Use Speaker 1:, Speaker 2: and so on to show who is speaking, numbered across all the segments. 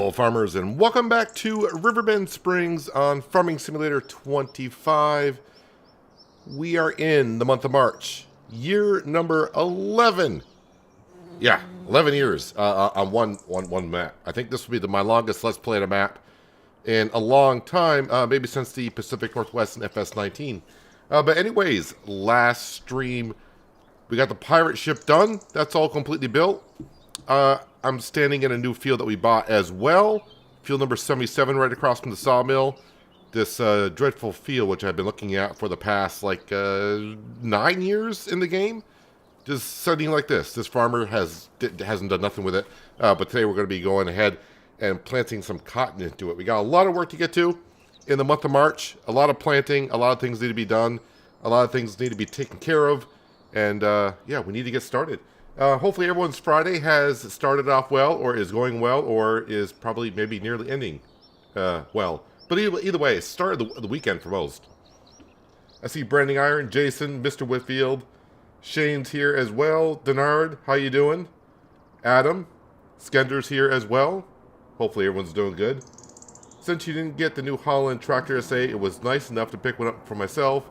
Speaker 1: Hello farmers, and welcome back to Riverbend Springs on Farming Simulator 25. We are in the month of March, year number 11. Yeah, 11 years on one map. I think this will be my longest Let's Play on a map in a long time, maybe since the Pacific Northwest and FS19. But anyways, last stream, we got the pirate ship done. That's all completely built. I'm standing in a new field that we bought as well. Field number 77 right across from the Sawmill. This dreadful field which I've been looking at for the past, 9 years in the game. Just something like this. This farmer hasn't done nothing with it. But today we're going to be going ahead and planting some cotton into it. We got a lot of work to get to in the month of March. A lot of planting. A lot of things need to be done. A lot of things need to be taken care of. And, yeah, we need to get started. Hopefully everyone's Friday has started off well, or is going well, or is probably maybe nearly ending well. But either way, it started the weekend for most. I see Branding Iron, Jason, Mr. Whitfield, Shane's here as well. Denard, how you doing? Adam, Skender's here as well. Hopefully everyone's doing good. Since you didn't get the New Holland tractor SA, it was nice enough to pick one up for myself.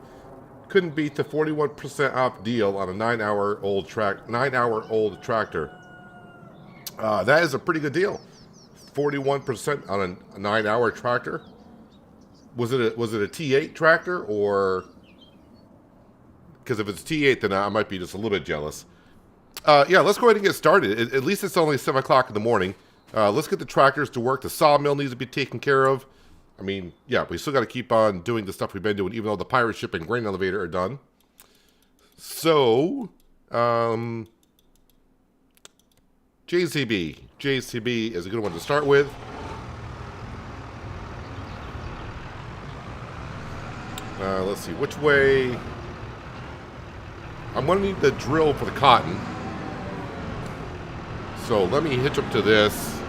Speaker 1: Couldn't beat the 41% off deal on a 9-hour-old tractor. That is a pretty good deal. 41% on a 9-hour tractor. Was it a T8 tractor, or? Because if it's T8, then I might be just a little bit jealous. Yeah, let's go ahead and get started. At least it's only 7 o'clock in the morning. Let's get the tractors to work. The sawmill needs to be taken care of. I mean, yeah, we still got to keep on doing the stuff we've been doing, even though the pirate ship and grain elevator are done. So, JCB. JCB is a good one to start with. Let's see, which way? I'm going to need the drill for the cotton. So let me hitch up to this.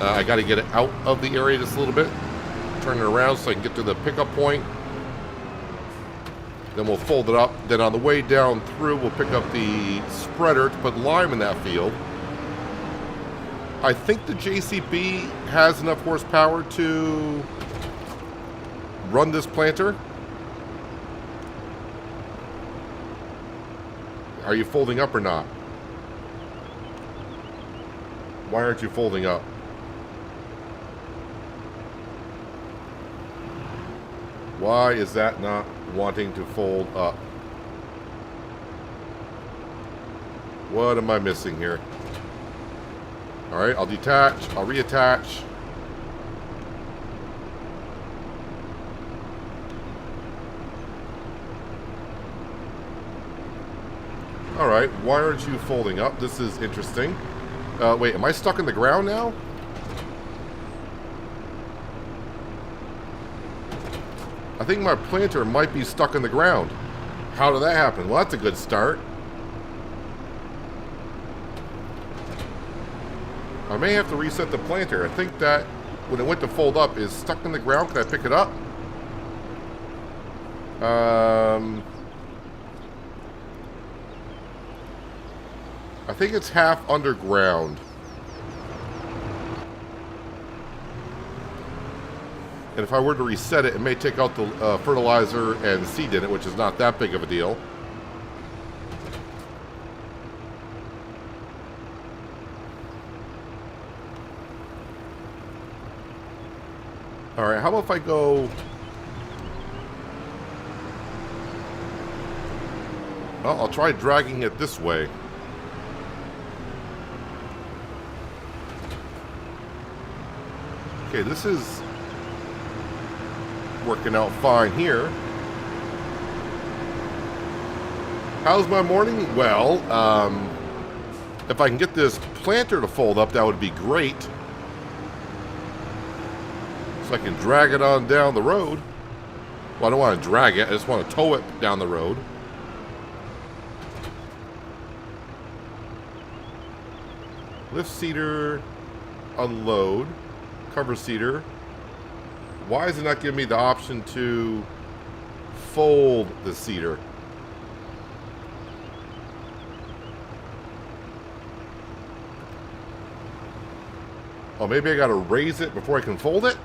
Speaker 1: I got to get it out of the area just a little bit. Turn it around so I can get to the pickup point. Then we'll fold it up. Then on the way down through, we'll pick up the spreader to put lime in that field. I think the JCB has enough horsepower to run this planter. Are you folding up or not? Why aren't you folding up? Why is that not wanting to fold up? What am I missing here? Alright, I'll detach. I'll reattach. Alright, why aren't you folding up? This is interesting. Wait, am I stuck in the ground now? I think my planter might be stuck in the ground. How did that happen? Well, that's a good start. I may have to reset the planter. I think that when it went to fold up is stuck in the ground. Can I pick it up? I think it's half underground. And if I were to reset it, it may take out the fertilizer and seed in it, which is not that big of a deal. Alright, how about if I go... Well, I'll try dragging it this way. Okay, this is working out fine here. How's my morning? Well, if I can get this planter to fold up, that would be great. So I can drag it on down the road. Well, I don't want to drag it, I just want to tow it down the road. Lift seeder, unload, cover seeder. Why is it not giving me the option to fold the seeder? Oh, maybe I gotta raise it before I can fold it?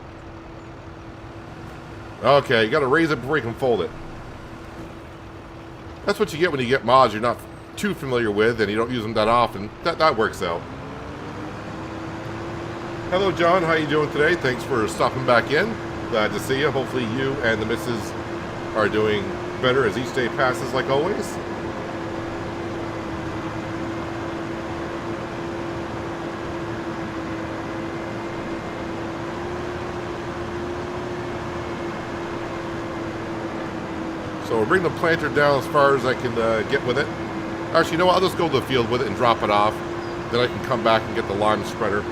Speaker 1: Okay, you gotta raise it before you can fold it. That's what you get when you get mods you're not too familiar with and you don't use them that often. That works out. Hello, John. How you doing today? Thanks for stopping back in. Glad to see you. Hopefully you and the missus are doing better as each day passes, like always. So we'll bring the planter down as far as I can get with it. Actually, you know what? I'll just go to the field with it and drop it off. Then I can come back and get the lime spreader.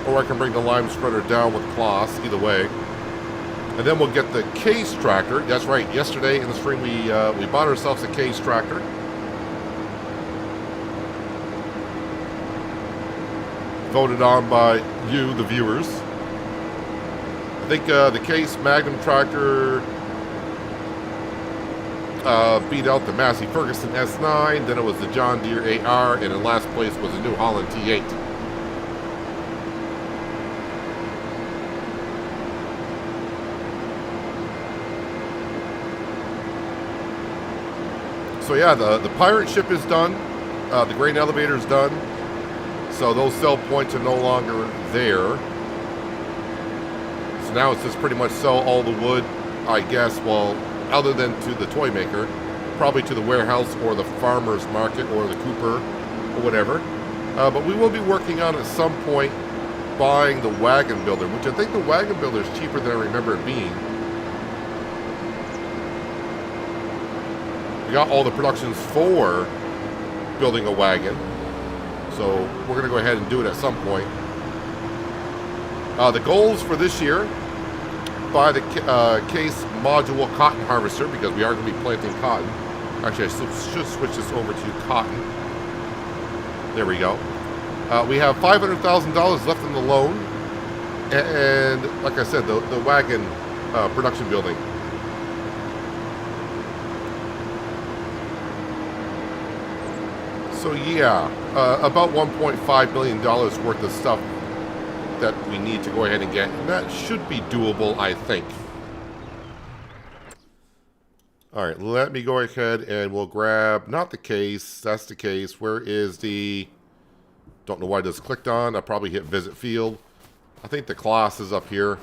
Speaker 1: Or I can bring the lime spreader down with cloths, either way. And then we'll get the case tractor. That's right, yesterday in the spring we bought ourselves a case tractor. Voted on by you, the viewers. I think the Case Magnum tractor beat out the Massey Ferguson S9, then it was the John Deere AR, and in last place was the New Holland T8. So yeah, the pirate ship is done, the grain elevator is done, so those sell points are no longer there. So now it's just pretty much sell all the wood, I guess, well, other than to the toy maker, probably to the warehouse or the farmer's market or the Cooper or whatever. But we will be working on at some point buying the wagon builder, which I think the wagon builder is cheaper than I remember it being. We got all the productions for building a wagon, so we're going to go ahead and do it at some point. The goals for this year: buy the Case module cotton harvester, because we are going to be planting cotton. Actually, I should switch this over to cotton. There we go. We have $500,000 left in the loan, and like I said, the wagon production building. So yeah, about $1.5 million worth of stuff that we need to go ahead and get. And that should be doable, I think. Alright, let me go ahead and we'll grab, not the case, that's the case. Where is the, don't know why I just clicked on. I probably hit visit field. I think the class is up here.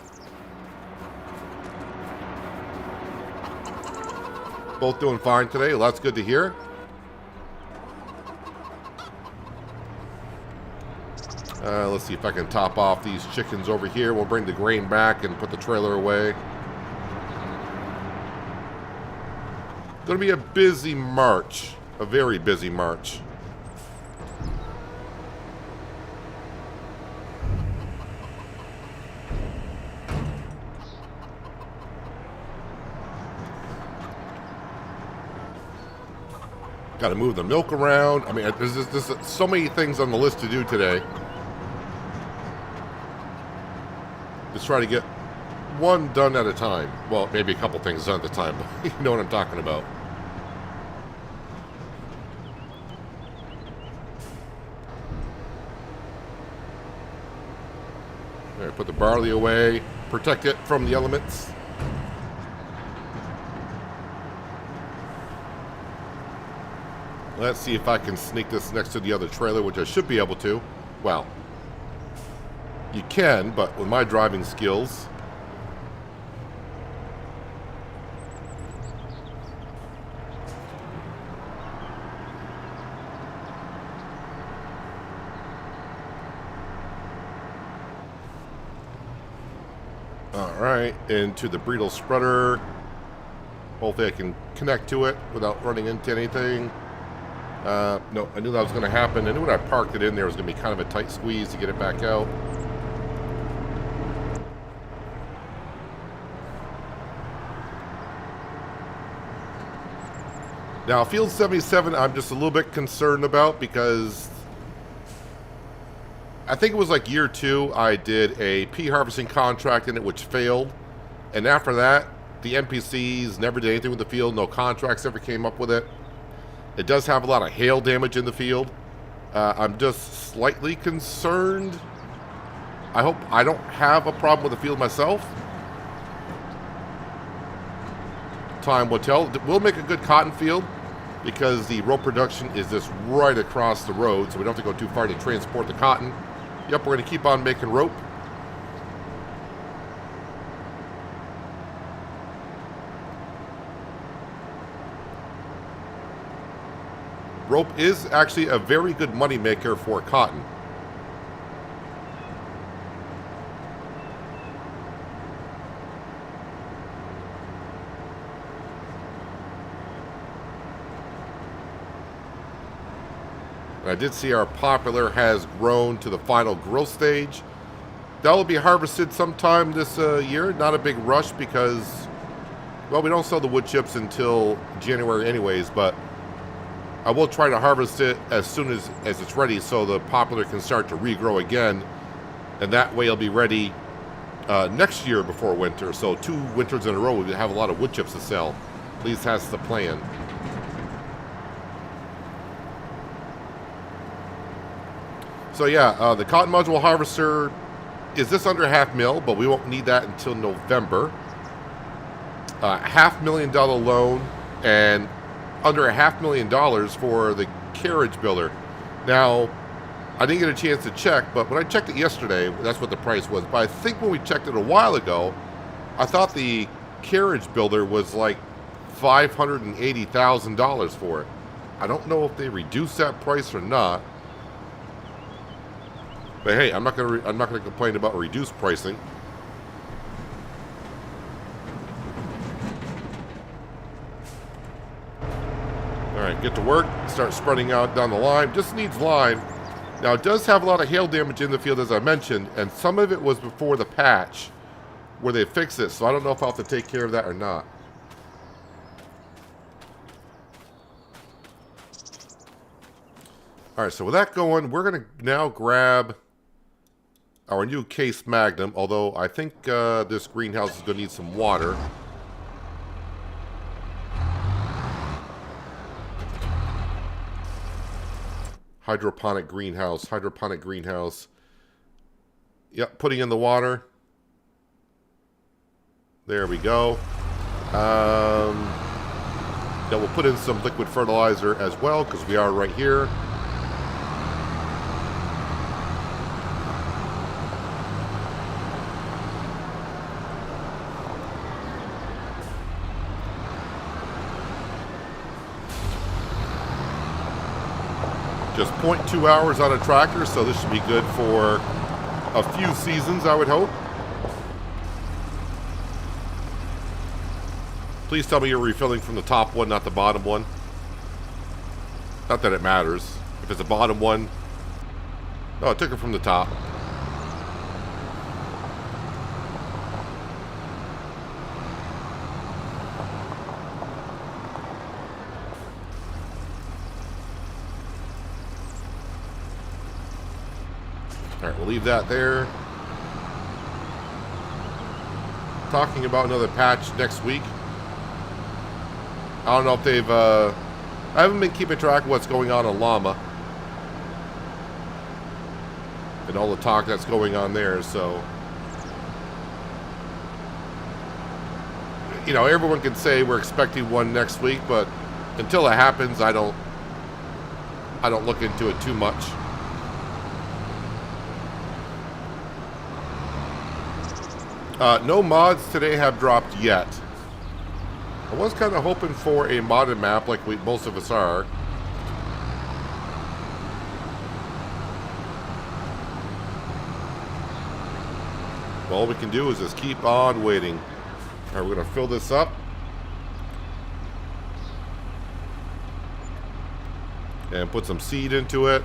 Speaker 1: Both doing fine today. Well, that's good to hear. Let's see if I can top off these chickens over here. We'll bring the grain back and put the trailer away. Going to be a busy March. A very busy March. Got to move the milk around. I mean, there's so many things on the list to do today. Just try to get one done at a time. Well, maybe a couple things done at a time, but you know what I'm talking about. There, put the barley away, protect it from the elements. Let's see if I can sneak this next to the other trailer, which I should be able to. Well, you can, but with my driving skills. Alright, into the Breedle spreader. Hopefully I can connect to it without running into anything. No, I knew that was going to happen. I knew when I parked it in there, it was going to be kind of a tight squeeze to get it back out. Now, Field 77, I'm just a little bit concerned about because I think it was like year 2, I did a pea harvesting contract in it, which failed. And after that, the NPCs never did anything with the field. No contracts ever came up with it. It does have a lot of hail damage in the field. I'm just slightly concerned. I hope I don't have a problem with the field myself. Time will tell. We'll make a good cotton field because the rope production is just right across the road, so we don't have to go too far to transport the cotton. Yep, we're going to keep on making rope. Rope is actually a very good money maker for cotton. I did see our poplar has grown to the final growth stage. That will be harvested sometime this year. Not a big rush because, well, we don't sell the wood chips until January anyways, but I will try to harvest it as soon as it's ready so the poplar can start to regrow again. And that way it'll be ready next year before winter. So 2 winters in a row we'll have a lot of wood chips to sell. At least that's the plan. So yeah, the cotton module harvester is just under $500,000, but we won't need that until November. $500,000 loan and under $500,000 for the carriage builder. Now, I didn't get a chance to check, but when I checked it yesterday, that's what the price was. But I think when we checked it a while ago, I thought the carriage builder was like $580,000 for it. I don't know if they reduced that price or not. But hey, I'm not gonna complain about reduced pricing. All right, get to work. Start spreading out down the line. Just needs lime. Now it does have a lot of hail damage in the field, as I mentioned, and some of it was before the patch where they fixed it. So I don't know if I'll have to take care of that or not. All right, so with that going, we're gonna now grab our new Case Magnum, although I think this greenhouse is going to need some water. Hydroponic greenhouse. Yep, putting in the water. There we go. Then we'll put in some liquid fertilizer as well, because we are right here. Just 0.2 hours on a tractor, so this should be good for a few seasons, I would hope. Please tell me you're refilling from the top one, not the bottom one. Not that it matters. If it's a bottom one... Oh, I took it from the top. Alright, we'll leave that there. Talking about another patch next week. I don't know if they've... I haven't been keeping track of what's going on Llama. And all the talk that's going on there, so... You know, everyone can say we're expecting one next week, but until it happens, I don't look into it too much. No mods today have dropped yet. I was kind of hoping for a modded map like most of us are. All we can do is just keep on waiting. All right, we're going to fill this up. And put some seed into it.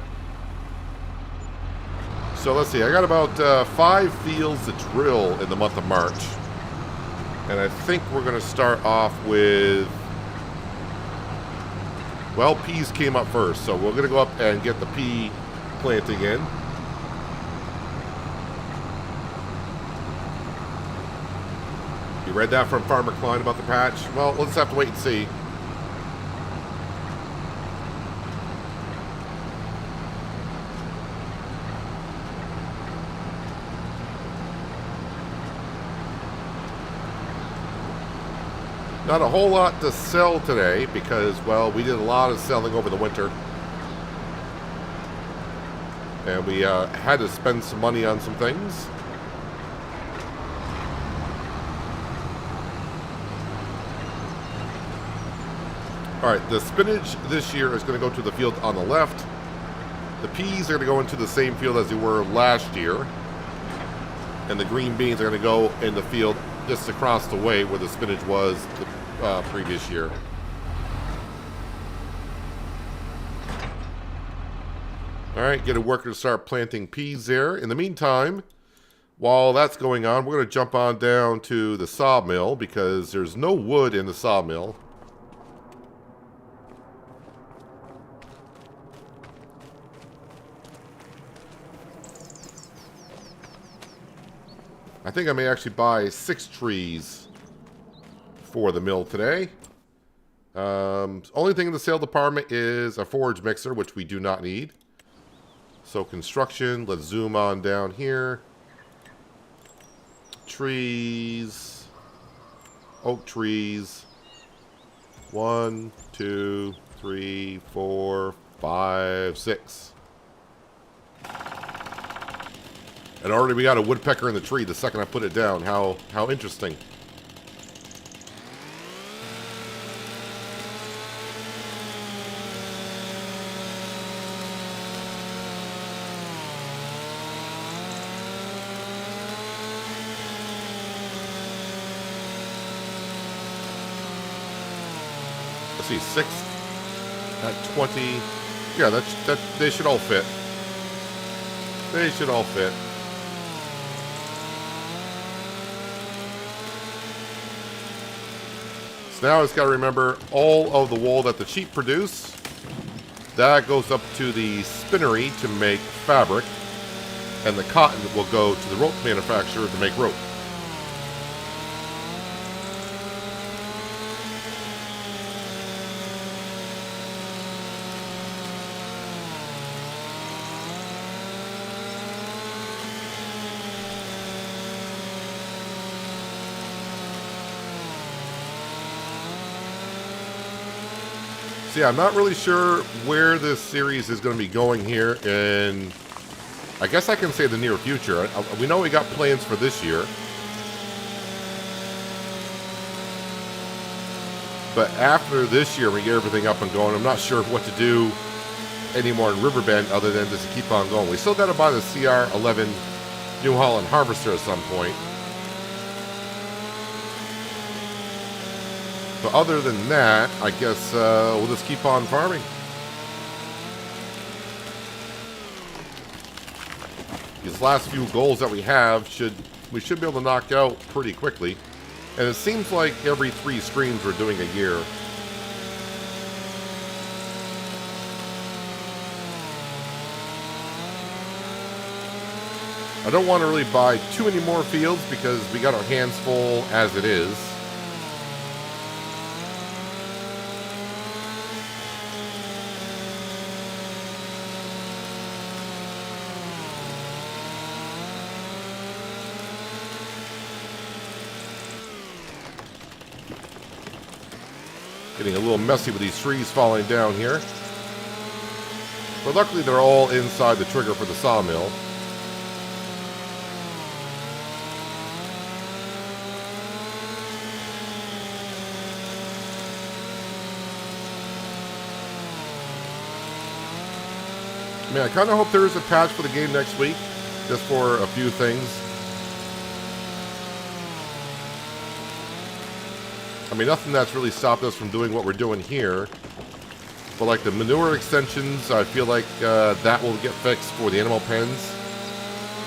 Speaker 1: So let's see, I got about 5 fields to drill in the month of March. And I think we're going to start off with... Well, peas came up first, so we're going to go up and get the pea planting in. You read that from Farmer Klein about the patch? Well, we'll just have to wait and see. Not a whole lot to sell today because, well, we did a lot of selling over the winter. And we had to spend some money on some things. Alright, the spinach this year is going to go to the field on the left. The peas are going to go into the same field as they were last year. And the green beans are going to go in the field just across the way where the spinach was the previous year. Alright, get a worker to start planting peas there. In the meantime, while that's going on, we're going to jump on down to the sawmill because there's no wood in the sawmill. I think I may actually buy 6 trees for the mill today. Only thing in the sale department is a forage mixer, which we do not need. So construction, let's zoom on down here. Trees. Oak trees. 1, 2, 3, 4, 5, 6. And already we got a woodpecker in the tree the second I put it down. How interesting. Let's see, 6 at 20. Yeah, that they should all fit. They should all fit. So now it's got to remember all of the wool that the sheep produce. That goes up to the spinnery to make fabric. And the cotton will go to the rope manufacturer to make rope. So yeah, I'm not really sure where this series is going to be going here in, I guess I can say the near future. We know we got plans for this year. But after this year, we get everything up and going. I'm not sure what to do anymore in Riverbend other than just to keep on going. We still got to buy the CR11 New Holland harvester at some point. But other than that, I guess we'll just keep on farming. These last few goals that we have we should be able to knock out pretty quickly. And it seems like every 3 streams we're doing a year. I don't want to really buy too many more fields because we got our hands full as it is. Getting a little messy with these trees falling down here. But luckily they're all inside the trigger for the sawmill. I mean, I kind of hope there is a patch for the game next week, just for a few things. I mean, nothing that's really stopped us from doing what we're doing here. But like the manure extensions, I feel like that will get fixed for the animal pens.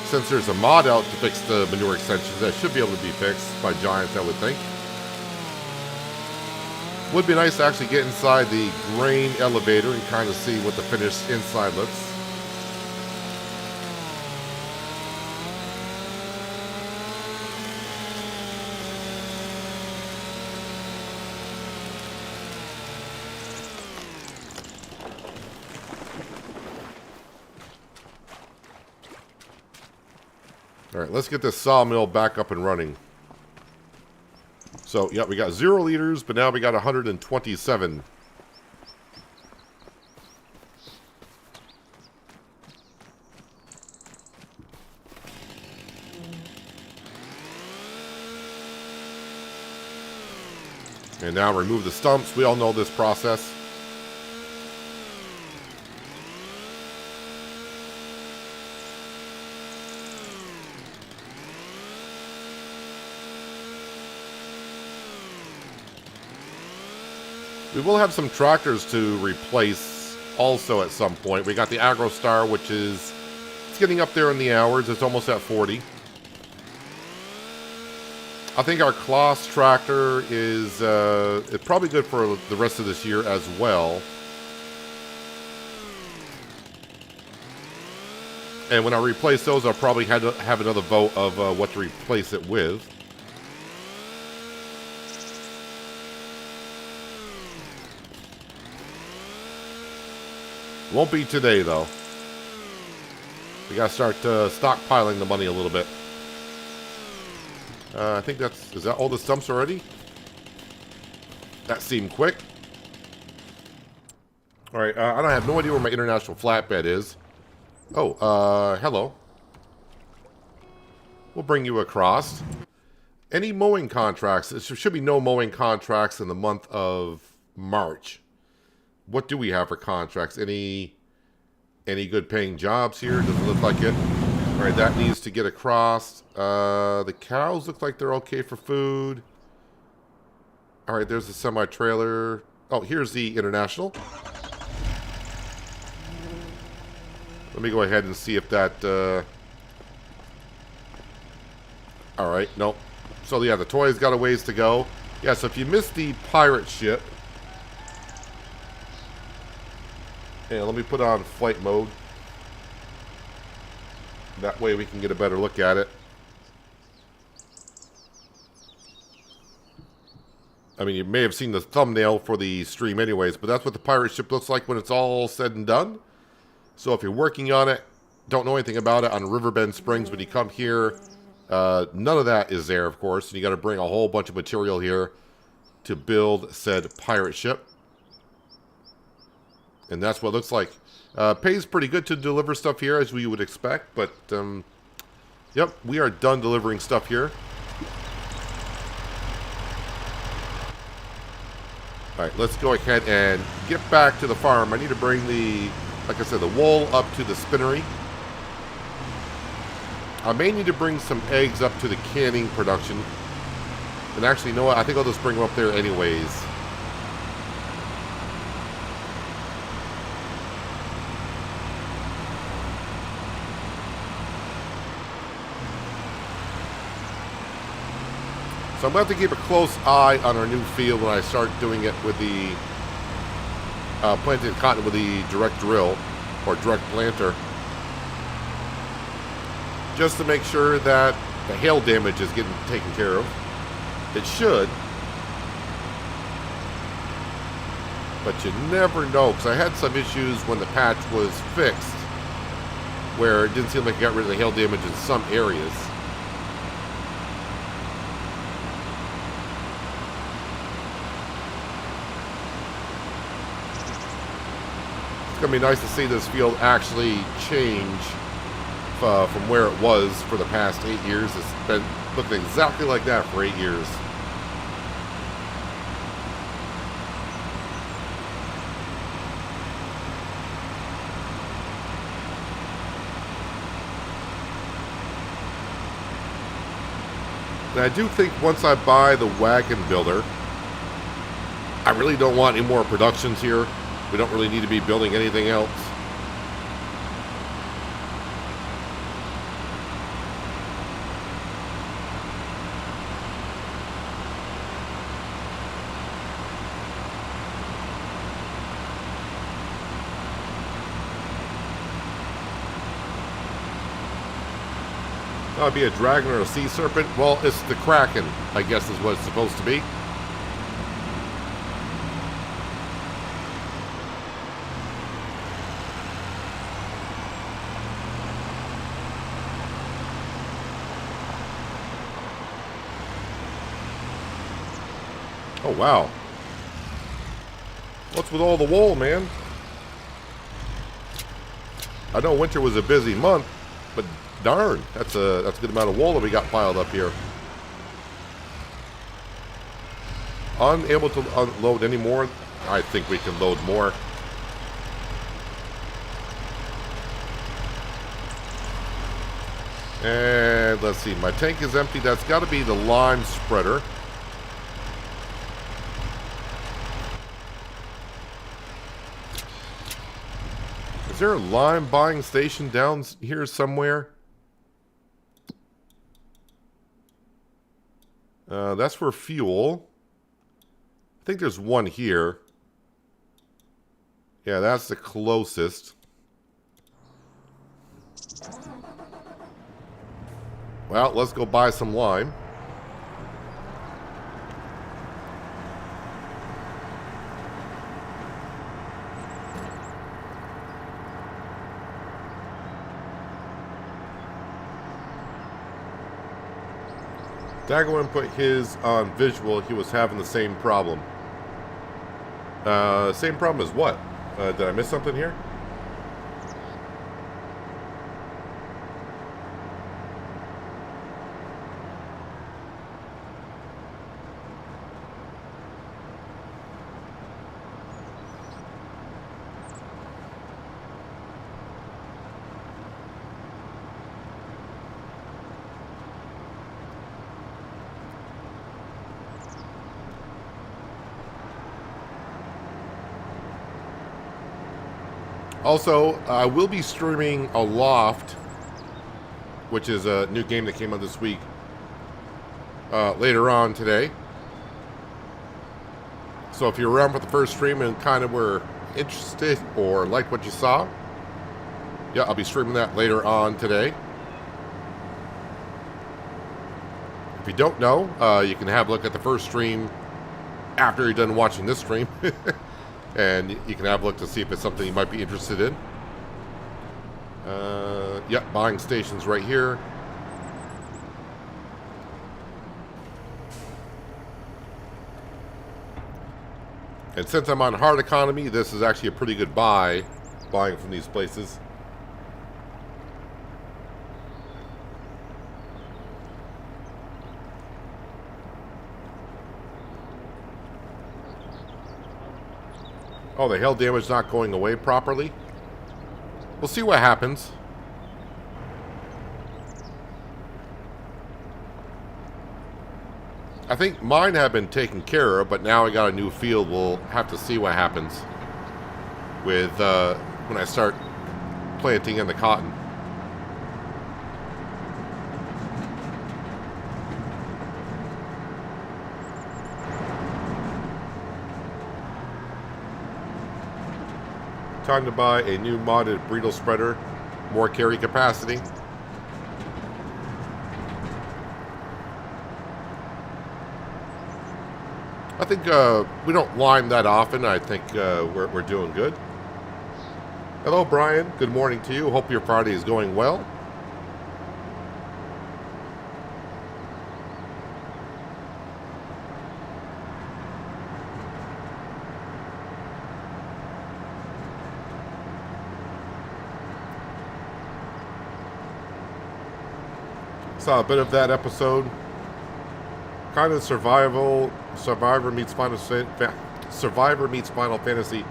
Speaker 1: Since there's a mod out to fix the manure extensions, that should be able to be fixed by Giants, I would think. Would be nice to actually get inside the grain elevator and kind of see what the finished inside looks. Alright, let's get this sawmill back up and running. So, yeah, we got 0 liters, but now we got 127. And now remove the stumps. We all know this process. We will have some tractors to replace also at some point. We got the AgroStar, which is it's getting up there in the hours. It's almost at 40. I think our Kloss tractor is it's probably good for the rest of this year as well. And when I replace those, I'll probably have another vote of what to replace it with. Won't be today, though. We gotta start stockpiling the money a little bit. I think is that all the stumps already? That seemed quick. Alright, I don't have no idea where my international flatbed is. Oh, hello. We'll bring you across. Any mowing contracts? There should be no mowing contracts in the month of March. What do we have for contracts? Any good paying jobs here? Doesn't look like it. Alright, that needs to get across. The cows look like they're okay for food. Alright, there's the semi-trailer. Oh, here's the international. Let me go ahead and see if that... Alright, nope. So yeah, the toy's got a ways to go. Yeah, so if you missed the pirate ship... Yeah, let me put on flight mode. That way we can get a better look at it. I mean, you may have seen the thumbnail for the stream anyways, but that's what the pirate ship looks like when it's all said and done. So if you're working on it, don't know anything about it on Riverbend Springs, when you come here, none of that is there, of course. And you got to bring a whole bunch of material here to build said pirate ship. And that's what it looks like. Pays pretty good to deliver stuff here, as we would expect. But, yep, we are done delivering stuff here. Alright, let's go ahead and get back to the farm. I need to bring the, like I said, the wool up to the spinnery. I may need to bring some eggs up to the canning production. And actually, you know what? I think I'll just bring them up there anyways. So I'm going to have to keep a close eye on our new field when I start doing it with the planting cotton with the direct drill or direct planter. Just to make sure that the hail damage is getting taken care of. It should. But you never know, because I had some issues when the patch was fixed where it didn't seem like it got rid of the hail damage in some areas. It's going to be nice to see this field actually change from where it was for the past 8 years. It's been looking exactly like that for 8 years. And I do think once I buy the wagon builder, I really don't want any more productions here. We don't really need to be building anything else. That would be a dragon or a sea serpent. Well, it's the kraken, I guess is what it's supposed to be. Oh, wow. What's with all the wool, man? I know winter was a busy month, but darn, that's a good amount of wool that we got piled up here. Unable to unload any more. I think we can load more. And let's see, my tank is empty. That's got to be the lime spreader. Is there a lime buying station down here somewhere? That's for fuel. I think there's one here. Yeah, that's the closest. Well, let's go buy some lime. Dagoin put his on visual. He was having the same problem. Same problem as what? Did I miss something here? Also, I will be streaming Aloft, which is a new game that came out this week, later on today. So if you're around for the first stream and kind of were interested or liked what you saw, yeah, I'll be streaming that later on today. If you don't know, you can have a look at the first stream after you're done watching this stream. And you can have a look to see if it's something you might be interested in. Yep, buying stations right here. And since I'm on hard economy, this is actually a pretty good buy, buying from these places. Oh, the hail damage not going away properly? We'll see what happens. I think mine have been taken care of, but now I got a new field. We'll have to see what happens with when I start planting in the cotton. Time to buy a new modded bridle spreader, more carry capacity. I think we don't lime that often. I think we're doing good. Hello, Brian. Good morning to you. Hope your Friday is going well. Saw a bit of that episode. Kind of Survivor meets Final Fantasy.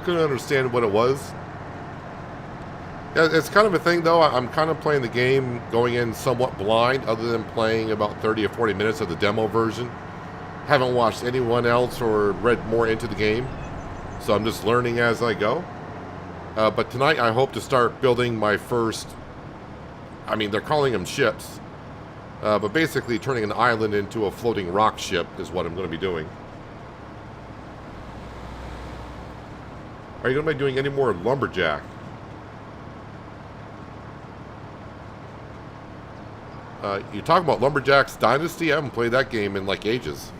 Speaker 1: Couldn't understand what it was. Yeah, it's kind of a thing though. I'm kind of playing the game going in somewhat blind, other than playing about 30 or 40 minutes of the demo version. Haven't watched anyone else or read more into the game, so I'm just learning as I go. But tonight I hope to start building my first, I mean, they're calling them ships. But basically turning an island into a floating rock ship is what I'm going to be doing. Are you going to be doing any more Lumberjack? You talk about Lumberjack's Dynasty? I haven't played that game in like ages.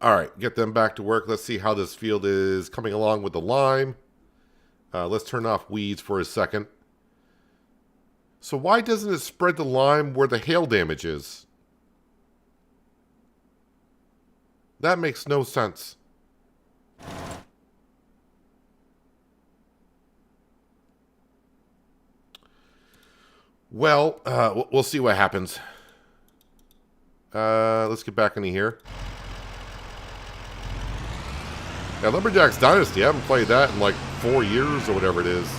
Speaker 1: Alright, get them back to work. Let's see how this field is coming along with the lime. Let's turn off weeds for a second. So why doesn't it spread the lime where the hail damage is? That makes no sense. Well, we'll see what happens. Let's get back into here. Yeah, Lumberjack's Dynasty. I haven't played that in like 4 years or whatever it is.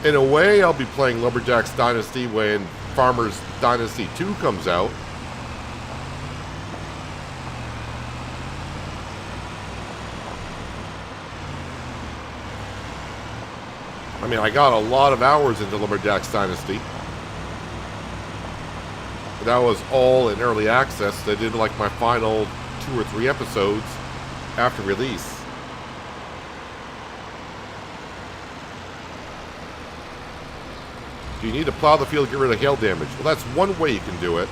Speaker 1: In a way, I'll be playing Lumberjack's Dynasty when Farmer's Dynasty 2 comes out. I mean, I got a lot of hours into Lumberjack's Dynasty. But that was all in early access. I did like my final 2 or 3 episodes after release. Do you need to plow the field to get rid of hail damage? Well, that's one way you can do it.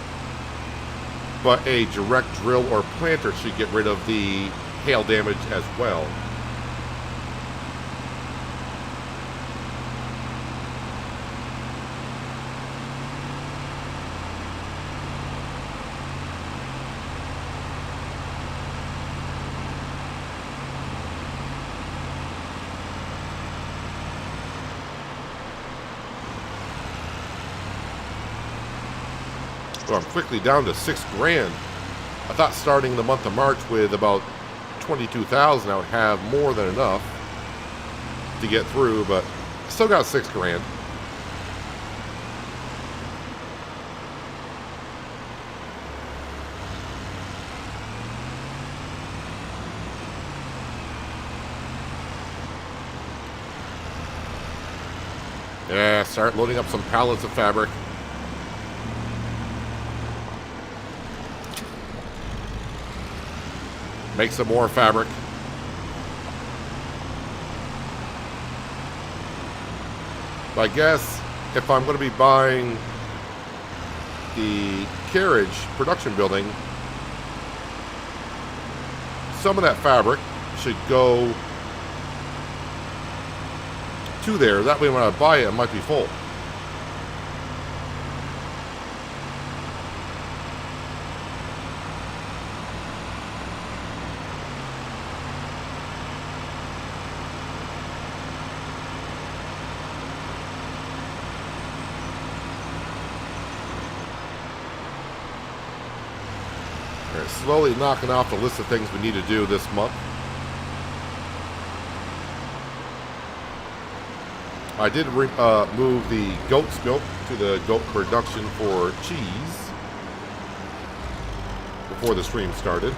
Speaker 1: But a direct drill or planter should get rid of the hail damage as well. So I'm quickly down to $6,000. I thought starting the month of March with about 22,000, I would have more than enough to get through, but still got $6,000. Yeah, start loading up some pallets of fabric. Make some more fabric. But I guess if I'm going to be buying the carriage production building, some of that fabric should go to there. That way when I buy it, it might be full. Slowly knocking off the list of things we need to do this month. I did move the goat's milk to the goat production for cheese before the stream started.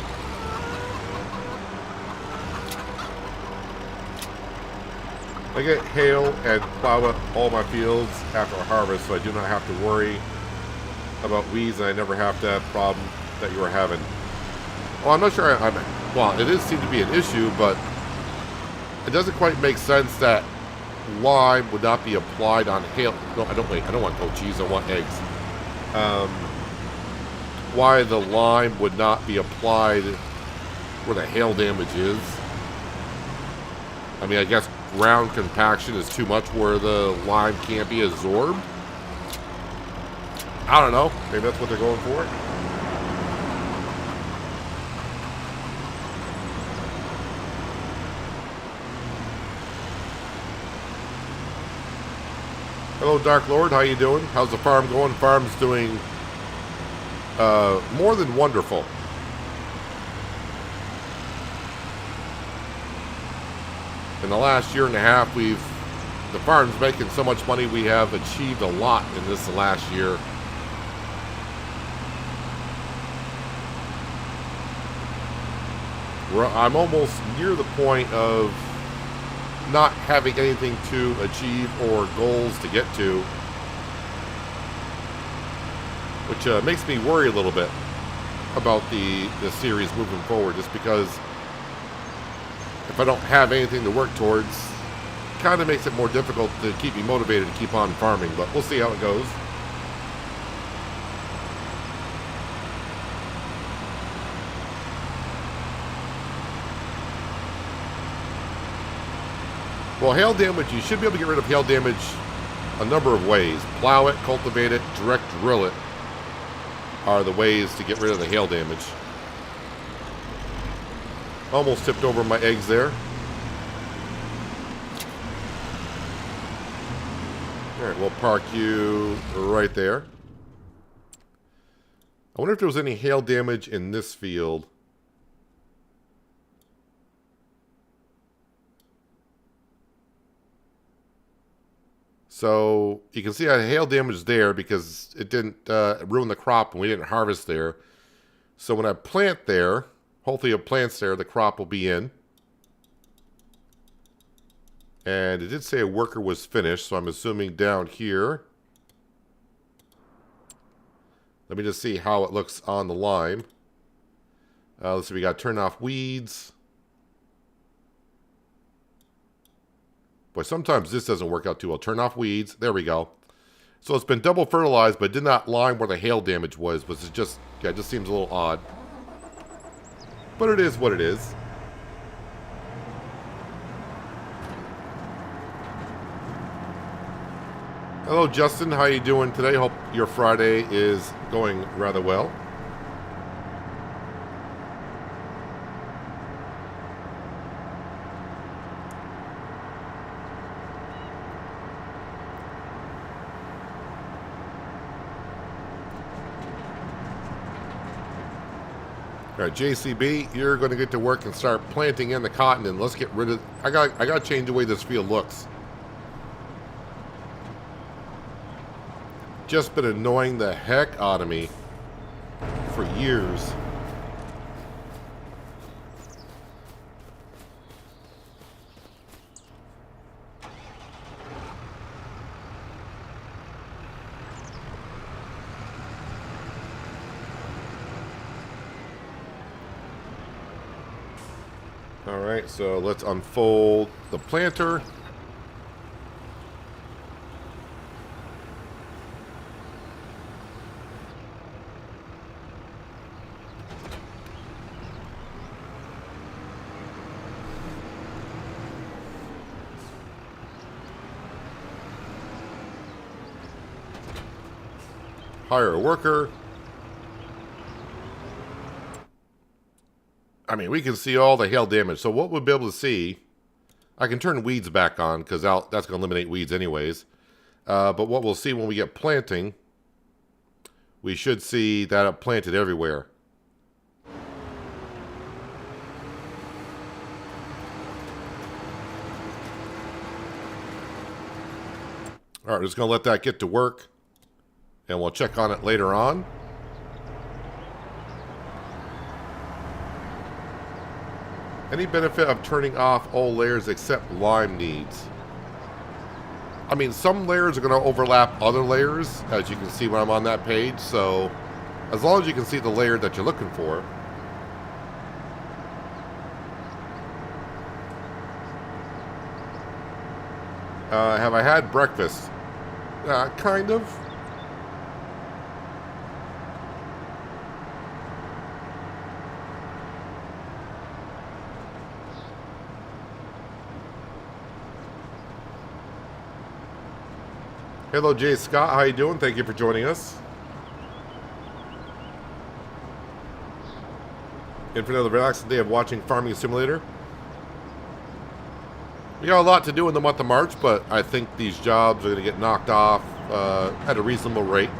Speaker 1: I get hail and plow up all my fields after harvest, so I do not have to worry about weeds, and I never have that problem that you were having. Well, I'm not sure. Well, it seem to be an issue, but it doesn't quite make sense that lime would not be applied on hail. No, I don't. Wait, I don't want goat cheese. I want eggs. Why the lime would not be applied where the hail damage is? I mean, I guess ground compaction is too much where the lime can't be absorbed. I don't know. Maybe that's what they're going for. Hello, Dark Lord. How you doing? How's the farm going? Farm's doing more than wonderful. In the last year and a half, the farm's making so much money. We have achieved a lot in this last year. I'm almost near the point of not having anything to achieve or goals to get to, which makes me worry a little bit about the series moving forward, just because if I don't have anything to work towards, it kind of makes it more difficult to keep me motivated to keep on farming, but we'll see how it goes. Well, hail damage, you should be able to get rid of hail damage a number of ways. Plow it, cultivate it, direct drill it are the ways to get rid of the hail damage. Almost tipped over my eggs there. Alright, we'll park you right there. I wonder if there was any hail damage in this field. So you can see I had hail damage there because it didn't ruin the crop and we didn't harvest there. So when I plant there, hopefully it plants there, the crop will be in. And it did say a worker was finished, so I'm assuming down here. Let me just see how it looks on the lime. Let's see, we got turn off weeds. Boy, sometimes this doesn't work out too well. Turn off weeds. There we go. So it's been double fertilized, but did not lime where the hail damage was, which is just, yeah, it just seems a little odd. But it is what it is. Hello, Justin. How you doing today? Hope your Friday is going rather well. All right, JCB, you're going to get to work and start planting in the cotton, and let's get rid of. I got to change the way this field looks. Just been annoying the heck out of me for years. All right, so let's unfold the planter. Hire a worker. I mean, we can see all the hail damage. So what we'll be able to see, I can turn weeds back on because that's going to eliminate weeds anyways. But what we'll see when we get planting, we should see that it planted everywhere. All right, we're just going to let that get to work. And we'll check on it later on. Any benefit of turning off all layers except lime needs? I mean, some layers are going to overlap other layers, as you can see when I'm on that page. So, as long as you can see the layer that you're looking for. Have I had breakfast? Kind of. Hello, Jay Scott. How you doing? Thank you for joining us. In for another relaxing day of watching Farming Simulator. We got a lot to do in the month of March, but I think these jobs are going to get knocked off at a reasonable rate.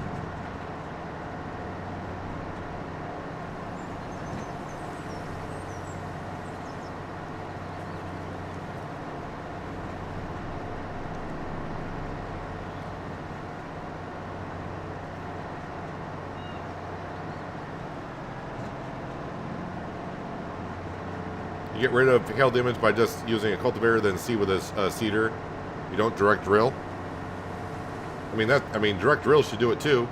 Speaker 1: You get rid of hail damage by just using a cultivator, then seed with a seeder. You don't direct drill. I mean, direct drill should do it too.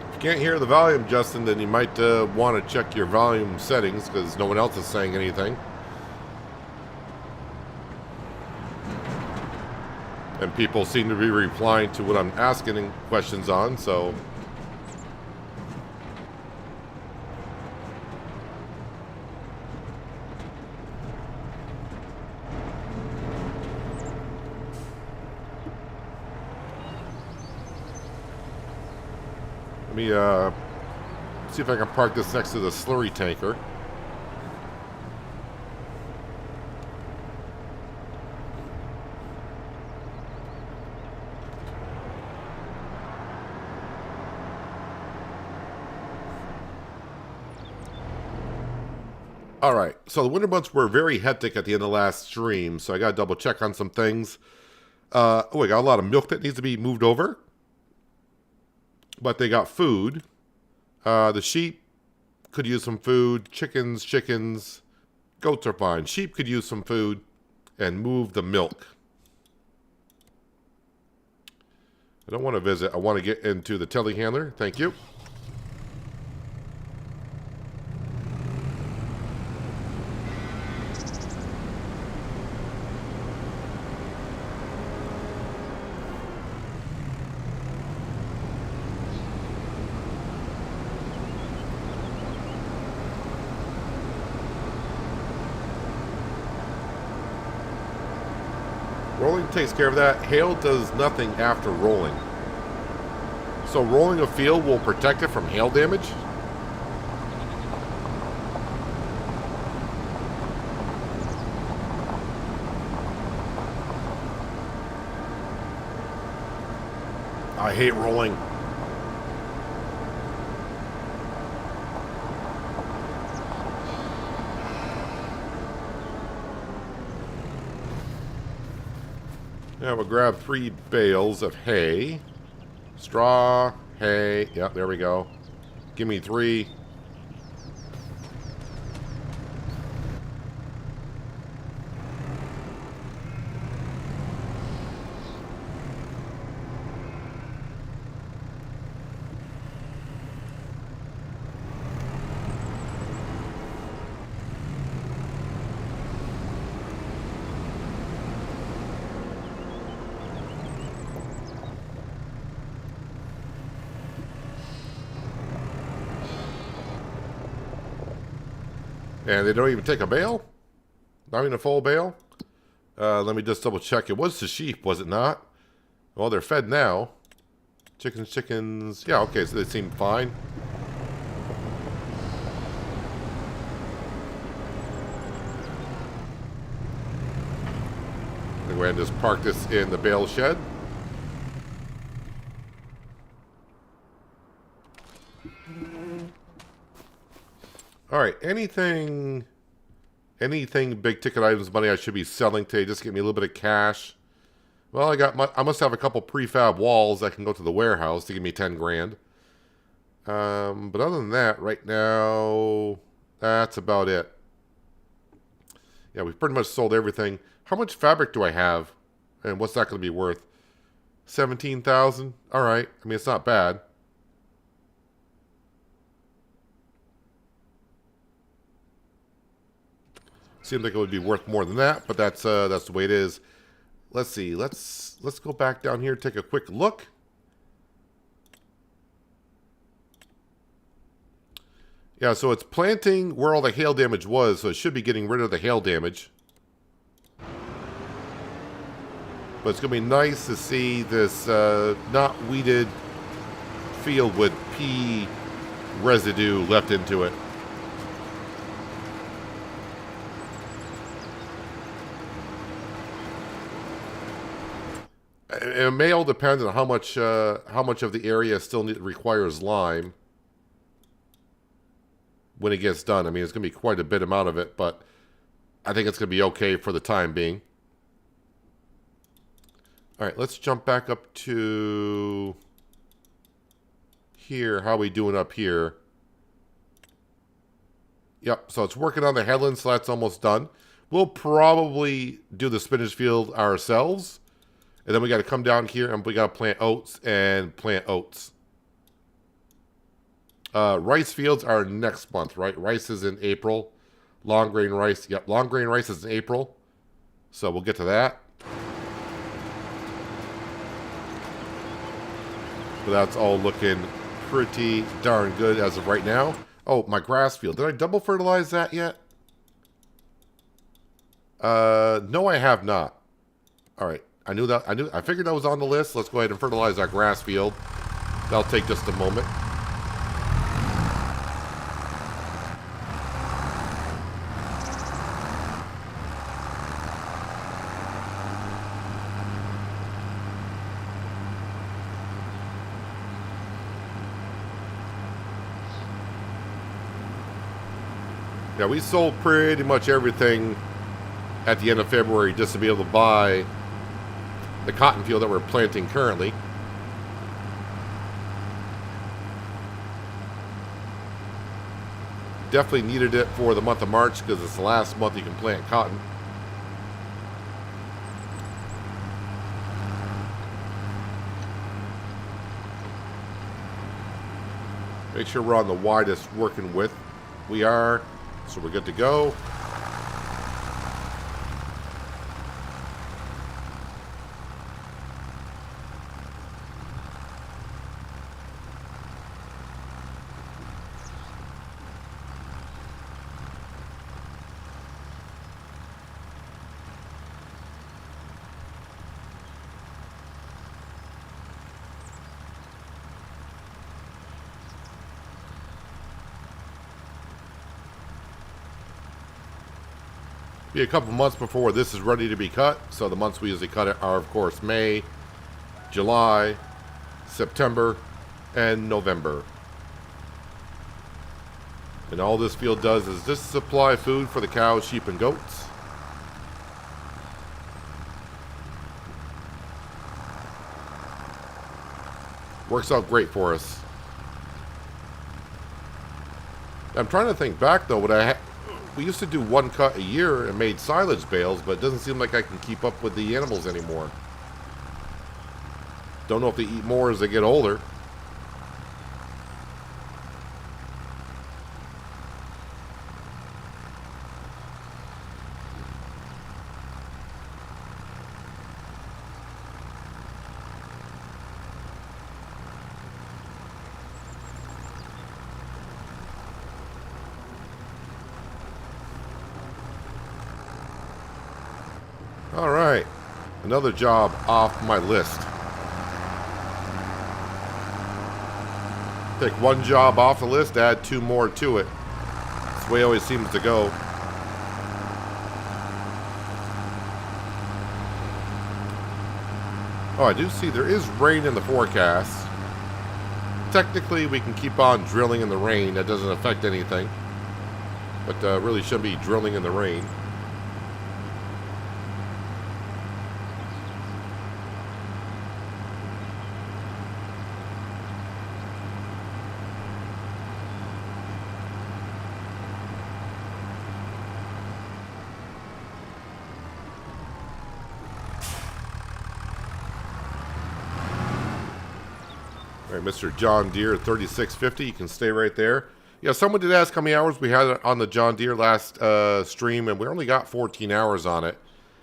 Speaker 1: If you can't hear the volume, Justin, then you might want to check your volume settings because no one else is saying anything. And people seem to be replying to what I'm asking questions on, so... Let me see if I can park this next to the slurry tanker. Alright, so the winter months were very hectic at the end of last stream, so I gotta double check on some things. I got a lot of milk that needs to be moved over. But they got food. The sheep could use some food. Chickens. Goats are fine. Sheep could use some food. And move the milk. I don't want to visit. I want to get into the telehandler. Thank you. Rolling takes care of that. Hail does nothing after rolling. So rolling a field will protect it from hail damage? I hate rolling. Now we'll grab 3 bales of hay. Straw, hay. Yep, there we go. Give me 3. And they don't even take a bale? Not even a full bale? Let me just double check. It was the sheep, was it not? Well, they're fed now. Chickens. Yeah, okay, so they seem fine. I'm going to go ahead and just park this in the bale shed. All right, anything big ticket items money I should be selling today? Just give me a little bit of cash. Well, I must have a couple prefab walls that can go to the warehouse to give me 10 grand. But other than that, right now, that's about it. Yeah, we've pretty much sold everything. How much fabric do I have? And what's that going to be worth? 17,000. All right. I mean, it's not bad. Seems like it would be worth more than that, but that's the way it is. Let's see. Let's go back down here, take a quick look. Yeah, so it's planting where all the hail damage was, so it should be getting rid of the hail damage. But it's going to be nice to see this not weeded field with pea residue left into it. It may all depend on how much of the area still requires lime when it gets done. I mean, it's going to be quite a bit amount of it, but I think it's going to be okay for the time being. All right, let's jump back up to here. How are we doing up here? Yep, so it's working on the headland, so that's almost done. We'll probably do the spinach field ourselves. And then we got to come down here and we got to plant oats and plant oats. Rice fields are next month, right? Rice is in April. Long grain rice. Yep, long grain rice is in April. So we'll get to that. But that's all looking pretty darn good as of right now. Oh, my grass field. Did I double fertilize that yet? No, I have not. All right. I figured that was on the list. Let's go ahead and fertilize our grass field. That'll take just a moment. Yeah, we sold pretty much everything at the end of February just to be able to buy the cotton field that we're planting currently. Definitely needed it for the month of March because it's the last month you can plant cotton. Make sure we're on the widest working width. We are, so we're good to go. Be a couple months before this is ready to be cut. So the months we usually cut it are, of course, May, July, September, and November. And all this field does is just supply food for the cows, sheep, and goats. Works out great for us. I'm trying to think back, though, we used to do one cut a year and made silage bales, but it doesn't seem like I can keep up with the animals anymore. Don't know if they eat more as they get older. All right, another job off my list. Take one job off the list, add two more to it. That's the way it always seems to go. Oh, I do see there is rain in the forecast. Technically, we can keep on drilling in the rain. That doesn't affect anything. But really shouldn't be drilling in the rain. All right, Mr. John Deere 3650, you can stay right there. Yeah, someone did ask how many hours we had on the John Deere last stream, and we only got 14 hours on it.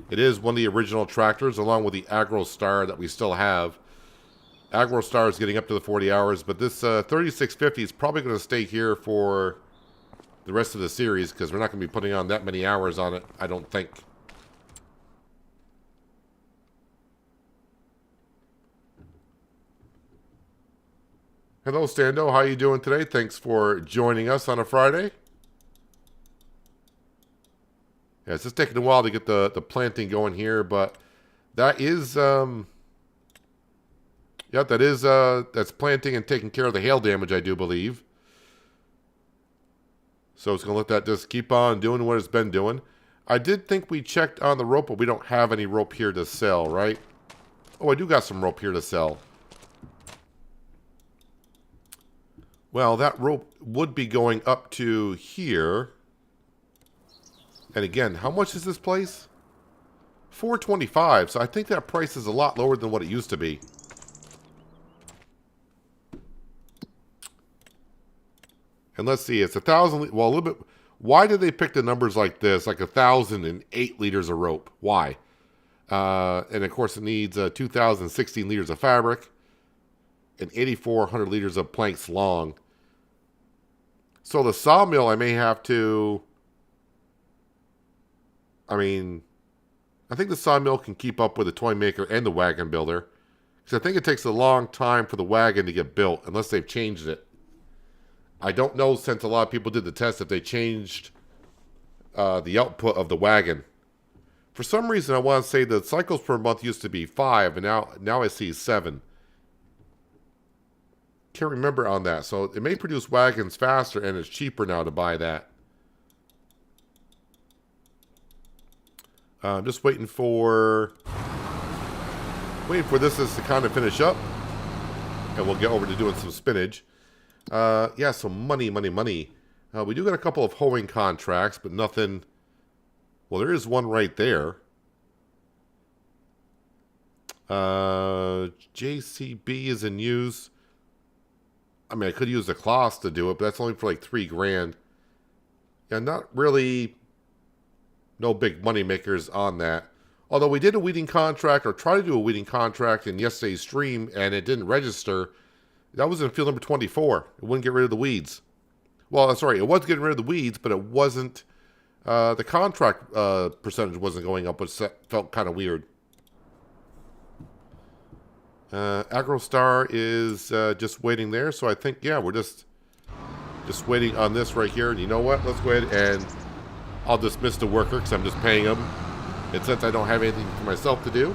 Speaker 1: It is one of the original tractors, along with the AgroStar that we still have. AgroStar is getting up to the 40 hours, but this 3650 is probably going to stay here for the rest of the series, because we're not going to be putting on that many hours on it, I don't think. Hello, Stando. How you doing today? Thanks for joining us on a Friday. Yeah, it's just taking a while to get the planting going here, but that is, yeah, that's planting and taking care of the hail damage, I do believe. So it's going to let that just keep on doing what it's been doing. I did think we checked on the rope, but we don't have any rope here to sell, right? Oh, I do got some rope here to sell. Well, that rope would be going up to here. And again, how much is this place? $425. So I think that price is a lot lower than what it used to be. And let's see, it's 1,000. Well, a little bit. Why did they pick the numbers like this? Like 1,008 liters of rope. Why? And of course, it needs 2,016 liters of fabric. and 8,400 liters of planks long. So the sawmill, I may have to... I mean, I think the sawmill can keep up with the toy maker and the wagon builder. Because I think it takes a long time for the wagon to get built, unless they've changed it. I don't know, since a lot of people did the test, if they changed the output of the wagon. For some reason, I want to say the cycles per month used to be 5, and now I see 7. Can't remember on that. So it may produce wagons faster, and it's cheaper now to buy that. I'm just waiting for this to kind of finish up, and we'll get over to doing some spinach. Yeah, so money. We do got a couple of hoeing contracts, but nothing. Well, there is one right there. JCB is in use. I mean, I could use the cloths to do it, but that's only for like $3,000. Yeah, not really. No big money makers on that. Although we did a weeding contract, or tried to do a weeding contract in yesterday's stream, and it didn't register. That was in field number 24. It wouldn't get rid of the weeds. Well, sorry, it was getting rid of the weeds, but it wasn't. The contract percentage wasn't going up, which felt kind of weird. AgroStar is just waiting there, so I think, yeah, we're just waiting on this right here. And you know what? Let's go ahead and I'll dismiss the worker because I'm just paying them. And since I don't have anything for myself to do,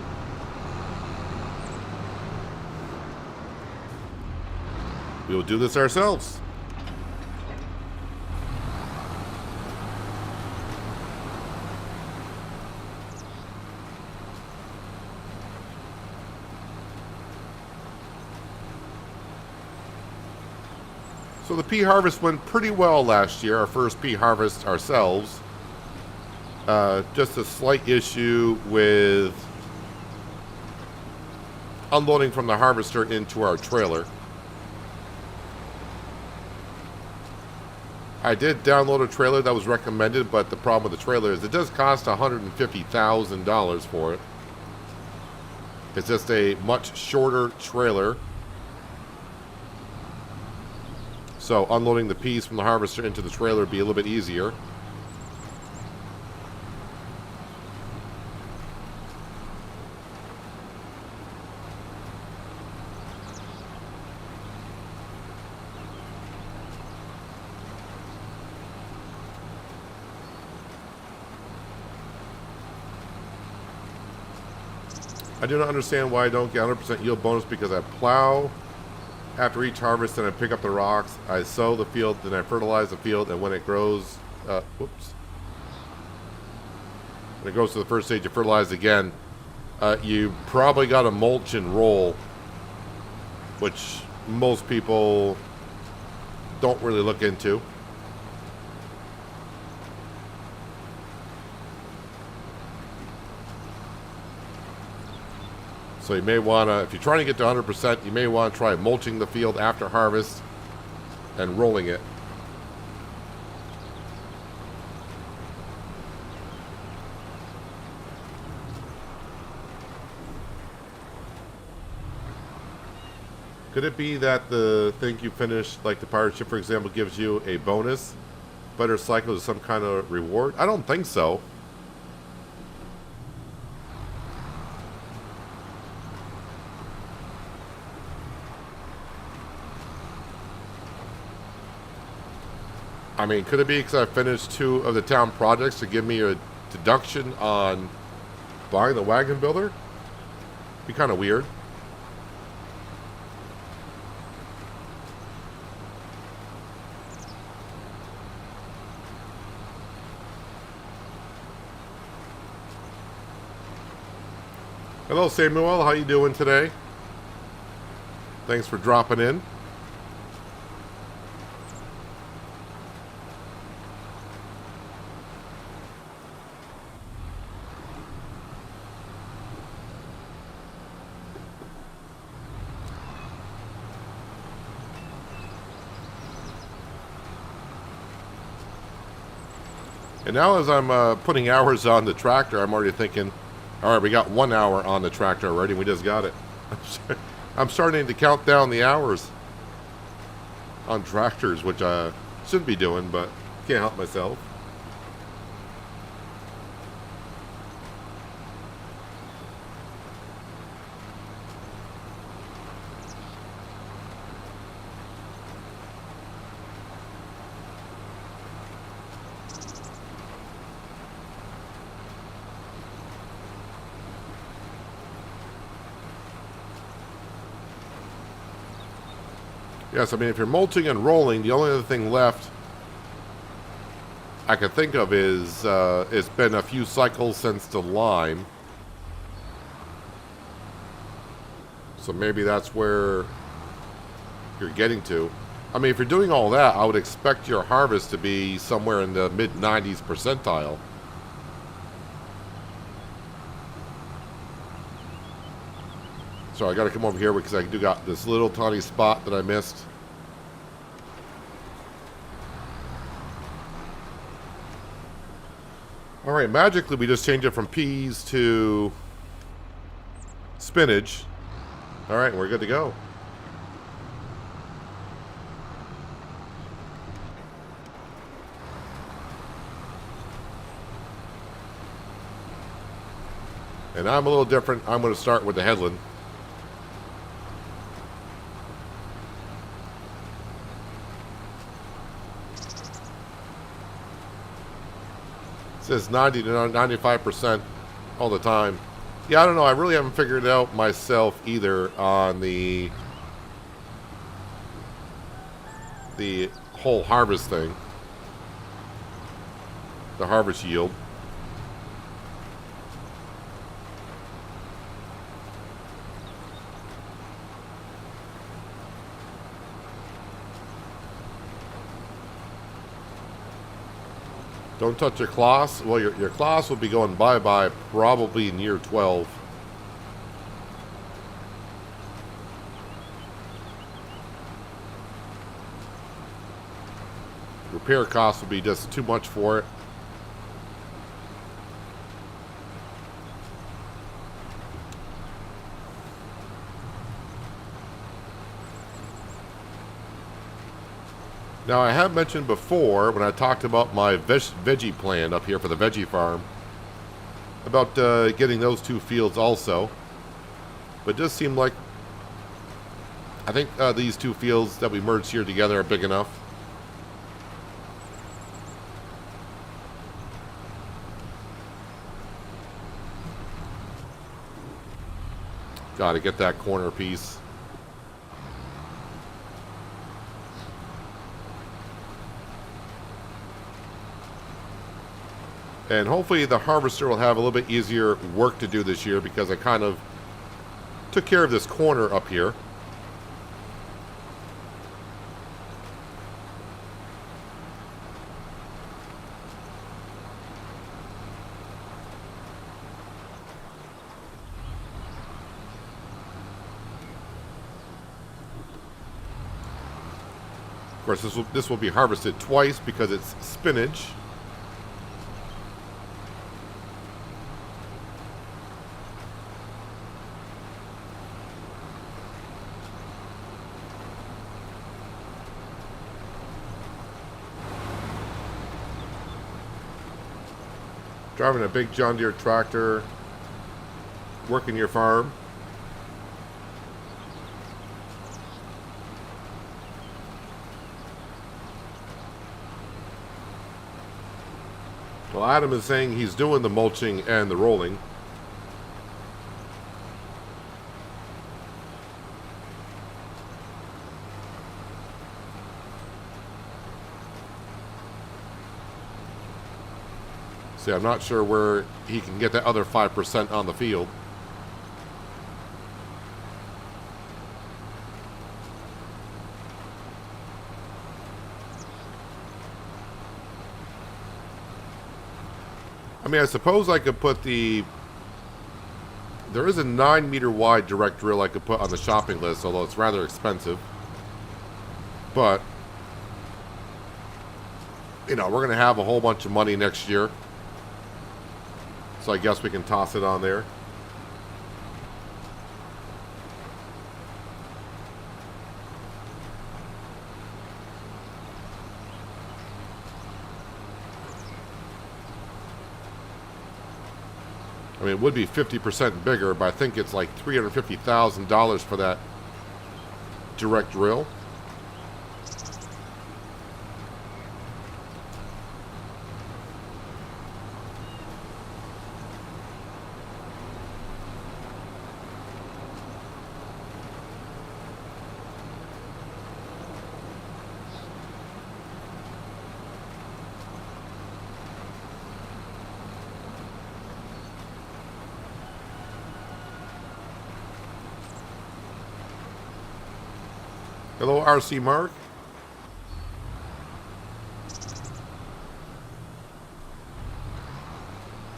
Speaker 1: we will do this ourselves. So the pea harvest went pretty well last year, our first pea harvest ourselves. Just a slight issue with unloading from the harvester into our trailer. I did download a trailer that was recommended, but the problem with the trailer is it does cost $150,000 for it. It's just a much shorter trailer. So unloading the peas from the harvester into the trailer would be a little bit easier. I do not understand why I don't get 100% yield bonus because I plow after each harvest and I pick up the rocks. I sow the field, then I fertilize the field, and when it grows, when it goes to the first stage, you fertilize again. You probably got to mulch and roll, which most people don't really look into. So you may want to, if you're trying to get to 100%, you may want to try mulching the field after harvest and rolling it. Could it be that the thing you finished, like the pirate ship, for example, gives you a bonus? Better cycle is some kind of reward? I don't think so. I mean, could it be because I finished 2 of the town projects to give me a deduction on buying the wagon builder? Be kind of weird. Hello, Samuel. How you doing today? Thanks for dropping in. And now as I'm putting hours on the tractor, I'm already thinking, all right, we got 1 hour on the tractor already, and we just got it. I'm starting to count down the hours on tractors, which I should be doing, but can't help myself. Yes, I mean, if you're mulching and rolling, the only other thing left I could think of is it's been a few cycles since the lime. So maybe that's where you're getting to. I mean, if you're doing all that, I would expect your harvest to be somewhere in the mid-90s percentile. So I got to come over here because I do got this little tiny spot that I missed. All right, magically we just changed it from peas to spinach. All right, we're good to go. And I'm a little different. I'm going to start with the headland. It says 90 to 95% all the time. Yeah, I don't know. I really haven't figured it out myself either on the whole harvest thing. The harvest yield. Don't touch your cloths. Well, your cloths will be going bye-bye probably in year 12. Repair costs will be just too much for it. Now, I have mentioned before, when I talked about my veggie plan up here for the veggie farm, about getting those two fields also. But it does seem like, I think these two fields that we merged here together are big enough. Gotta get that corner piece. And hopefully the harvester will have a little bit easier work to do this year because I kind of took care of this corner up here. Of course, this will be harvested twice because it's spinach. Driving a big John Deere tractor, working your farm. Well, Adam is saying he's doing the mulching and the rolling. See, I'm not sure where he can get that other 5% on the field. I mean, I suppose I could put the... There is a 9-meter wide direct drill I could put on the shopping list, although it's rather expensive. But, you know, we're going to have a whole bunch of money next year. So I guess we can toss it on there. I mean, it would be 50% bigger, but I think it's like $350,000 for that direct drill. Hello, RC Mark.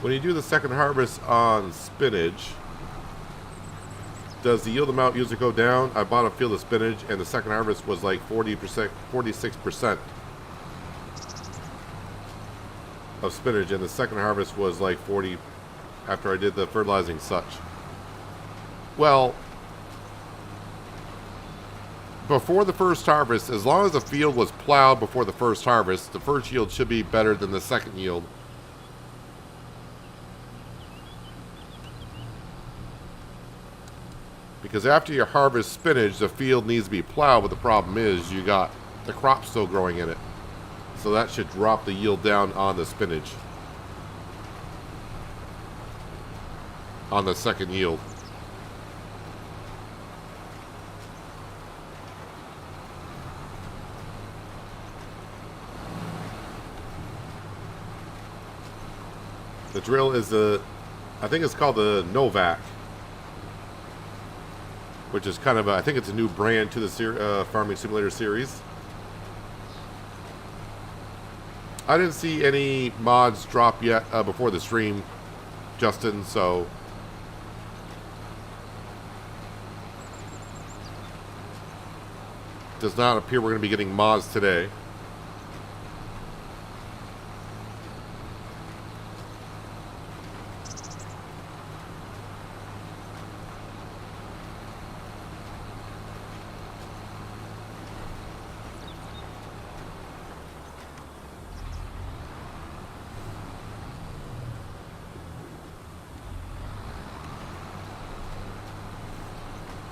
Speaker 1: When you do the second harvest on spinach, does the yield amount usually go down? I bought a field of spinach and the second harvest was like 40%, 46% of spinach, and the second harvest was like 40 after I did the fertilizing such. Well, before the first harvest, as long as the field was plowed before the first harvest, the first yield should be better than the second yield. Because after you harvest spinach, the field needs to be plowed, but the problem is you got the crop still growing in it. So that should drop the yield down on the spinach. On the second yield. The drill is I think it's called the Novak, which is kind of I think it's a new brand to the Farming Simulator series. I didn't see any mods drop yet before the stream, Justin, so does not appear we're going to be getting mods today.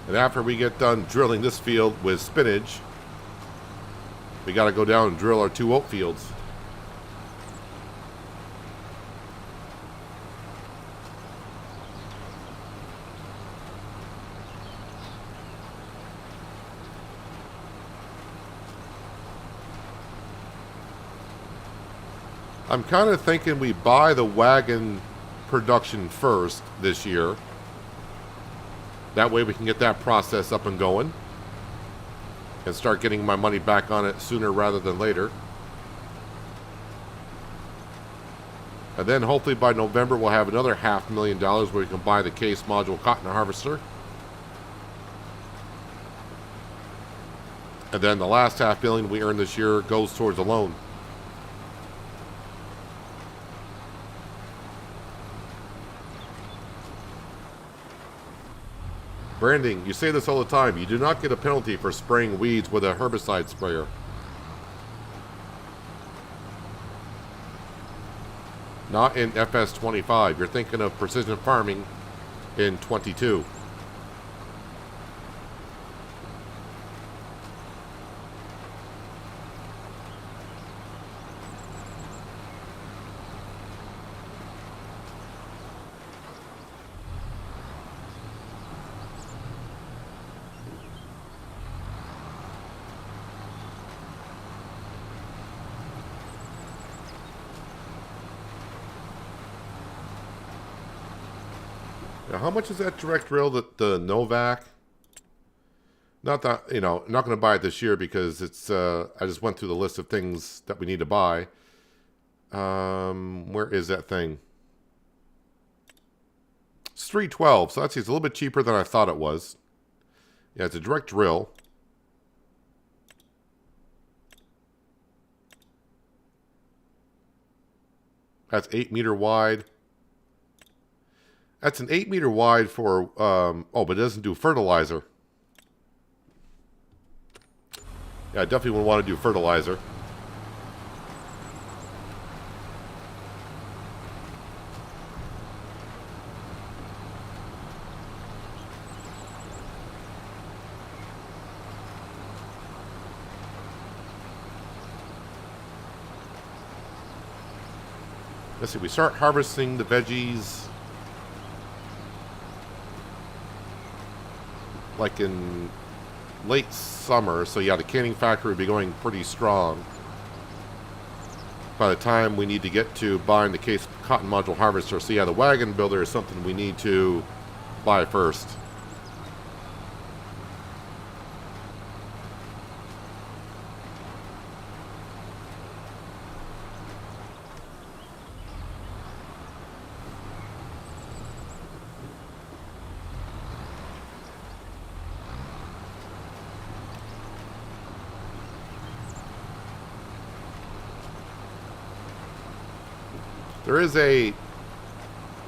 Speaker 1: And after we get done drilling this field with spinach, we got to go down and drill our 2 oat fields. I'm kind of thinking we buy the wagon production first this year. That way we can get that process up and going and start getting my money back on it sooner rather than later. And then hopefully by November we'll have another $500,000 where we can buy the case module cotton harvester. And then the last $500,000 we earn this year goes towards a loan. Branding, you say this all the time. You do not get a penalty for spraying weeds with a herbicide sprayer. Not in FS25. You're thinking of precision farming in 22. Now, how much is that direct drill, the Novak? Not that, I'm not going to buy it this year because it's, I just went through the list of things that we need to buy. Where is that thing? It's $312, so that's it's a little bit cheaper than I thought it was. Yeah, it's a direct drill. That's 8-meter wide. That's an 8-meter wide for, but it doesn't do fertilizer. Yeah, I definitely would want to do fertilizer. let's see, we start harvesting the veggies like in late summer. So yeah, the canning factory will be going pretty strong by the time we need to get to buying the case cotton module harvester. So yeah, the wagon builder is something we need to buy first. There is a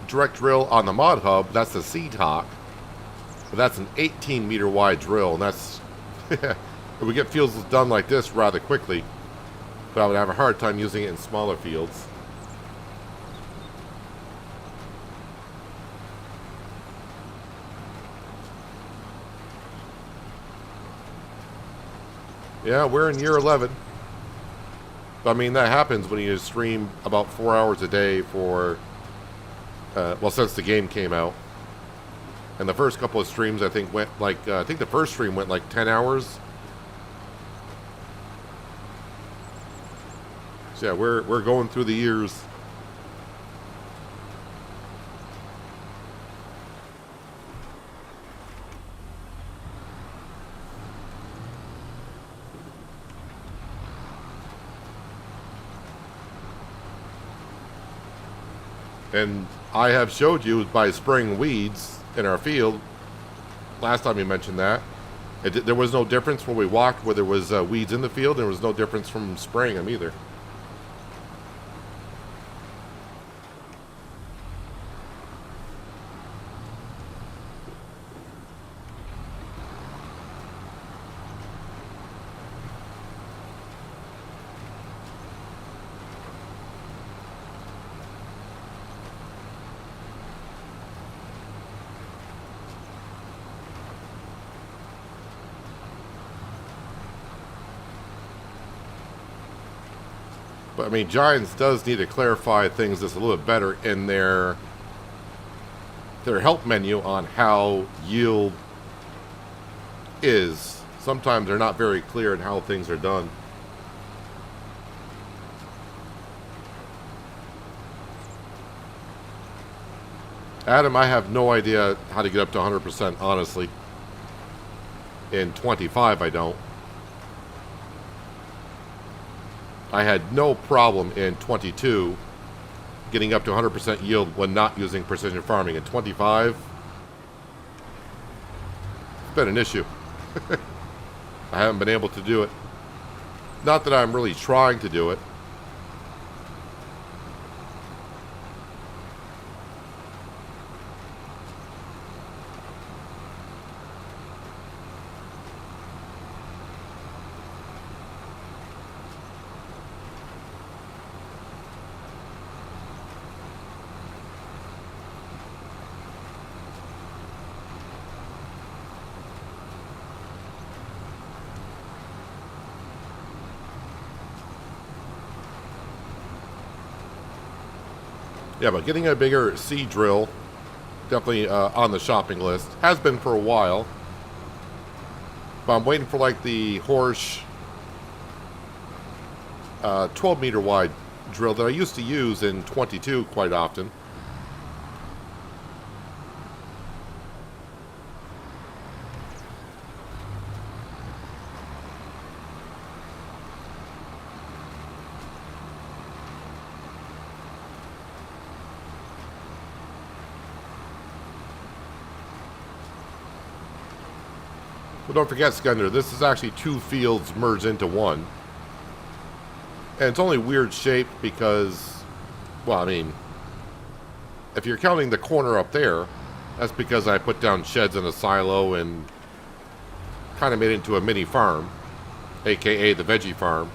Speaker 1: direct drill on the mod hub. That's the C-Talk. But that's an 18-meter wide drill. And that's... we get fields done like this rather quickly. But I would have a hard time using it in smaller fields. Yeah, we're in year 11. I mean, that happens when you stream about 4 hours a day for, well, since the game came out. And the first couple of streams, I think, went like, I think the first stream went like 10 hours. So yeah, we're going through the years. And I have showed you by spraying weeds in our field. Last time you mentioned that. There was no difference when we walked where there was weeds in the field. There was no difference from spraying them either. But I mean, Giants does need to clarify things just a little bit better in their help menu on how yield is. Sometimes they're not very clear in how things are done. Adam, I have no idea how to get up to 100%, honestly. In 25, I don't. I had no problem in 22 getting up to 100% yield when not using precision farming. In 25, it's been an issue. I haven't been able to do it. Not that I'm really trying to do it. Yeah, but getting a bigger seed drill, definitely on the shopping list. Has been for a while. But I'm waiting for like the Horsch 12 meter wide drill that I used to use in 22 quite often. But don't forget, Skender, this is actually two fields merged into one. And it's only weird shaped because, well, I mean, if you're counting the corner up there, that's because I put down sheds in a silo and kind of made it into a mini farm, aka the veggie farm.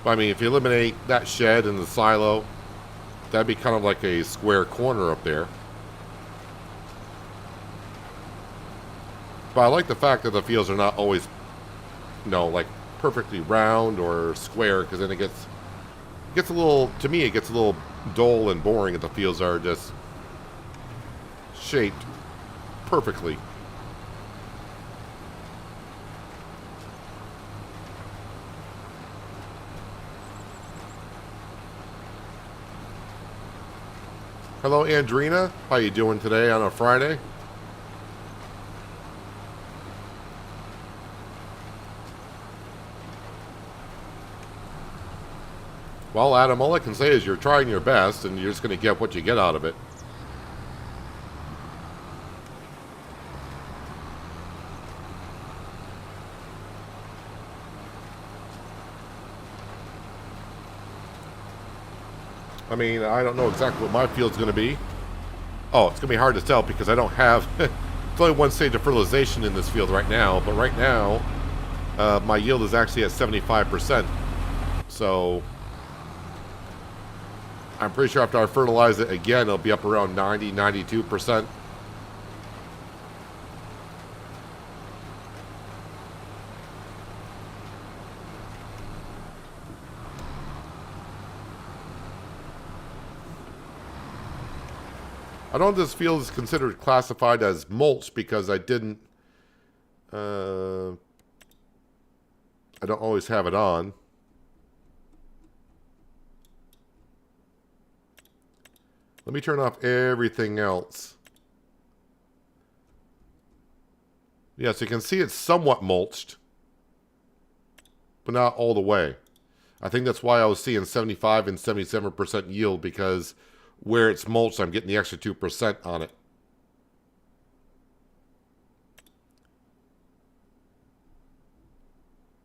Speaker 1: But I mean, if you eliminate that shed and the silo, that'd be kind of like a square corner up there. But I like the fact that the fields are not always, you know, like perfectly round or square, because then it gets Gets a little, to me, it gets a little dull and boring if the fields are just shaped perfectly. Hello, Andrina. How you doing today on a Friday? Well, Adam, all I can say is you're trying your best, and you're just going to get what you get out of it. I mean, I don't know exactly what my field's going to be. Oh, it's going to be hard to tell because I don't have... It's only one stage of fertilization in this field right now, but right now, my yield is actually at 75%. So... I'm pretty sure after I fertilize it again, it'll be up around 90, 92%. I don't know if this field is considered classified as mulch because I didn't... I don't always have it on. Let me turn off everything else. Yeah, so you can see it's somewhat mulched, but not all the way. I think that's why I was seeing 75 and 77% yield, because where it's mulched, I'm getting the extra 2% on it.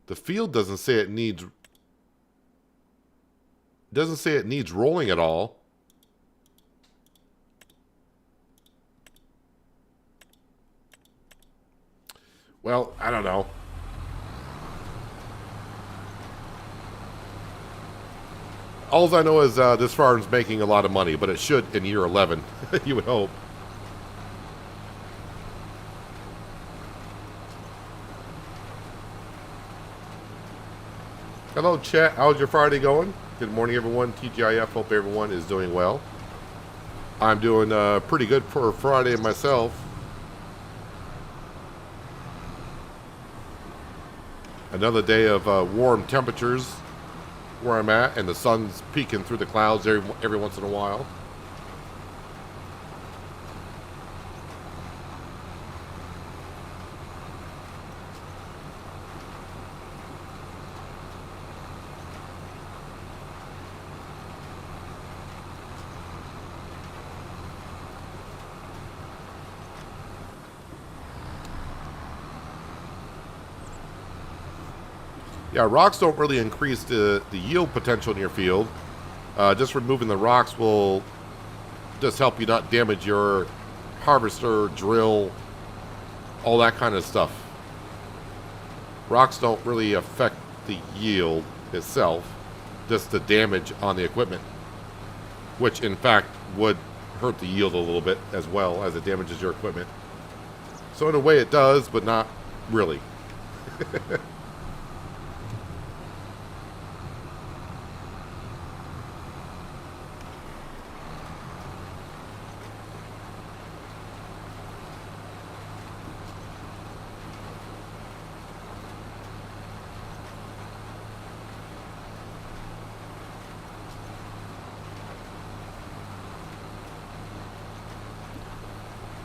Speaker 1: The field doesn't say it needs rolling at all. Well, I don't know. All I know is this farm's making a lot of money, but it should in year 11. You would hope. Hello, chat. How's your Friday going? Good morning, everyone. TGIF. Hope everyone is doing well. I'm doing pretty good for Friday myself. Another day of warm temperatures where I'm at, and the sun's peeking through the clouds every once in a while. Yeah, rocks don't really increase the yield potential in your field. Just removing the rocks will just help you not damage your harvester, drill, all that kind of stuff. Rocks don't really affect the yield itself, just the damage on the equipment, which in fact would hurt the yield a little bit as well as it damages your equipment. So in a way it does, but not really.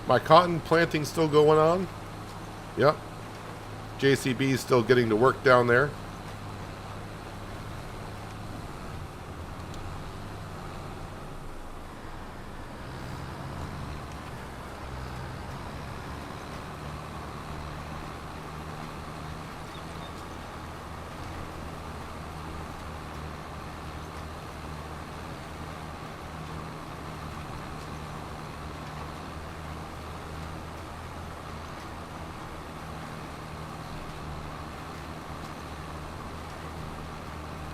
Speaker 1: My cotton planting still going on. Yep. JCB still getting to work down there.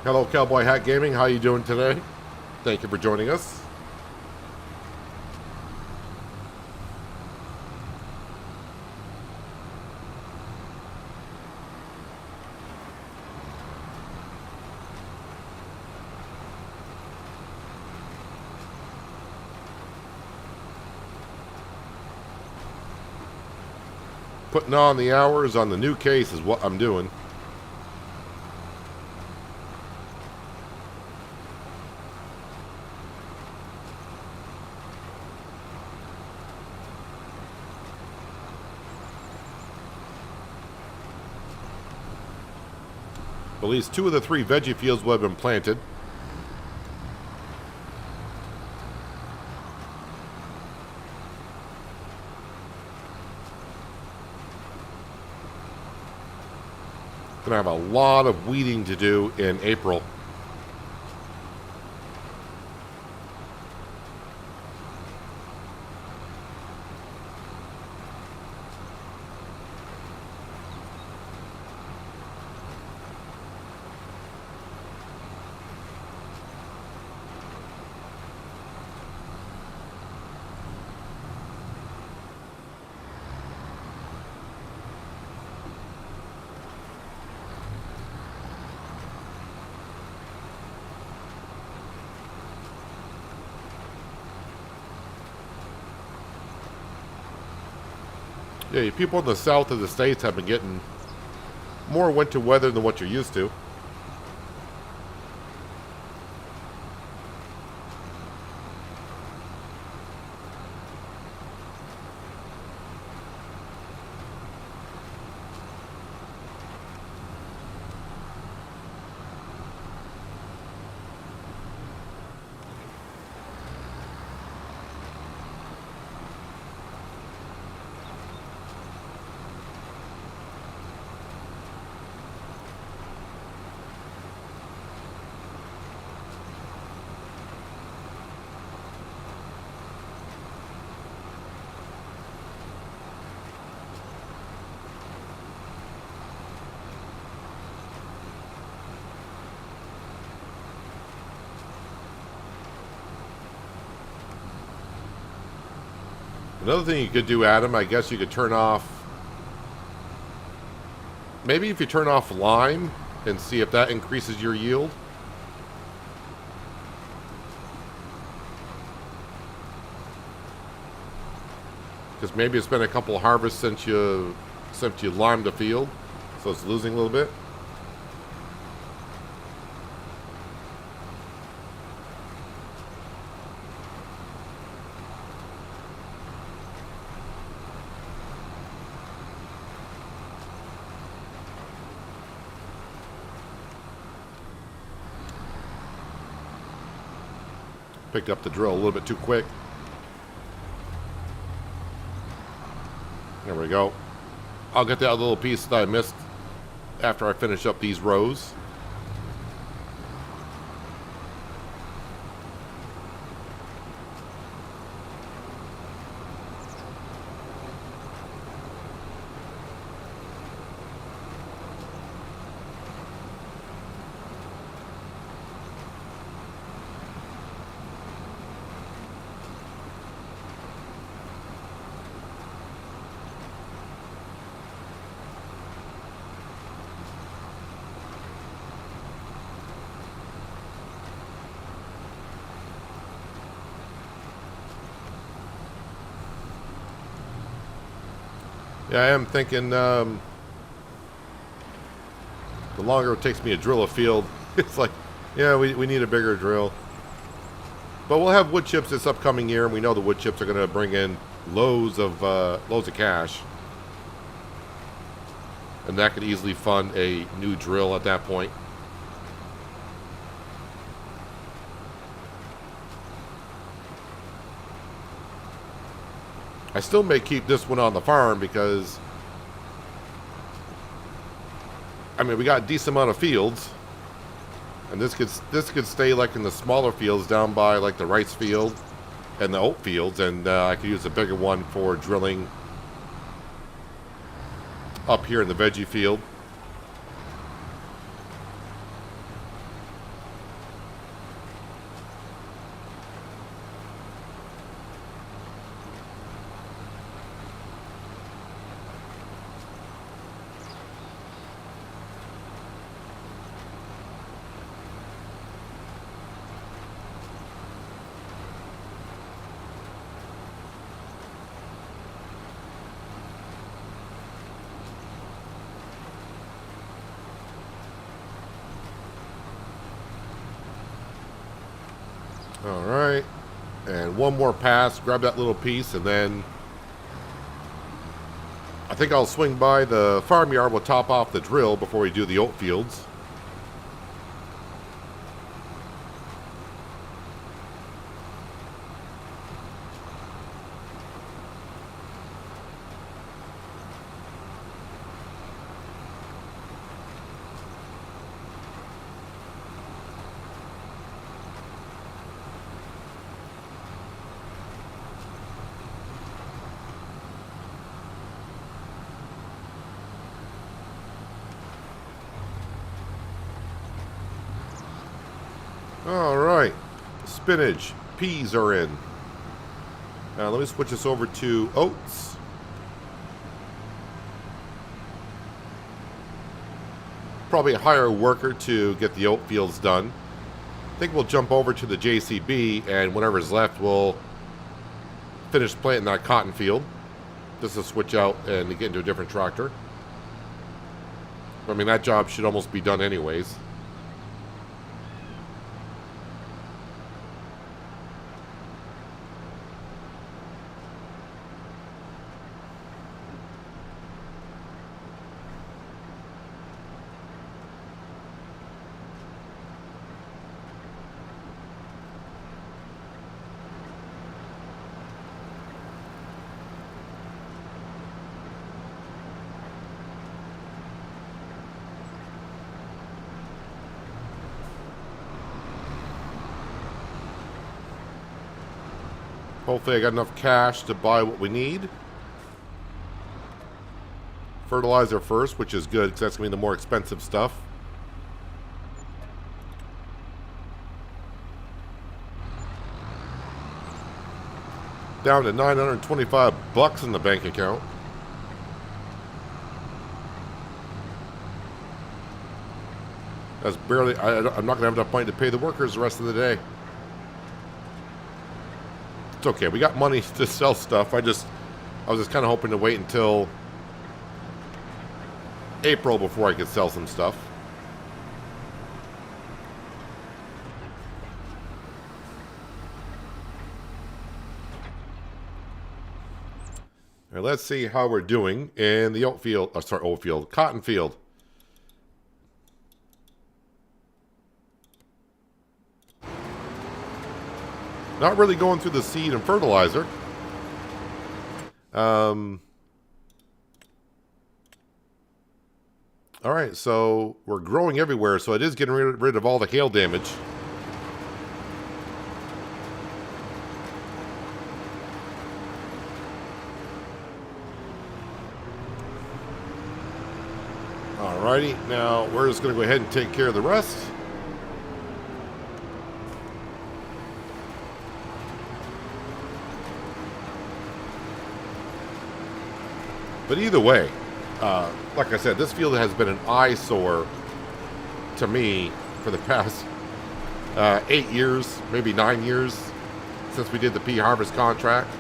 Speaker 1: Hello, Cowboy Hat Gaming. How you doing today? Thank you for joining us. Putting on the hours on the new case is what I'm doing. At least 2 of the 3 veggie fields will have been planted. Gonna have a lot of weeding to do in April. Yeah, you people in the south of the states have been getting more winter weather than what you're used to. Another thing you could do, Adam, I guess you could turn off... Maybe if you turn off lime and see if that increases your yield. Because maybe it's been a couple of harvests since you limed the field, so it's losing a little bit. Picked up the drill a little bit too quick. There we go. I'll get that little piece that I missed after I finish up these rows. Yeah, I am thinking the longer it takes me to drill a field, it's like, yeah, we need a bigger drill. But we'll have wood chips this upcoming year, and we know the wood chips are going to bring in loads of cash. And that could easily fund a new drill at that point. I still may keep this one on the farm because, I mean, we got a decent amount of fields, and this could stay like in the smaller fields down by like the rice field and the oat fields, and I could use a bigger one for drilling up here in the veggie field. All right. And one more pass, grab that little piece, and then I think I'll swing by the farmyard. We'll top off the drill before we do the oat fields. All right, spinach, peas are in. Now let me switch this over to oats. Probably hire a worker to get the oat fields done. I think we'll jump over to the JCB, and whatever's left, we'll finish planting that cotton field. Just to switch out and get into a different tractor. I mean, that job should almost be done anyways. Hopefully I got enough cash to buy what we need. Fertilizer first, which is good because that's going to be the more expensive stuff. Down to $925 in the bank account. That's barely, I'm not going to have enough money to pay the workers the rest of the day. It's okay. We got money to sell stuff. I was just kind of hoping to wait until April before I could sell some stuff. All right, let's see how we're doing in the cotton field. Not really going through the seed and fertilizer. All right, so we're growing everywhere, so it is getting rid of all the hail damage. Alrighty, now we're just going to go ahead and take care of the rest. But either way, like I said, this field has been an eyesore to me for the past 8 years, maybe 9 years, since we did the pea harvest contract.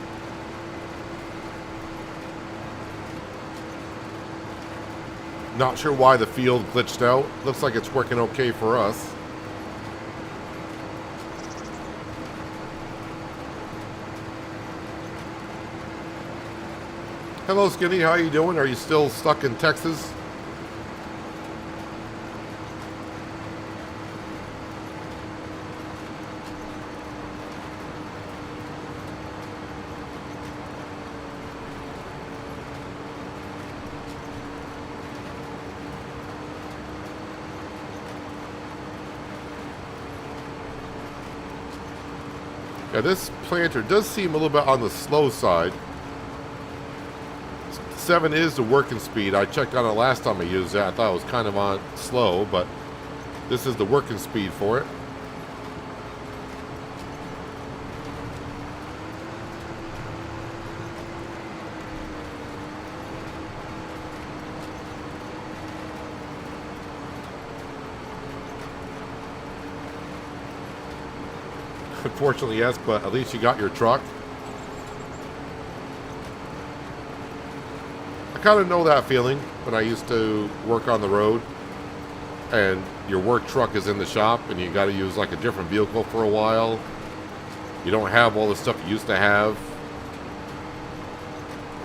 Speaker 1: Not sure why the field glitched out. Looks like it's working okay for us. Hello, Skinny. How you doing? Are you still stuck in Texas? Yeah, this planter does seem a little bit on the slow side. 7 is the working speed. I checked on it last time I used it. I thought it was kind of on slow, but this is the working speed for it. Unfortunately, yes, but at least you got your truck. I kind of know that feeling when I used to work on the road and your work truck is in the shop and you got to use like a different vehicle for a while You don't have all the stuff you used to have,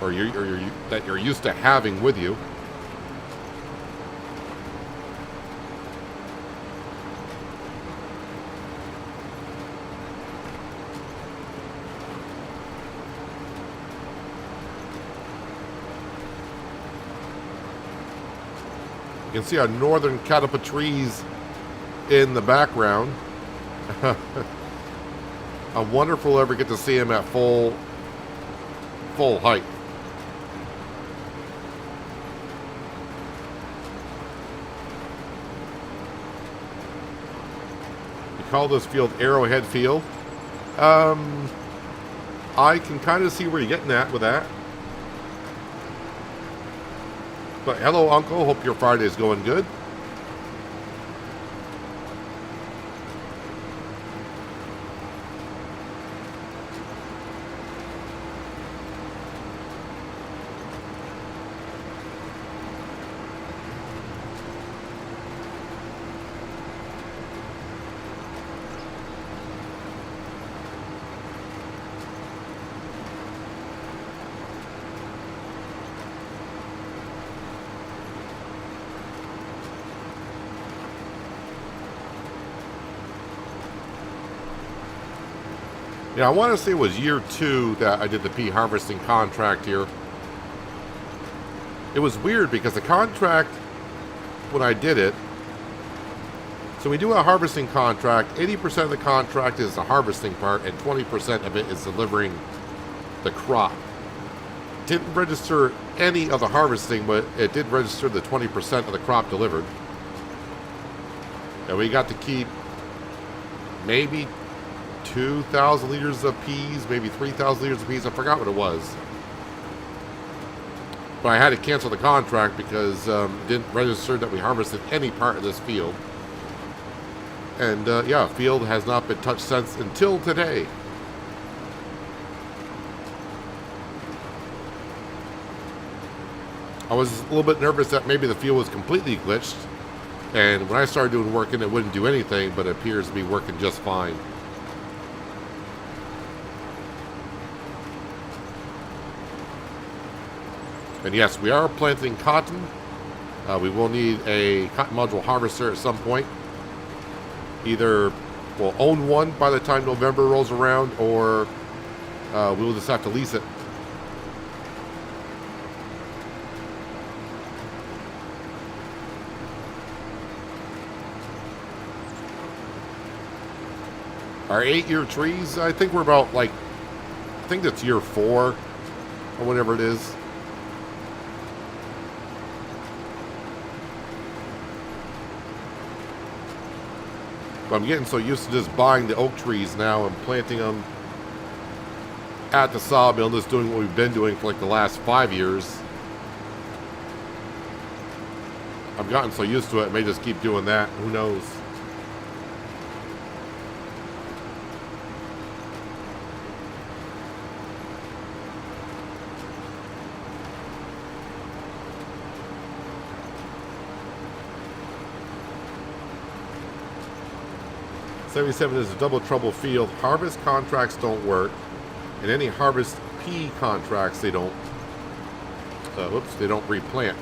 Speaker 1: or that you're used to having with you. You can see our northern catalpa trees in the background. I wonder if we'll ever get to see them at full height. You call this field Arrowhead Field. I can kind of see where you're getting at with that. But hello, Uncle. Hope your Friday's going good. Yeah, I want to say it was year 2 that I did the pea harvesting contract here. It was weird because the contract, when I did it, so we do a harvesting contract, 80% of the contract is the harvesting part, and 20% of it is delivering the crop. Didn't register any of the harvesting, but it did register the 20% of the crop delivered. And we got to keep maybe 2,000 liters of peas, maybe 3,000 liters of peas. I forgot what it was. But I had to cancel the contract because it didn't register that we harvested any part of this field. And yeah, field has not been touched since until today. I was a little bit nervous that maybe the field was completely glitched. And when I started doing work in it, wouldn't do anything, but it appears to be working just fine. And yes, we are planting cotton. We will need a cotton module harvester at some point. Either we'll own one by the time November rolls around, or we'll just have to lease it. Our 8-year trees, I think we're about I think that's year 4 or whatever it is. But I'm getting so used to just buying the oak trees now and planting them at the sawmill, just doing what we've been doing for the last 5 years. I've gotten so used to it, I may just keep doing that. Who knows? '77 is a double trouble field. Harvest contracts don't work, and any harvest pea contracts they don't. They don't replant.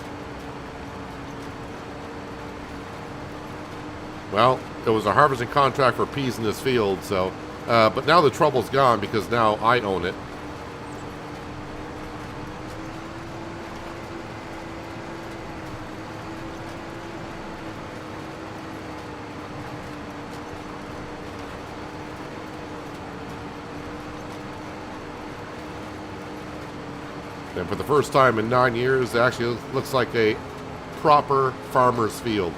Speaker 1: Well, there was a harvesting contract for peas in this field, so but now the trouble's gone because now I own it. And for the first time in 9 years, it actually looks like a proper farmer's field.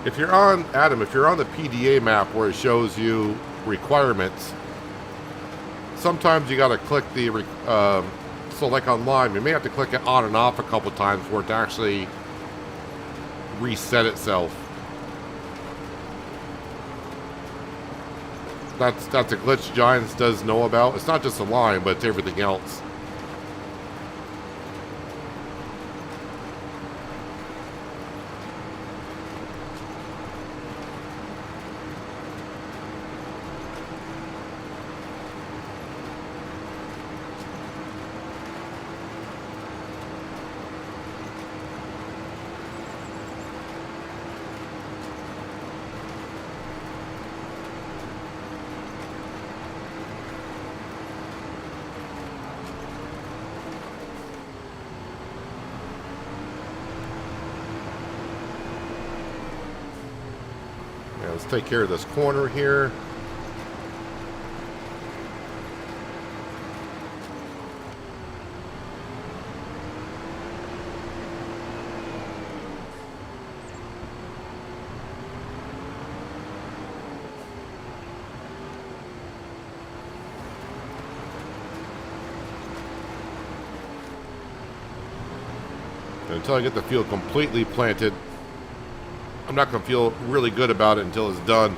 Speaker 1: If you're on, Adam, if you're on the PDA map where it shows you requirements, sometimes you got to click the, so like on Lime, you may have to click it on and off a couple times for it to actually reset itself. That's a glitch Giants does know about. It's not just the Lime, but it's everything else. Let's take care of this corner here. And until I get the field completely planted, I'm not going to feel really good about it until it's done.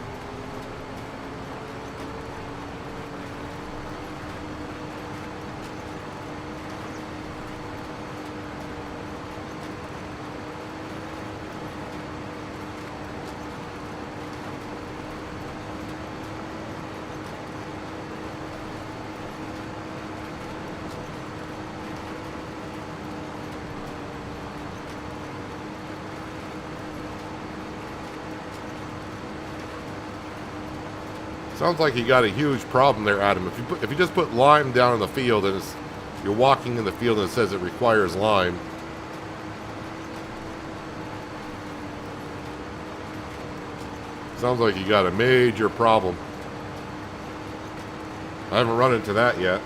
Speaker 1: Sounds like you got a huge problem there, Adam. If you just put lime down in the field and you're walking in the field and it says it requires lime, sounds like you got a major problem. I haven't run into that yet.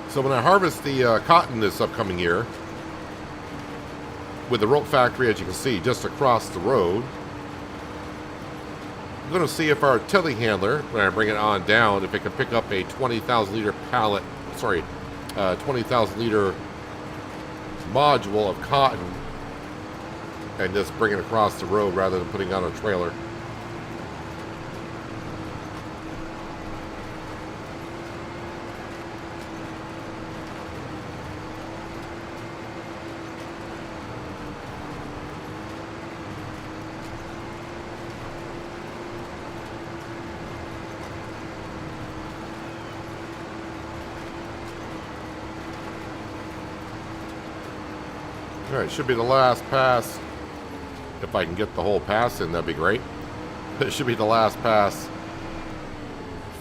Speaker 1: So when I harvest the cotton this upcoming year, with the rope factory, as you can see, just across the road, I'm going to see if our telehandler, when I bring it on down, if it can pick up a 20,000 liter pallet, 20,000 liter module of cotton and just bring it across the road rather than putting it on a trailer. Alright, should be the last pass. If I can get the whole pass in, that'd be great. It should be the last pass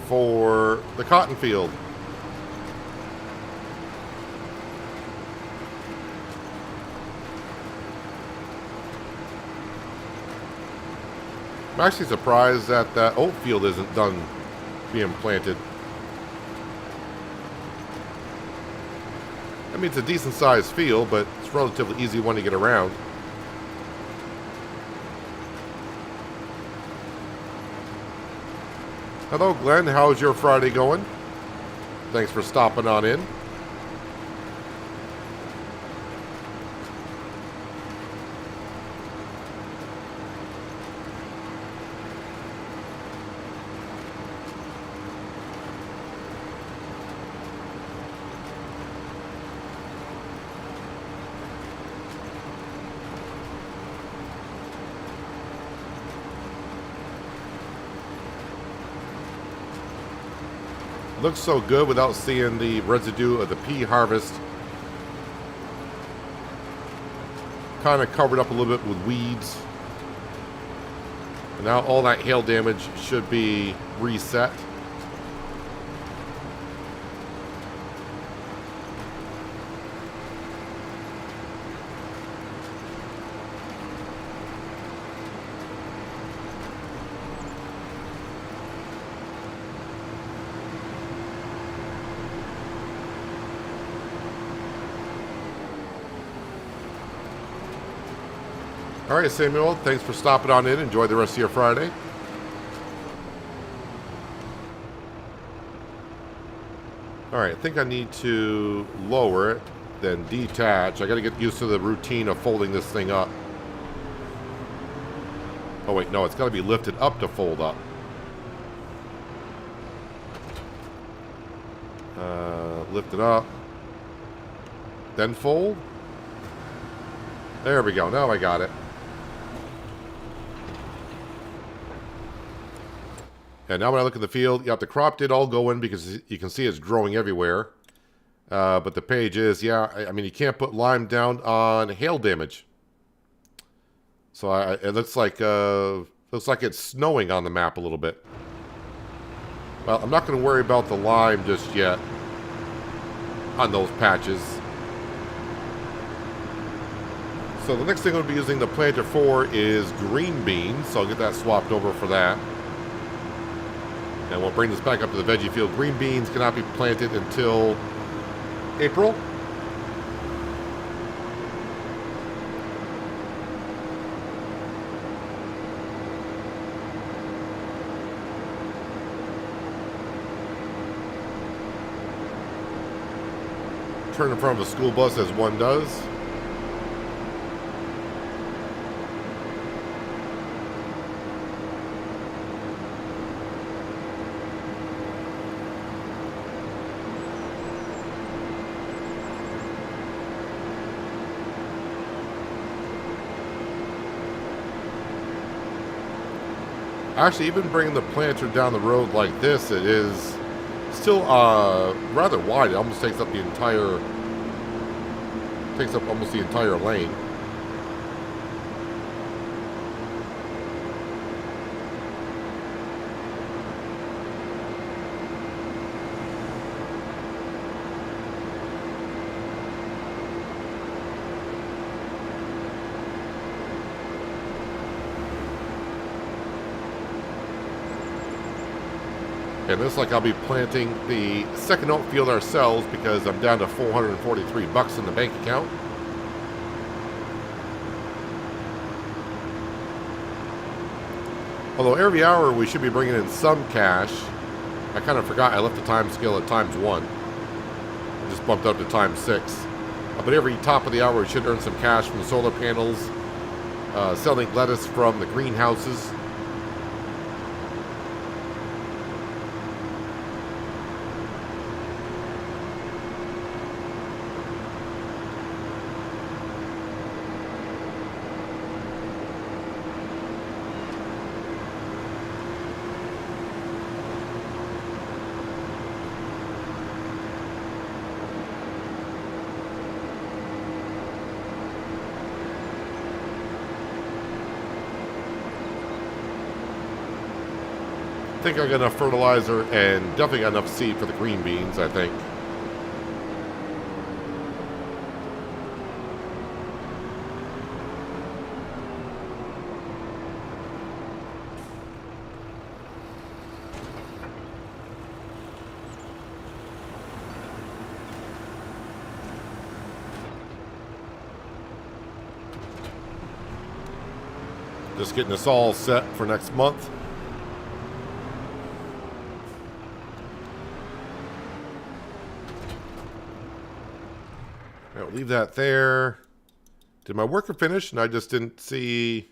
Speaker 1: for the cotton field. I'm actually surprised that that oat field isn't done being planted. I mean, it's a decent sized field, but it's a relatively easy one to get around. Hello, Glenn. How's your Friday going? Thanks for stopping on in. Looks so good without seeing the residue of the pea harvest. Kind of covered up a little bit with weeds. And now all that hail damage should be reset. All right, Samuel, thanks for stopping on in. Enjoy the rest of your Friday. All right, I think I need to lower it, then detach. I got to get used to the routine of folding this thing up. Oh, wait, no, it's got to be lifted up to fold up. Lift it up. Then fold. There we go. Now I got it. And now when I look at the field, the crop did all go in because you can see it's growing everywhere. But the page is, I mean, you can't put lime down on hail damage. So it looks like it's snowing on the map a little bit. Well, I'm not going to worry about the lime just yet on those patches. So the next thing I'm going to be using the planter for is green beans. So I'll get that swapped over for that. And we'll bring this back up to the veggie field. Green beans cannot be planted until April. Turn in front of a school bus as one does. Actually, even bringing the planter down the road like this, it is still rather wide. It almost takes up almost the entire lane. And looks like I'll be planting the second oat field ourselves because I'm down to $443 in the bank account. Although every hour we should be bringing in some cash. I kind of forgot I left the time scale at ×1. I just bumped up to ×6. But every top of the hour we should earn some cash from the solar panels, selling lettuce from the greenhouses. I think I got enough fertilizer and definitely got enough seed for the green beans, I think. Just getting this all set for next month. I'll leave that there. Did my worker finish? And I just didn't see.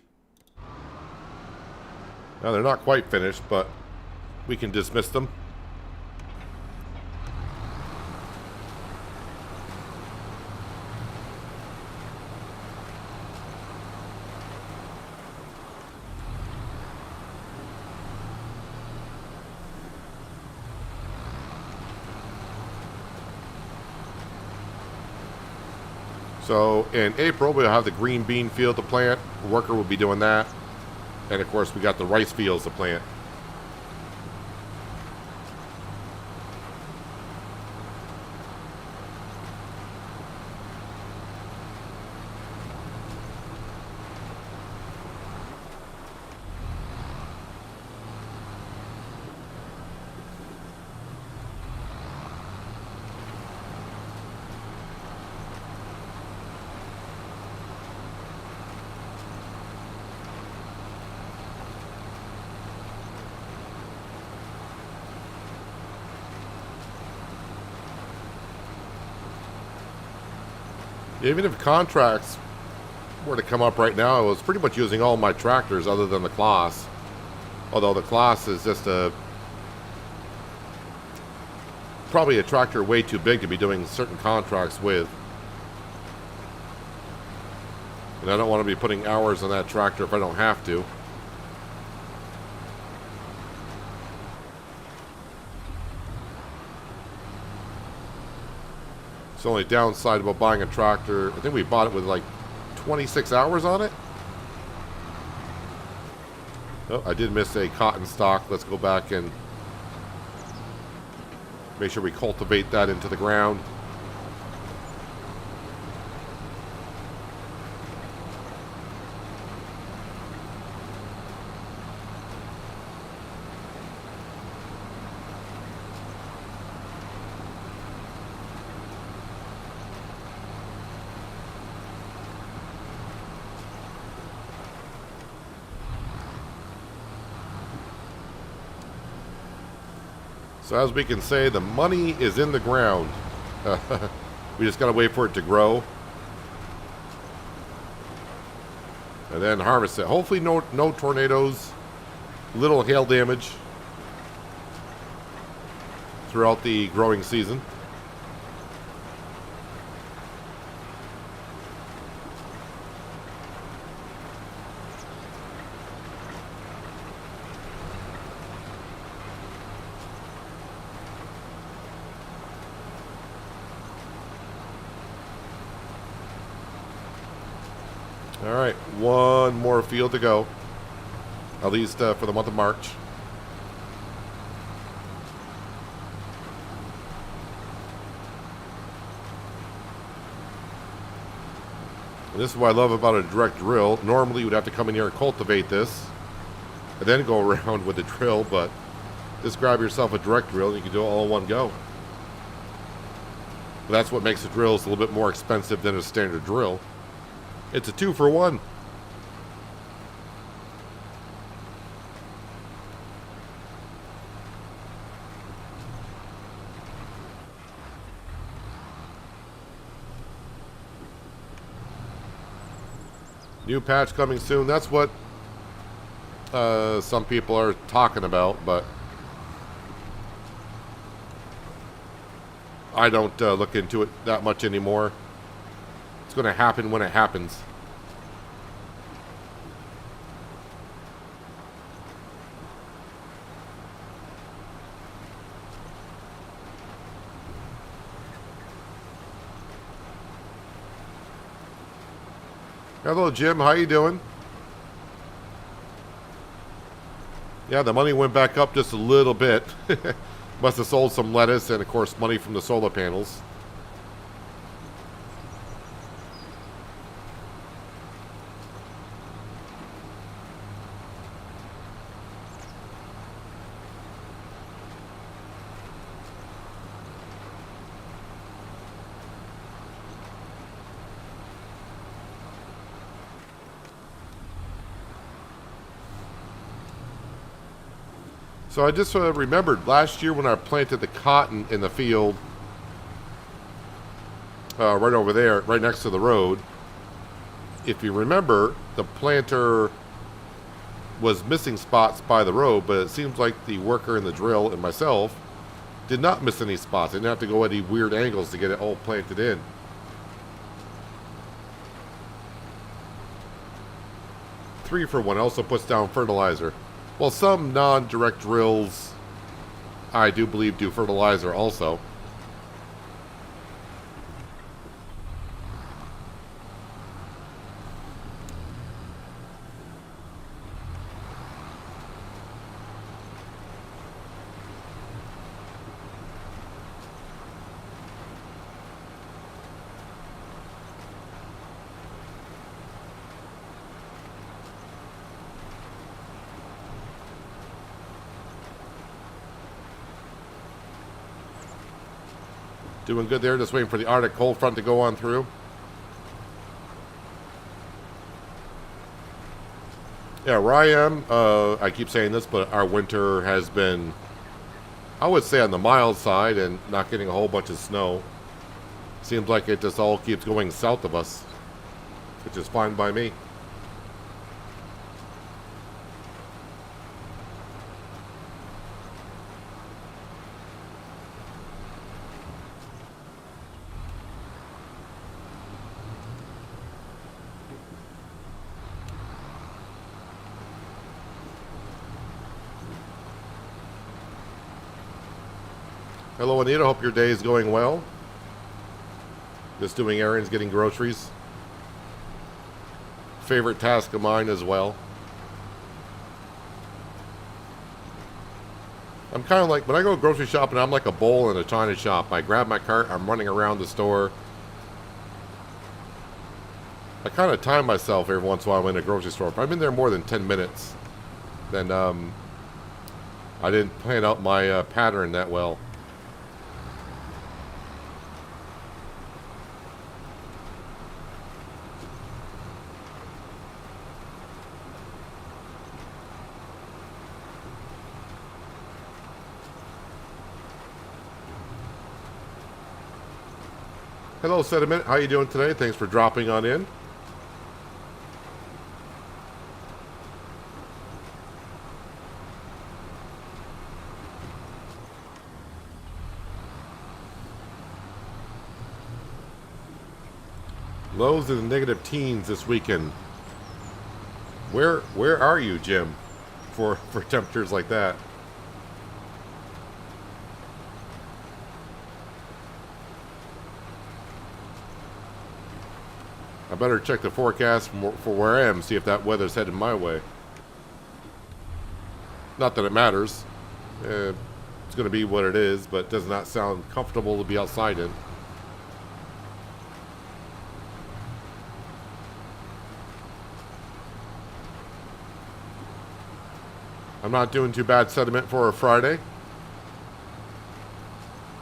Speaker 1: No, they're not quite finished, but we can dismiss them. So in April, we'll have the green bean field to plant. The worker will be doing that. And of course, we got the rice fields to plant. Even if contracts were to come up right now, I was pretty much using all my tractors other than the Claas. Although the Claas is just probably a tractor way too big to be doing certain contracts with. And I don't want to be putting hours on that tractor if I don't have to. It's the only downside about buying a tractor. I think we bought it with like 26 hours on it. Oh, I did miss a cotton stalk. Let's go back and make sure we cultivate that into the ground. So as we can say, the money is in the ground. We just got to wait for it to grow. And then harvest it. Hopefully no tornadoes, little hail damage throughout the growing season. All right, one more field to go, at least for the month of March. And this is what I love about a direct drill. Normally, you would have to come in here and cultivate this, and then go around with the drill, but just grab yourself a direct drill, and you can do it all in one go. But that's what makes the drills a little bit more expensive than a standard drill. It's a 2-for-1. New patch coming soon. That's what some people are talking about, but I don't look into it that much anymore. It's going to happen when it happens. Hello, Jim. How you doing? Yeah, the money went back up just a little bit. Must have sold some lettuce and, of course, money from the solar panels. So I just remembered last year when I planted the cotton in the field right over there, right next to the road. If you remember, the planter was missing spots by the road, but it seems like the worker in the drill and myself did not miss any spots. They didn't have to go at any weird angles to get it all planted in. Three for one also puts down fertilizer. Well, some non-direct drills, I do believe, do fertilizer also. Doing good there. Just waiting for the Arctic cold front to go on through. Yeah, where I am, I keep saying this, but our winter has been, I would say, on the mild side and not getting a whole bunch of snow. Seems like it just all keeps going south of us, which is fine by me. Hello, Anita. Hope your day is going well. Just doing errands, getting groceries. Favorite task of mine as well. I'm kind of like, when I go grocery shopping, I'm like a bull in a china shop. I grab my cart, I'm running around the store. I kind of time myself every once in a while in a grocery store. If I'm in there more than 10 minutes, then I didn't plan out my pattern that well. Hello, Sediment. How you doing today? Thanks for dropping on in. Lows in the negative teens this weekend. Where are you, Jim, for temperatures like that? I better check the forecast for where I am, see if that weather's headed my way. Not that it matters. It's going to be what it is, but it does not sound comfortable to be outside in. I'm not doing too bad, Sediment, for a Friday.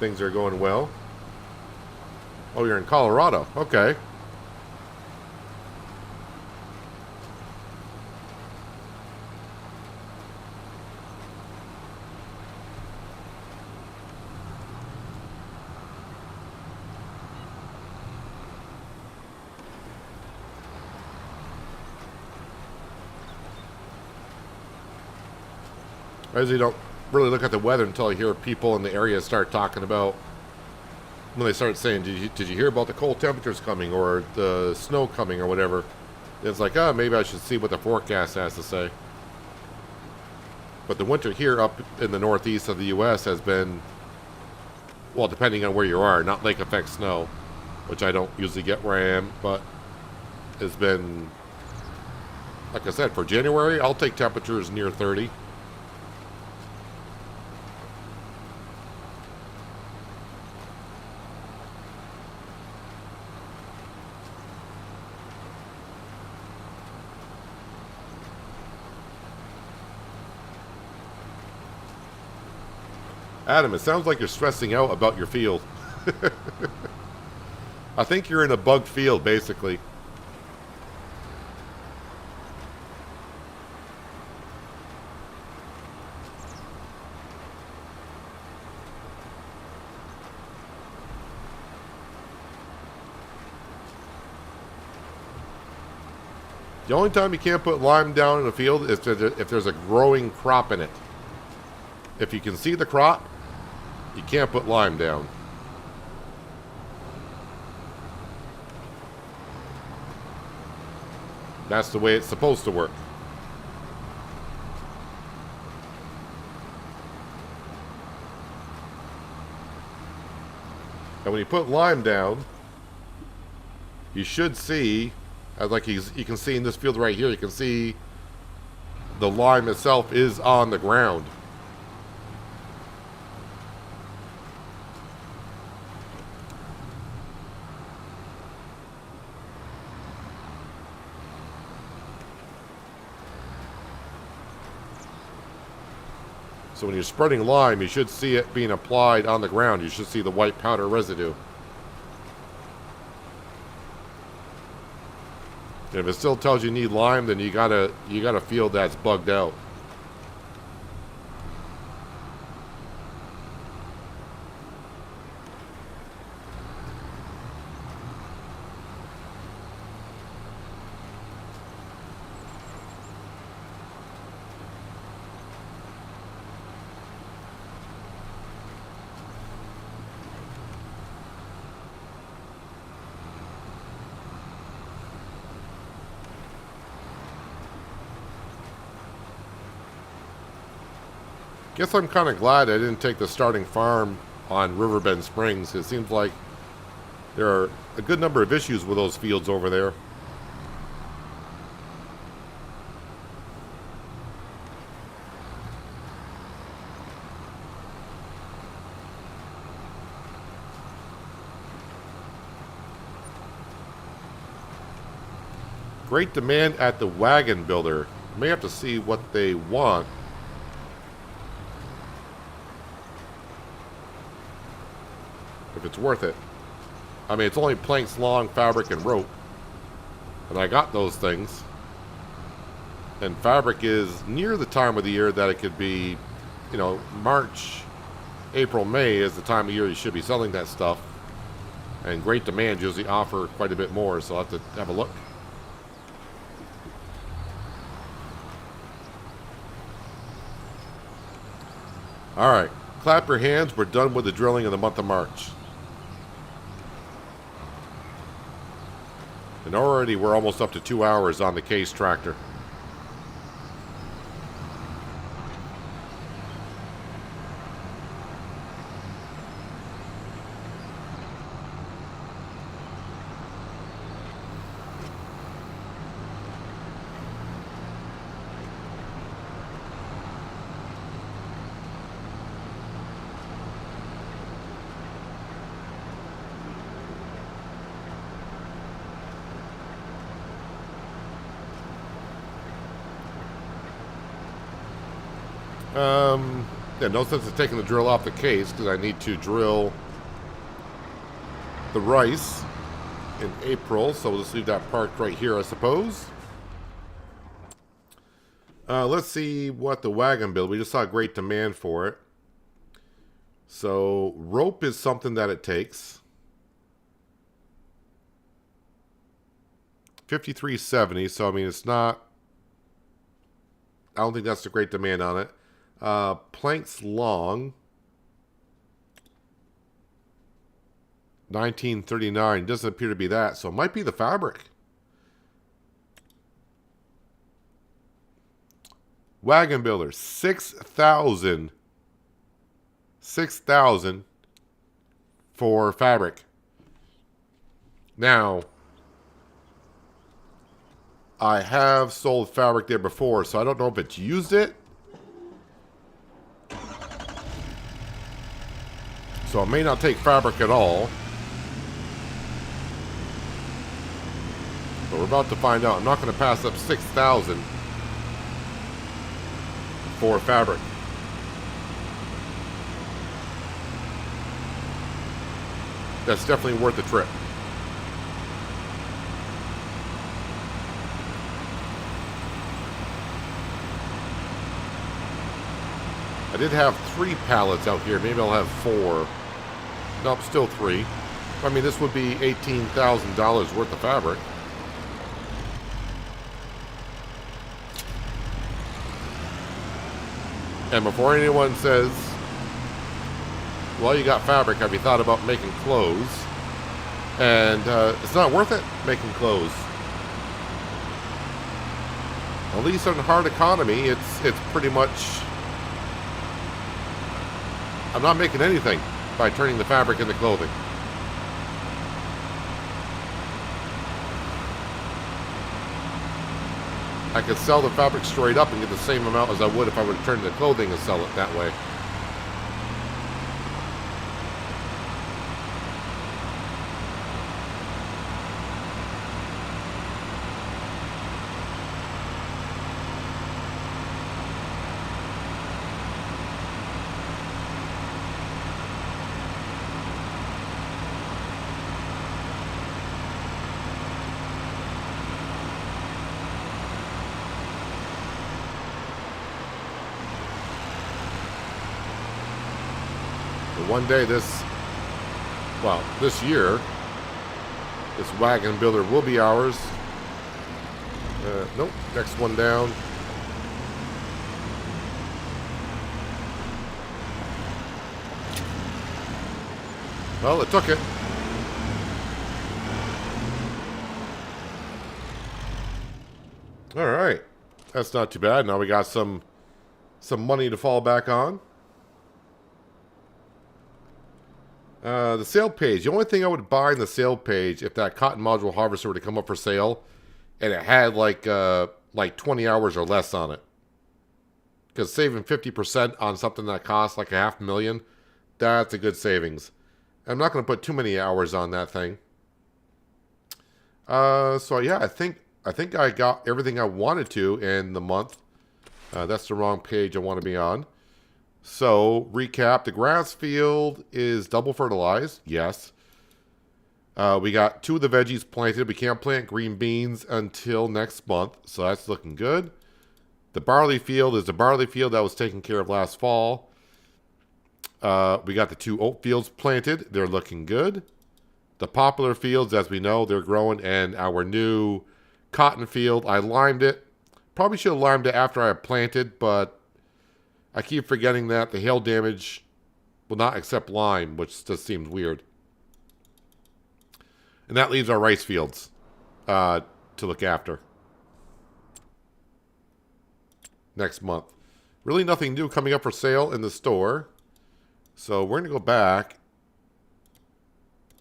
Speaker 1: Things are going well. Oh, you're in Colorado. Okay. I usually don't really look at the weather until I hear people in the area start talking about, when they start saying, did you hear about the cold temperatures coming or the snow coming or whatever. It's like, oh, maybe I should see what the forecast has to say. But the winter here up in the northeast of the U.S. has been, well, depending on where you are, not lake effect snow, which I don't usually get where I am, but it's been, like I said, for January, I'll take temperatures near 30. Adam, it sounds like you're stressing out about your field. I think you're in a bugged field, basically. The only time you can't put lime down in a field is if there's a growing crop in it. If you can see the crop, you can't put lime down. That's the way it's supposed to work. And when you put lime down, you should see, like you can see in this field right here, you can see the lime itself is on the ground. So when you're spreading lime, you should see it being applied on the ground. You should see the white powder residue. And if it still tells you need lime, then you gotta feel that's bugged out. Guess I'm kind of glad I didn't take the starting farm on Riverbend Springs. It seems like there are a good number of issues with those fields over there. Great demand at the wagon builder. May have to see what they want. If it's worth it. I mean, it's only planks long, fabric, and rope. And I got those things. And fabric is near the time of the year that it could be, you know, March, April, May is the time of year you should be selling that stuff. And great demand usually offer quite a bit more, so I'll have to have a look. Alright, clap your hands, we're done with the drilling in the month of March. And already we're almost up to 2 hours on the Case tractor. Yeah, no sense in taking the drill off the case because I need to drill the rice in April, so we'll just leave that parked right here, I suppose. Let's see what the wagon build. We just saw great demand for it. So rope is something that it takes. 53.70. So I mean, it's not. I don't think that's a great demand on it. Planks long. 1939 doesn't appear to be that, so it might be the fabric. Wagon builder 6,000 for fabric. Now I have sold fabric there before, so I don't know if it's used it. So it may not take fabric at all. But we're about to find out. I'm not going to pass up 6,000 for fabric. That's definitely worth the trip. I did have 3 pallets out here. Maybe I'll have 4. Nope, still 3. I mean, this would be $18,000 worth of fabric. And before anyone says, well, you got fabric, have you thought about making clothes? And it's not worth it making clothes. At least on hard economy, it's pretty much... I'm not making anything by turning the fabric into clothing. I could sell the fabric straight up and get the same amount as I would if I were to turn it into clothing and sell it that way. But one day this year, this wagon builder will be ours. Nope, next one down. Well, it took it. All right, that's not too bad. Now we got some money to fall back on. The sale page. The only thing I would buy in the sale page, if that cotton module harvester were to come up for sale, and it had like 20 hours or less on it, because saving 50% on something that costs like $500,000, that's a good savings. I'm not going to put too many hours on that thing. So yeah, I think I got everything I wanted to in the month. That's the wrong page I want to be on. So, recap. The grass field is double fertilized. Yes. We got 2 of the veggies planted. We can't plant green beans until next month. So, that's looking good. The barley field is the barley field that was taken care of last fall. We got the 2 oat fields planted. They're looking good. The poplar fields, as we know, they're growing. And our new cotton field, I limed it. Probably should have limed it after I planted, but I keep forgetting that the hail damage will not accept lime, which just seems weird. And that leaves our rice fields to look after next month. Really nothing new coming up for sale in the store. So we're going to go back,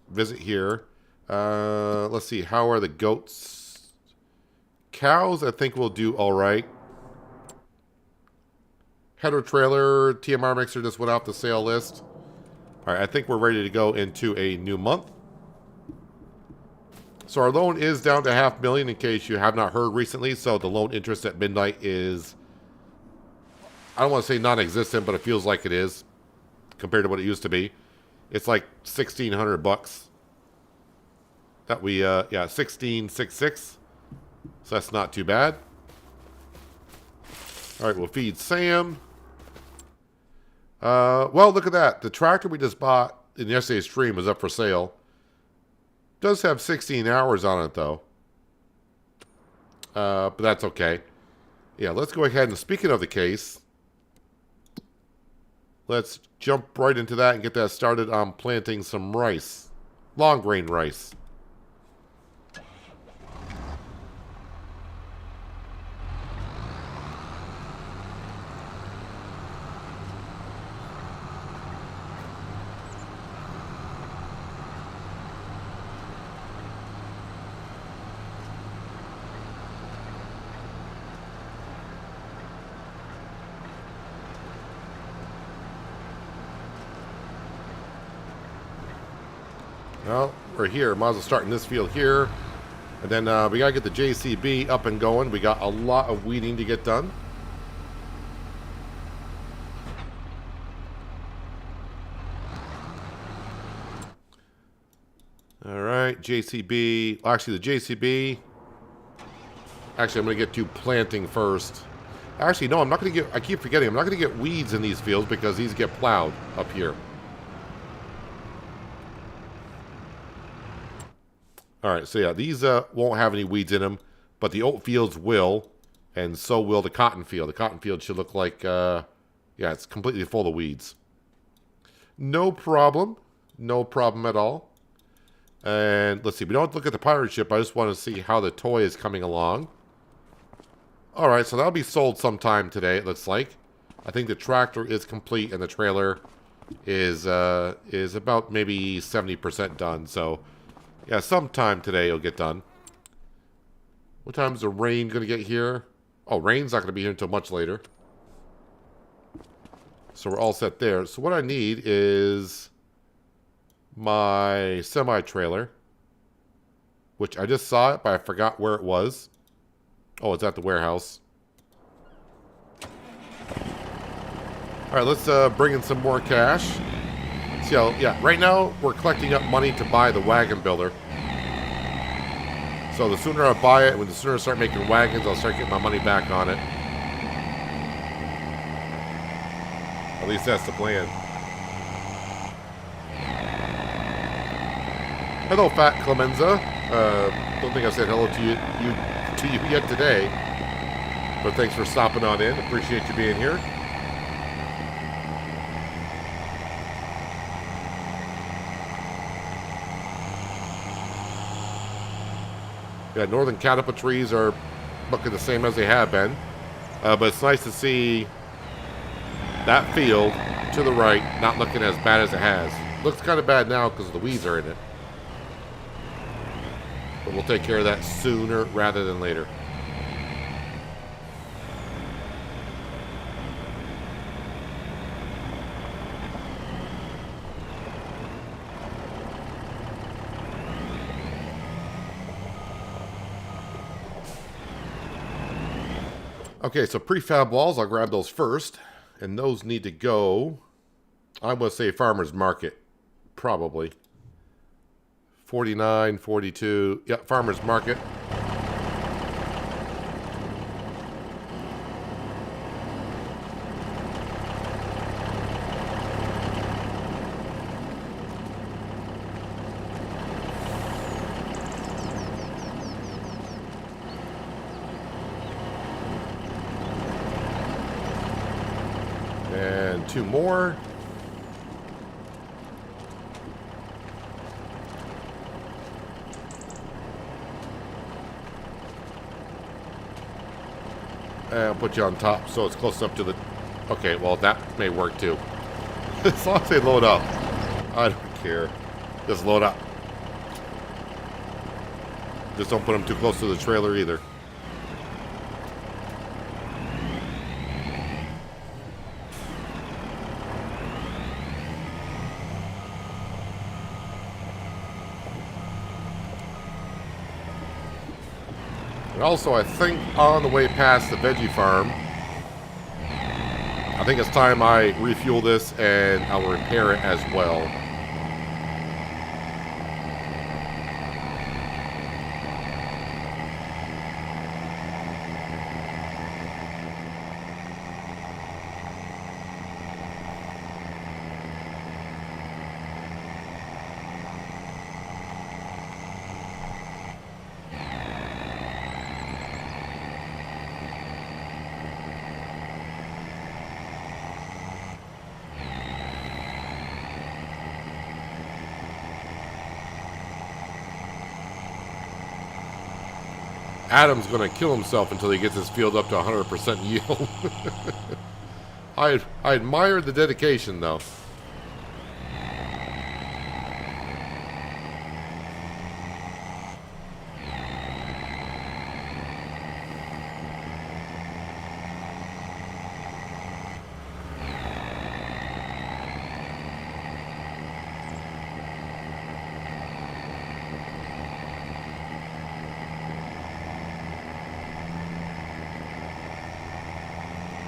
Speaker 1: visit here. Let's see, how are the goats? Cows, I think will do all right. Header trailer, TMR mixer just went off the sale list. All right, I think we're ready to go into a new month. So our loan is down to $500,000 in case you have not heard recently. So the loan interest at midnight is, I don't want to say non-existent, but it feels like it is compared to what it used to be. It's like $1,600 that we, yeah, 1666. So that's not too bad. All right, we'll feed Sam. Well, look at that. The tractor we just bought in yesterday's stream was up for sale. Does have 16 hours on it, though. But that's okay. Yeah, let's go ahead and speaking of the case, let's jump right into that and get that started on planting some rice. Long grain rice. Well, we're here. Might as well start in this field here. And then we got to get the JCB up and going. We got a lot of weeding to get done. All right, JCB. Actually, the JCB. Actually, I'm going to get to planting first. Actually, no, I'm not going to get... I keep forgetting. I'm not going to get weeds in these fields because these get plowed up here. All right, so yeah, these won't have any weeds in them, but the oat fields will, and so will the cotton field. The cotton field should look like, yeah, it's completely full of weeds. No problem. No problem at all. And let's see, we don't look at the pirate ship. I just want to see how the toy is coming along. All right, so that'll be sold sometime today, it looks like. I think the tractor is complete, and the trailer is about maybe 70% done, so... yeah, sometime today it'll get done. What time is the rain going to get here? Oh, rain's not going to be here until much later. So we're all set there. So what I need is my semi-trailer, which I just saw it, but I forgot where it was. Oh, it's at the warehouse. All right, let's bring in some more cash. So, yeah, right now we're collecting up money to buy the wagon builder. So the sooner I buy it, when the sooner I start making wagons, I'll start getting my money back on it. At least that's the plan. Hello, Fat Clemenza. Don't think I said hello to you yet today. But thanks for stopping on in. Appreciate you being here. Yeah, northern caliper trees are looking the same as they have been. But it's nice to see that field to the right not looking as bad as it has. Looks kind of bad now because the weeds are in it. But we'll take care of that sooner rather than later. Okay, so prefab walls, I'll grab those first. And those need to go, I'm going to say farmer's market, probably. 49, 42, yeah, farmer's market. And 2 more. And I'll put you on top so it's close up to the... Okay, well, that may work too. As long as they load up. I don't care. Just load up. Just don't put them too close to the trailer either. And also, I think on the way past the veggie farm, I think it's time I refuel this and I'll repair it as well. Adam's going to kill himself until he gets his field up to 100% yield. I admire the dedication, though.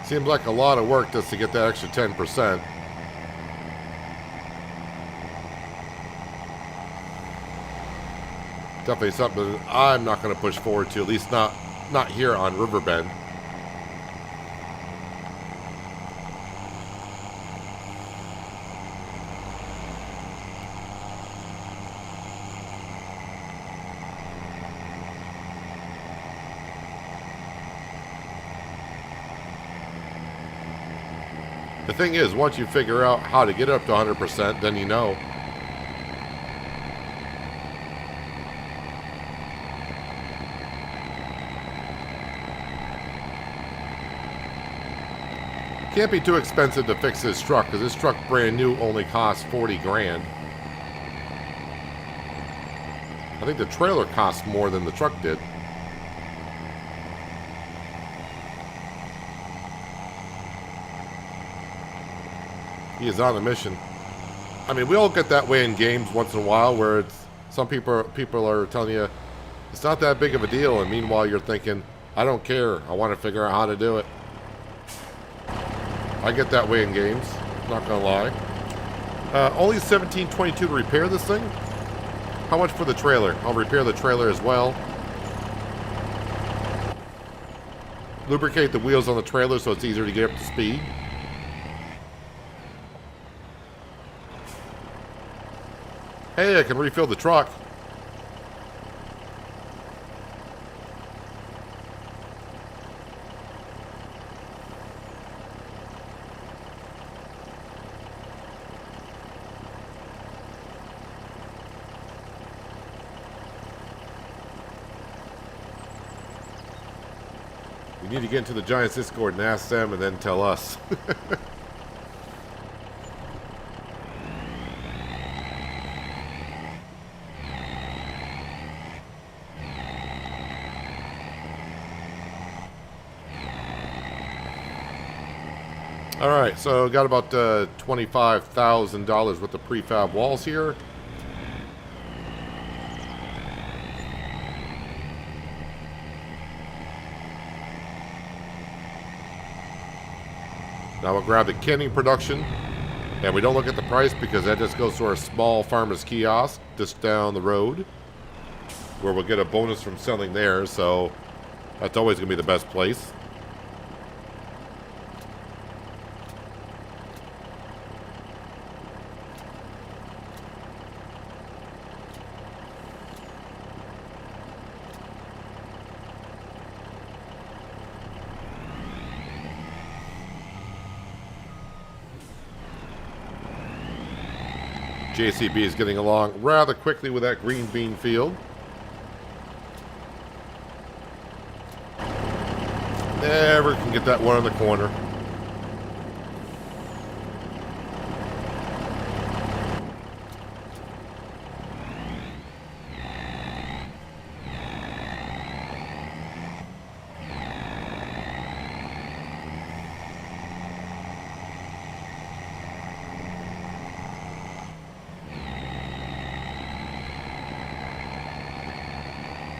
Speaker 1: Seems like a lot of work just to get that extra 10%. Definitely something that I'm not going to push forward to, at least not here on Riverbend. The thing is, once you figure out how to get up to 100%, then you know. Can't be too expensive to fix this truck, because this truck brand new only costs 40 grand. I think the trailer costs more than the truck did. He is on a mission. I mean, we all get that way in games once in a while, where it's some people are telling you it's not that big of a deal, and meanwhile you're thinking, I don't care. I want to figure out how to do it. I get that way in games. Not gonna lie. Only $17.22 to repair this thing. How much for the trailer? I'll repair the trailer as well. Lubricate the wheels on the trailer so it's easier to get up to speed. Hey, I can refill the truck. We need to get into the Giants Discord and ask them and then tell us. Alright, so got about $25,000 worth of prefab walls here. Now we'll grab the canning production, and we don't look at the price because that just goes to our small farmer's kiosk just down the road, where we'll get a bonus from selling there, so that's always going to be the best place. JCB is getting along rather quickly with that green bean field. Never can get that one in the corner.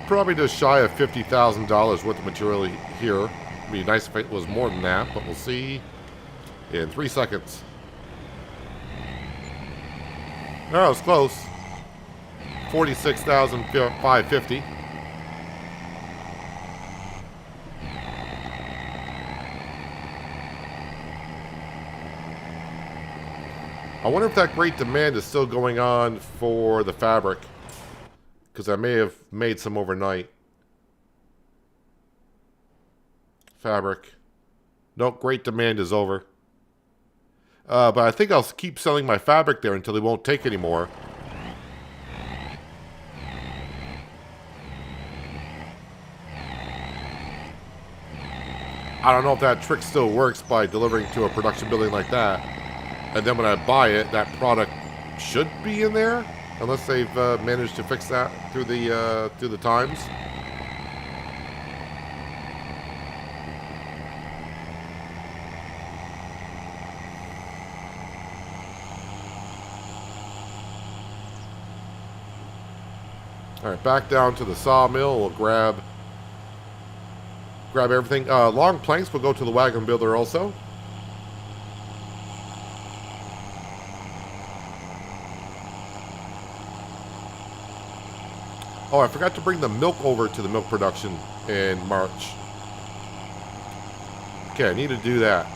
Speaker 1: Probably just shy of $50,000 worth of material here. It'd be nice if it was more than that, but we'll see in 3 seconds. Oh, it was close. 46,550. I wonder if that great demand is still going on for the fabric, because I may have made some overnight. Fabric. Nope, great demand is over. But I think I'll keep selling my fabric there until they won't take any more. I don't know if that trick still works by delivering to a production building like that. And then when I buy it, that product should be in there. Unless they've managed to fix that through the times. All right, back down to the sawmill. We'll grab everything. Long planks will go to the wagon builder also. Oh, I forgot to bring the milk over to the milk production in March. Okay, I need to do that.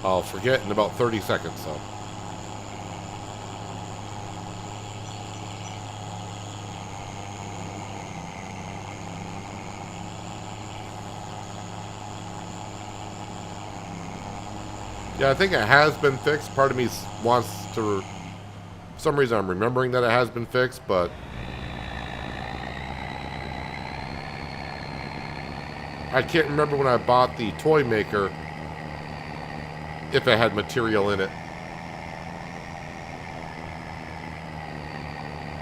Speaker 1: I'll forget in about 30 seconds, so. Yeah, I think it has been fixed. Part of me wants to... For some reason I'm remembering that it has been fixed, but I can't remember when I bought the toy maker if it had material in it.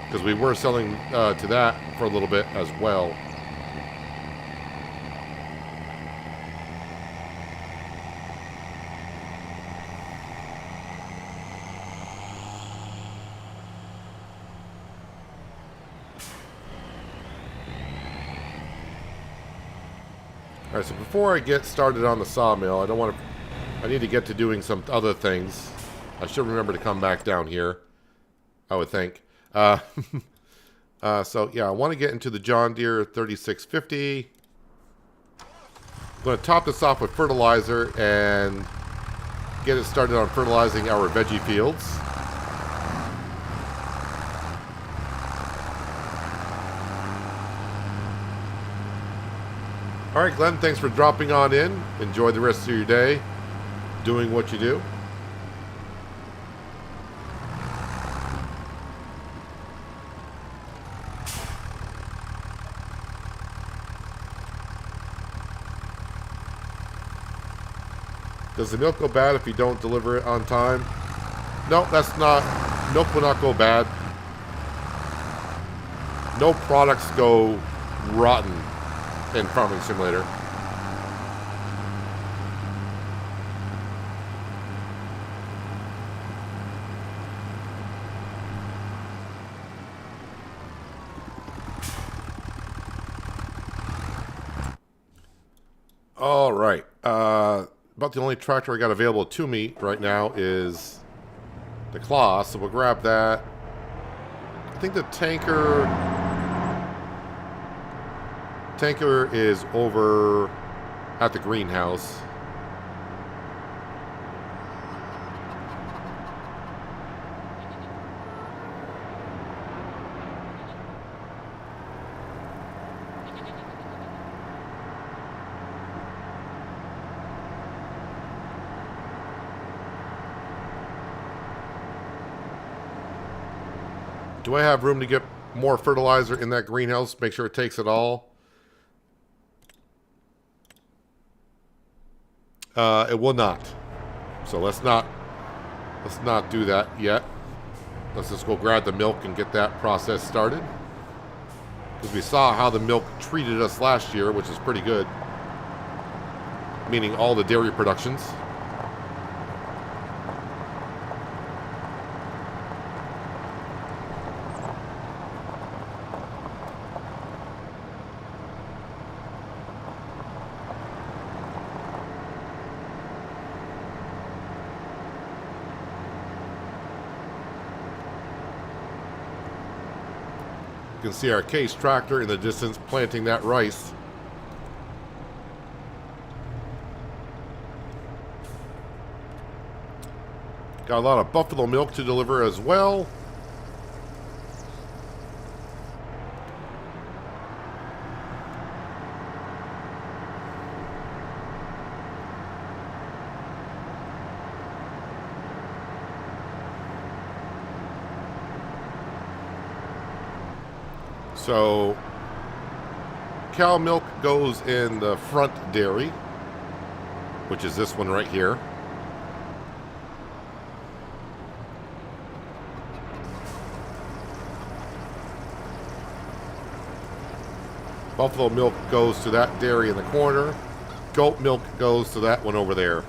Speaker 1: Because we were selling to that for a little bit as well. Alright, so before I get started on the sawmill, I need to get to doing some other things. I should remember to come back down here, I would think. So yeah, I want to get into the John Deere 3650. I'm going to top this off with fertilizer and get it started on fertilizing our veggie fields. All right, Glenn, thanks for dropping on in. Enjoy the rest of your day doing what you do. Does the milk go bad if you don't deliver it on time? No, that's not. Milk will not go bad. No products go rotten in Farming Simulator. All right. About the only tractor I got available to me right now is the Claw, so we'll grab that. I think the tanker is over at the greenhouse. Do I have room to get more fertilizer in that greenhouse? Make sure it takes it all. It will not. So let's not do that yet. Let's just go grab the milk and get that process started. Because we saw how the milk treated us last year, which is pretty good. Meaning all the dairy productions. You can see our Case tractor in the distance planting that rice. Got a lot of buffalo milk to deliver as well. So, cow milk goes in the front dairy, which is this one right here. Buffalo milk goes to that dairy in the corner. Goat milk goes to that one over there.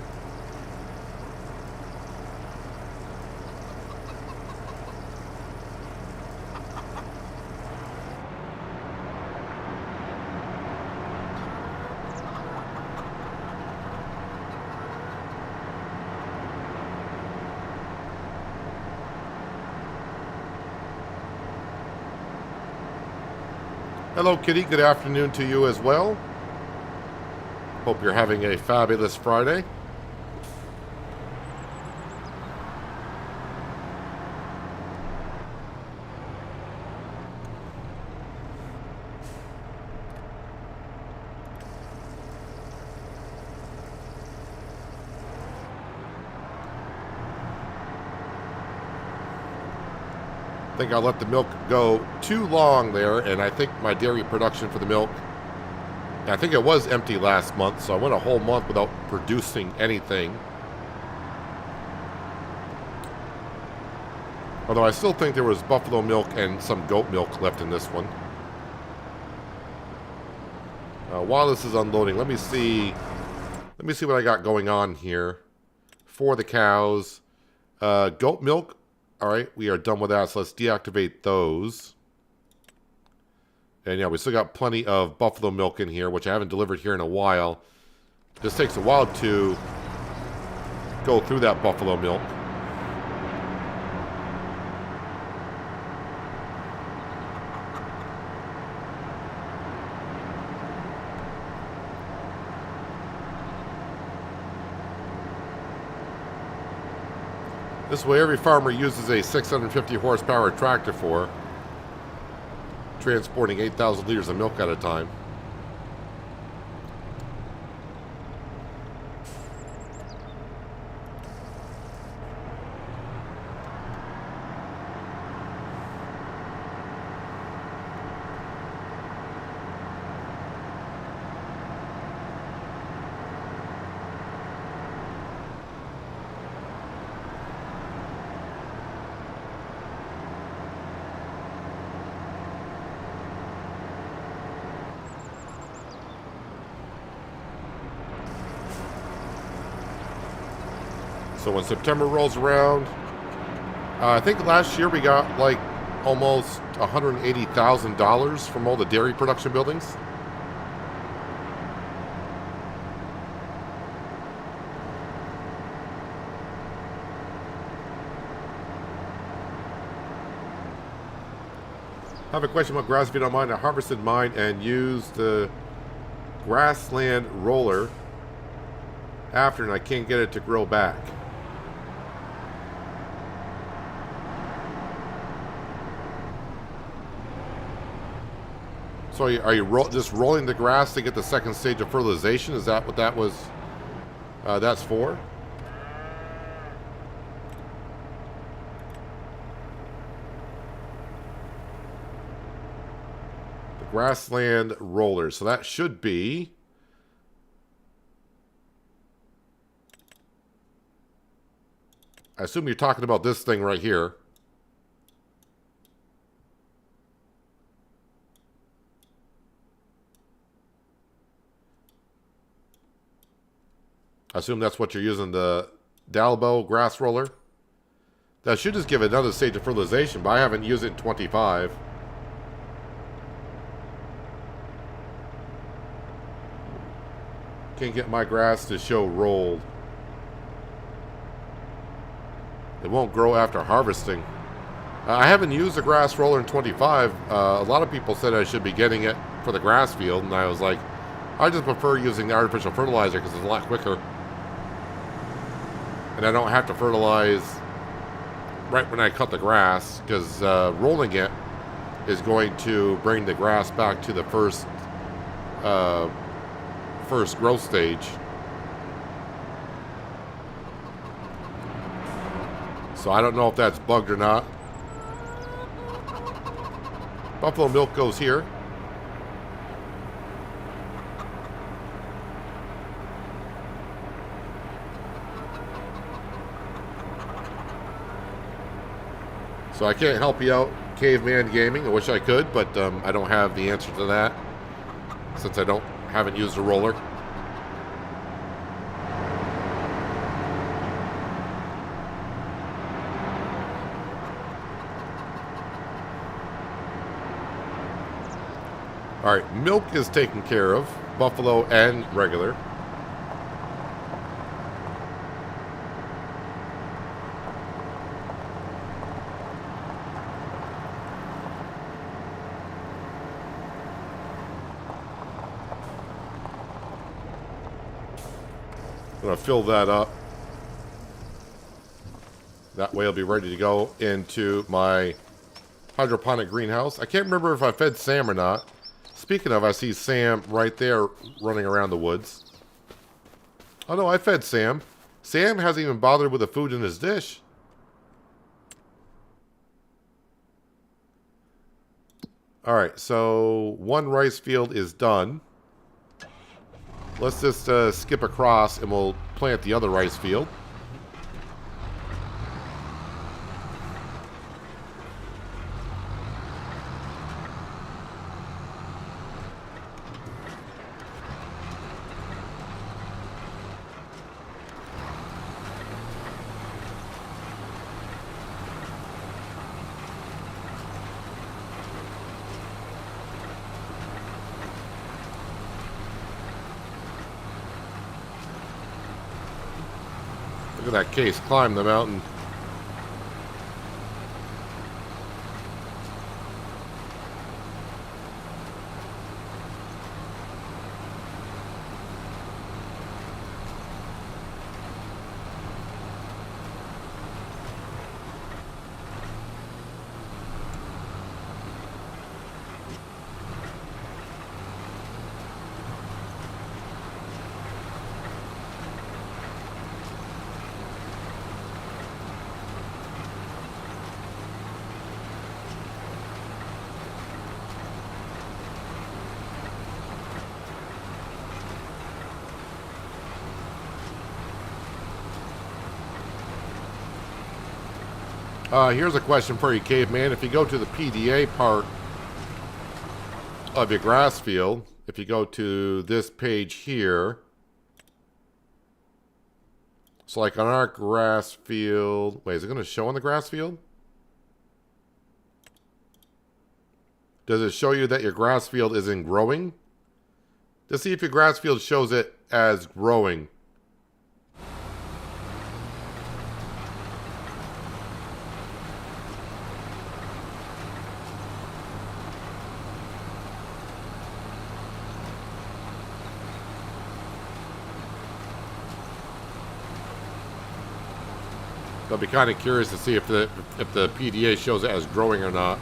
Speaker 1: Hello, Kitty. Good afternoon to you as well. Hope you're having a fabulous Friday. I think I let the milk go too long there, and I think my dairy production for the milk, I think it was empty last month, so I went a whole month without producing anything. Although I still think there was buffalo milk and some goat milk left in this one. While this is unloading, let me see what I got going on here for the cows. Goat milk. All right, we are done with that, so let's deactivate those. And yeah, we still got plenty of buffalo milk in here, which I haven't delivered here in a while. This takes a while to go through that buffalo milk. This is what every farmer uses a 650 horsepower tractor for, transporting 8,000 liters of milk at a time. So when September rolls around, I think last year we got like almost $180,000 from all the dairy production buildings. I have a question about grass if you don't mind. I harvested mine and used the grassland roller after, and I can't get it to grow back. So are you just rolling the grass to get the second stage of fertilization? Is that what that was? That's for? Grassland roller. So that should be... I assume you're talking about this thing right here. I assume that's what you're using, the Dalbo grass roller. That should just give it another stage of fertilization, but I haven't used it in 25. Can't get my grass to show rolled. It won't grow after harvesting. I haven't used the grass roller in 25. A lot of people said I should be getting it for the grass field, and I was like, I just prefer using the artificial fertilizer because it's a lot quicker. And I don't have to fertilize right when I cut the grass, because rolling it is going to bring the grass back to the first growth stage. So I don't know if that's bugged or not. Buffalo milk goes here. So I can't help you out, Caveman Gaming. I wish I could, but I don't have the answer to that since I haven't used a roller. All right, milk is taken care of, buffalo and regular. I'm going to fill that up. That way I'll be ready to go into my hydroponic greenhouse. I can't remember if I fed Sam or not. Speaking of, I see Sam right there running around the woods. Oh no, I fed Sam. Sam hasn't even bothered with the food in his dish. Alright, so one rice field is done. Let's just skip across and we'll plant the other rice field. Look at that case climb the mountain. Here's a question for you, Caveman. If you go to the PDA part of your grass field, if you go to this page here, So like on our grass field, wait, is it going to show on the grass field? Does it show you that your grass field isn't growing? Just see if your grass field shows it as growing. I'll be kind of curious to see if the PDA shows it as growing or not.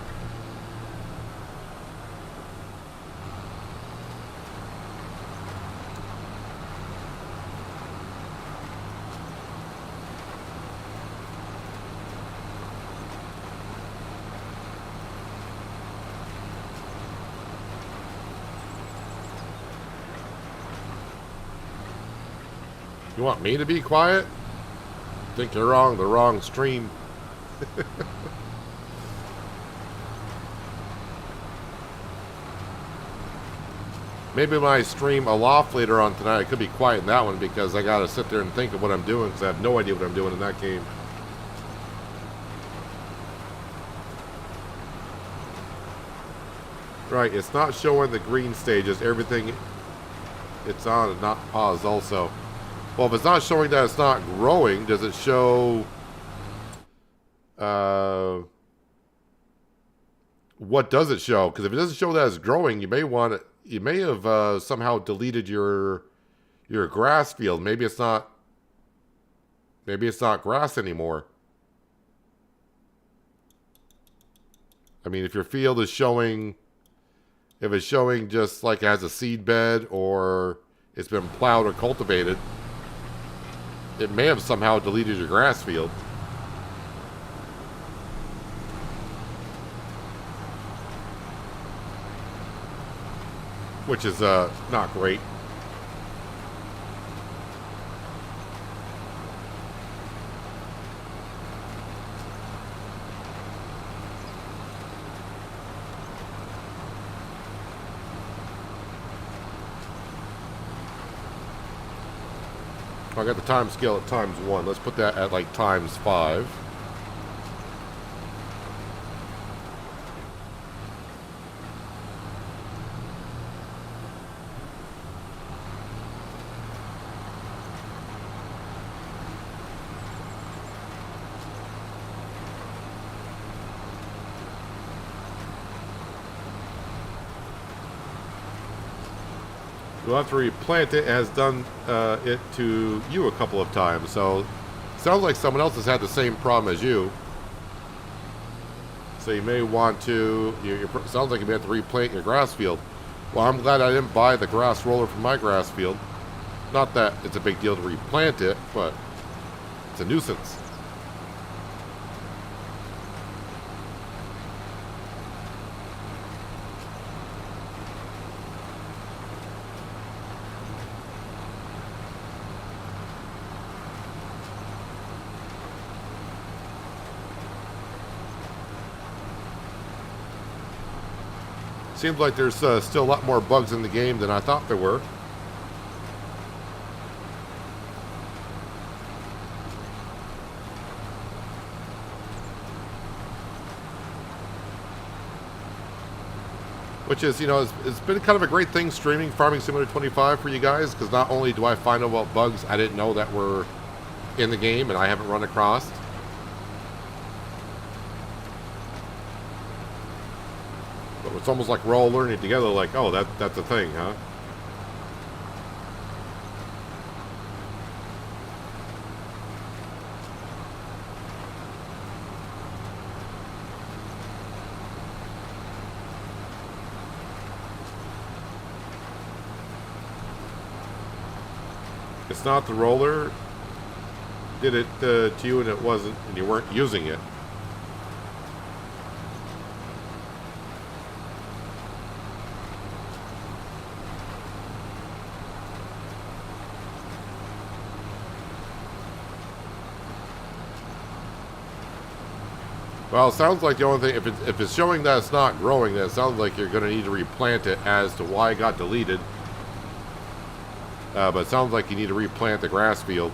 Speaker 1: You want me to be quiet? I think you're wrong. The wrong stream. Maybe when I stream a loft later on tonight, I could be quiet in that one because I gotta sit there and think of what I'm doing because I have no idea what I'm doing in that game. Right, it's not showing the green stages. Everything it's on and not paused also. Well, if it's not showing that it's not growing, does it show... what does it show? Because if it doesn't show that it's growing, you may want it... You may have somehow deleted your grass field. Maybe it's not... Maybe it's not grass anymore. I mean, if your field is showing... If it's showing just like it has a seed bed or it's been plowed or cultivated... It may have somehow deleted your grass field. Which is not great. I got the time scale at ×1. Let's put that at like ×5. You'll have to replant it. It has done it to you a couple of times. So, sounds like someone else has had the same problem as you. So you may want to... sounds like you may have to replant your grass field. Well, I'm glad I didn't buy the grass roller for my grass field. Not that it's a big deal to replant it, but it's a nuisance. Seems like there's still a lot more bugs in the game than I thought there were. Which is, you know, it's been kind of a great thing streaming Farming Simulator 25 for you guys, because not only do I find out about bugs I didn't know that were in the game and I haven't run across, it's almost like we're all learning together, like, oh, that's a thing, huh? It's not the roller. Did it to you and it wasn't, and you weren't using it. Well, it sounds like the only thing, if it's showing that it's not growing, then it sounds like you're going to need to replant it as to why it got deleted. But it sounds like you need to replant the grass field.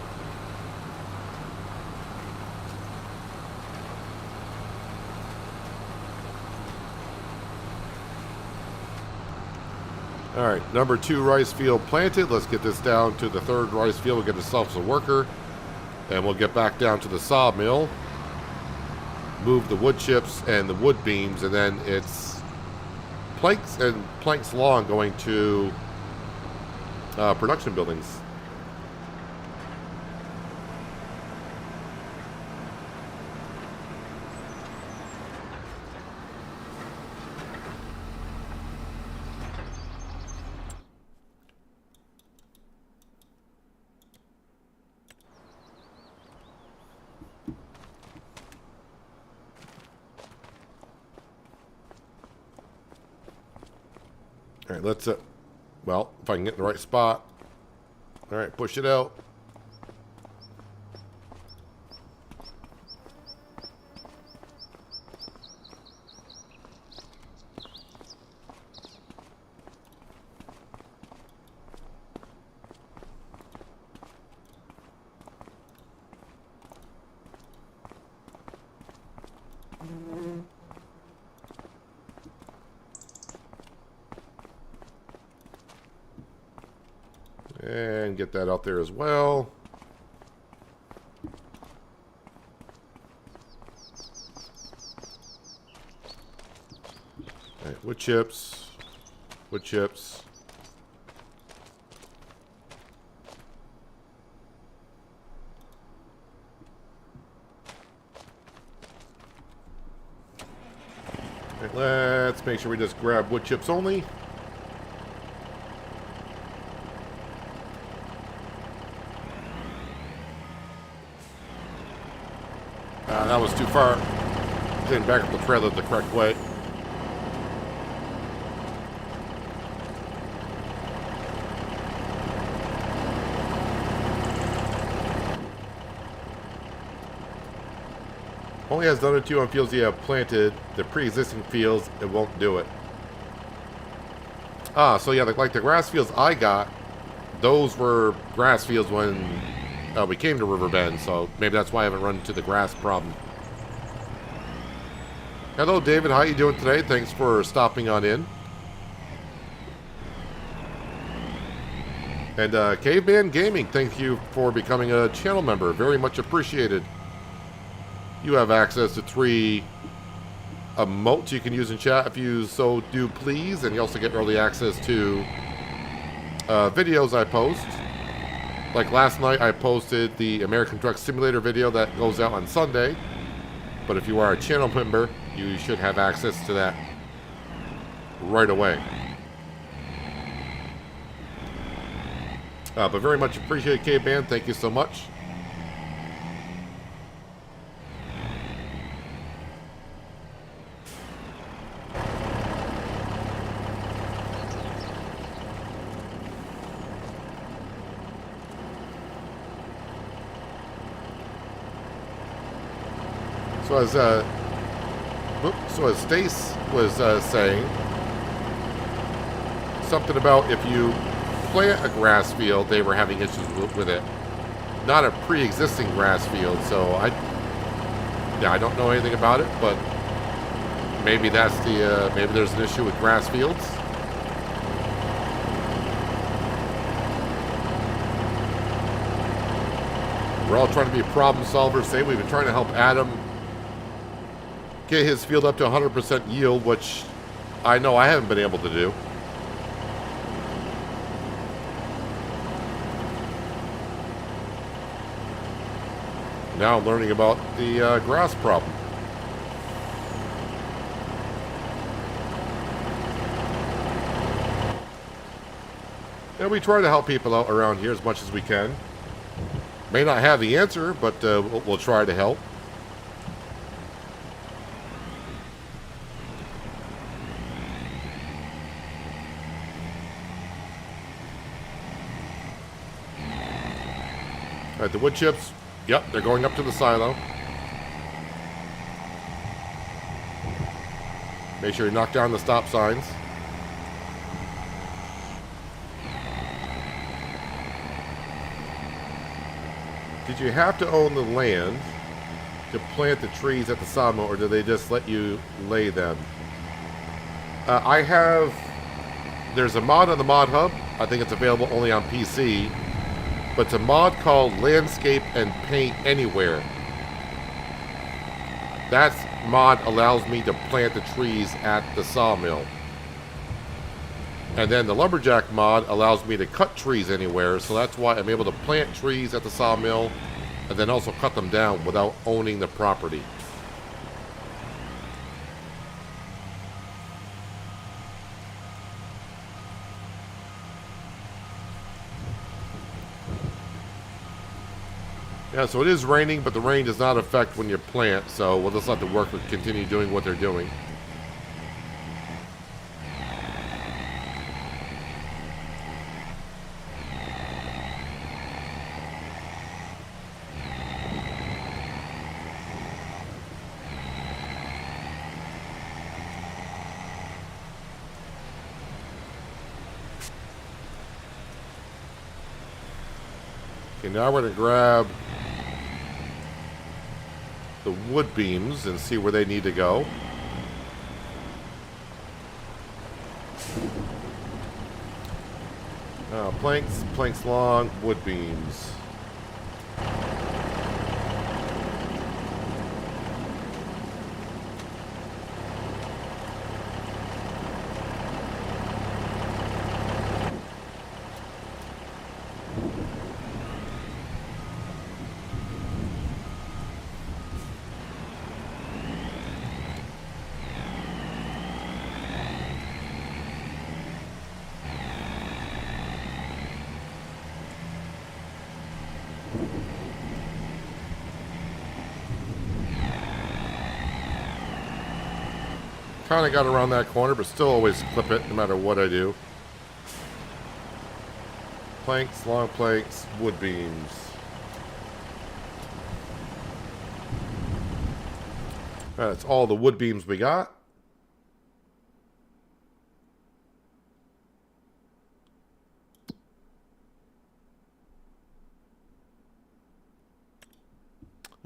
Speaker 1: All right, number 2 rice field planted. Let's get this down to the 3rd rice field. We'll get ourselves a worker. And we'll get back down to the sawmill. Move the wood chips and the wood beams. And then it's planks and planks long going to production buildings. All right, let's, well, if I can get in the right spot. All right, push it out. And get that out there as well. All right, wood chips. Wood chips. All right, let's make sure we just grab wood chips only. That was too far. Didn't back up the trailer the correct way. Only has done it to on fields you have planted. The pre-existing fields, it won't do it. Ah, so yeah, like the grass fields I got, those were grass fields when we came to Riverbend, so maybe that's why I haven't run into the grass problem. Hello, David. How you doing today? Thanks for stopping on in. And Caveman Gaming, thank you for becoming a channel member. Very much appreciated. You have access to 3 emotes you can use in chat if you so do please, and you also get early access to videos I post. Like last night, I posted the American Truck Simulator video that goes out on Sunday. But if you are a channel member, you should have access to that right away. But very much appreciate K-Band. Thank you so much. So as Stace was saying, something about if you plant a grass field, they were having issues with it. Not a pre-existing grass field, so I don't know anything about it, but maybe that's the maybe there's an issue with grass fields. We're all trying to be problem solvers. Say we've been trying to help Adam get his field up to 100% yield, which I know I haven't been able to do. Now I'm learning about the grass problem. And we try to help people out around here as much as we can. May not have the answer, but we'll try to help. All right, the wood chips, yep, they're going up to the silo. Make sure you knock down the stop signs. Did you have to own the land to plant the trees at the sawmill, or do they just let you lay them? I have there's a mod on the Mod Hub. I think it's available only on PC. But it's a mod called Landscape and Paint Anywhere. That mod allows me to plant the trees at the sawmill. And then the Lumberjack mod allows me to cut trees anywhere. So that's why I'm able to plant trees at the sawmill and then also cut them down without owning the property. Yeah, so it is raining, but the rain does not affect when you plant, so we'll just let the workers continue doing what they're doing. Okay, now we're going to grab the wood beams and see where they need to go. Planks long, wood beams. Kind of got around that corner, but still always clip it no matter what I do. Planks, long planks, wood beams. That's all the wood beams we got.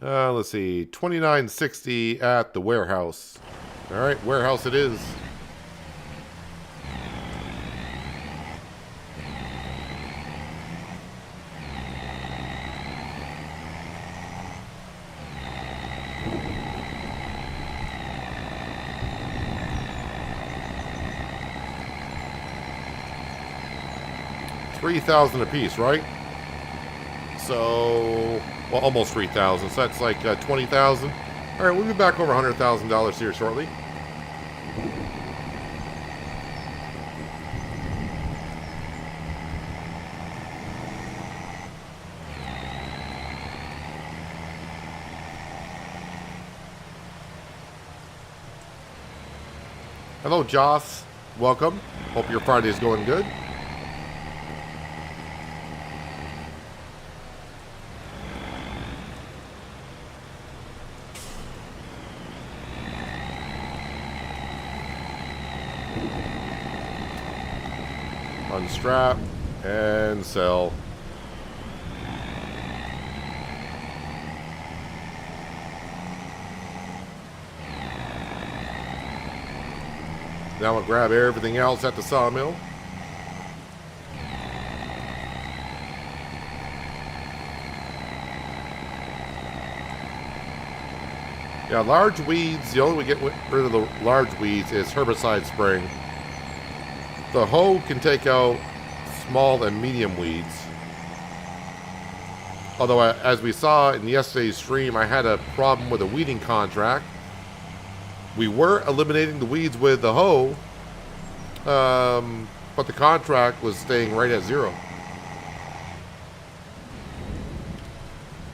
Speaker 1: Let's see, $29.60 at the warehouse. All right, warehouse it is. $3,000 a piece, right? So, well, almost 3,000. So that's like 20,000. All right, we'll be back over $100,000 here shortly. Hello, Joss. Welcome. Hope your Friday is going good. Unstrap and sell. Now we'll grab everything else at the sawmill. Yeah, large weeds, the only way we get rid of the large weeds is herbicide spraying. The hoe can take out small and medium weeds. Although, as we saw in yesterday's stream, I had a problem with a weeding contract. We were eliminating the weeds with the hoe, but the contract was staying right at 0.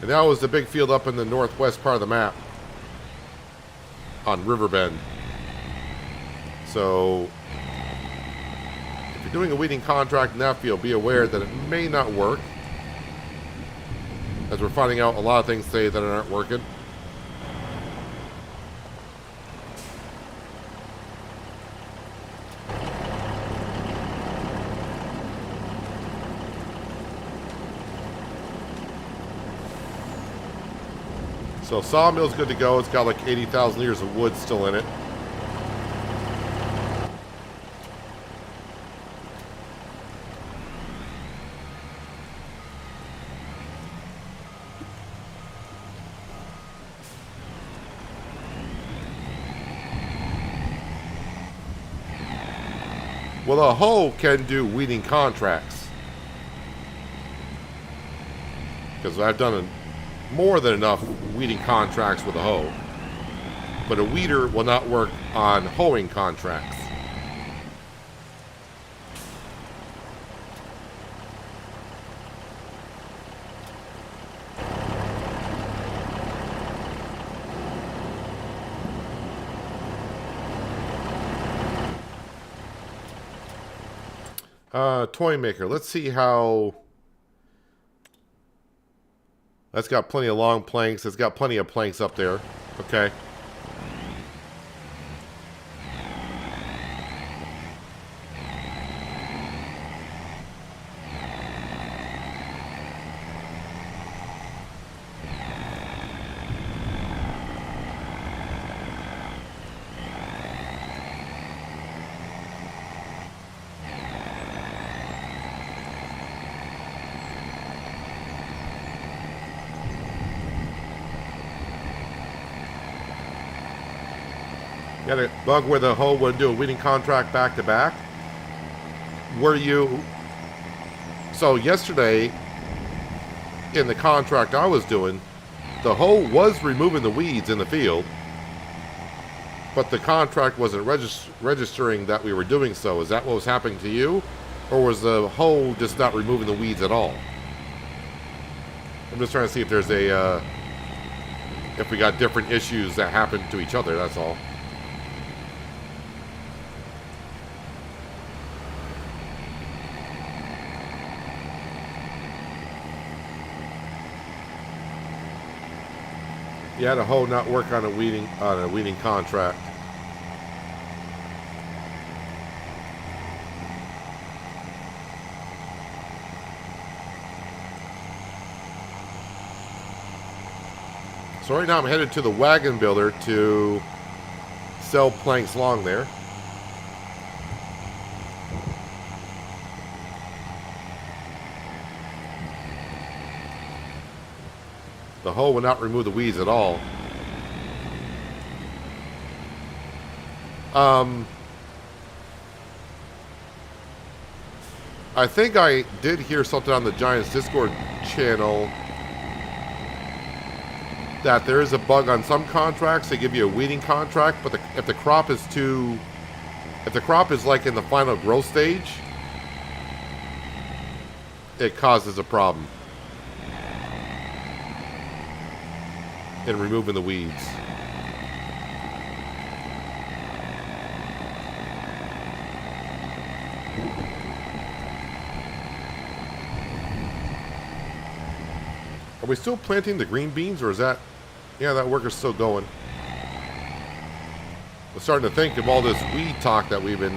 Speaker 1: And that was the big field up in the northwest part of the map on Riverbend. So, if you're doing a weeding contract in that field, be aware that it may not work. As we're finding out a lot of things today that aren't working. So sawmill's good to go. It's got like 80,000 liters of wood still in it. Well, a hoe can do weeding contracts. Because I've done more than enough weeding contracts with a hoe. But a weeder will not work on hoeing contracts. Toy maker. Let's see how... That's got plenty of long planks. It's got plenty of planks up there. Okay. Got a bug where the hoe would do a weeding contract back to back. Were you... So yesterday, in the contract I was doing, the hoe was removing the weeds in the field, but the contract wasn't registering that we were doing so. Is that what was happening to you? Or was the hoe just not removing the weeds at all? I'm just trying to see if there's a... if we got different issues that happen to each other, that's all. You had a hoe not work on a weeding contract. So right now I'm headed to the wagon builder to sell planks long there. The hoe will not remove the weeds at all. I think I did hear something on the Giants Discord channel that there is a bug on some contracts. They give you a weeding contract, but if the crop is like in the final growth stage, it causes a problem in removing the weeds. Are we still planting the green beans, or is that... Yeah, that work is still going. I'm starting to think of all this weed talk that we've been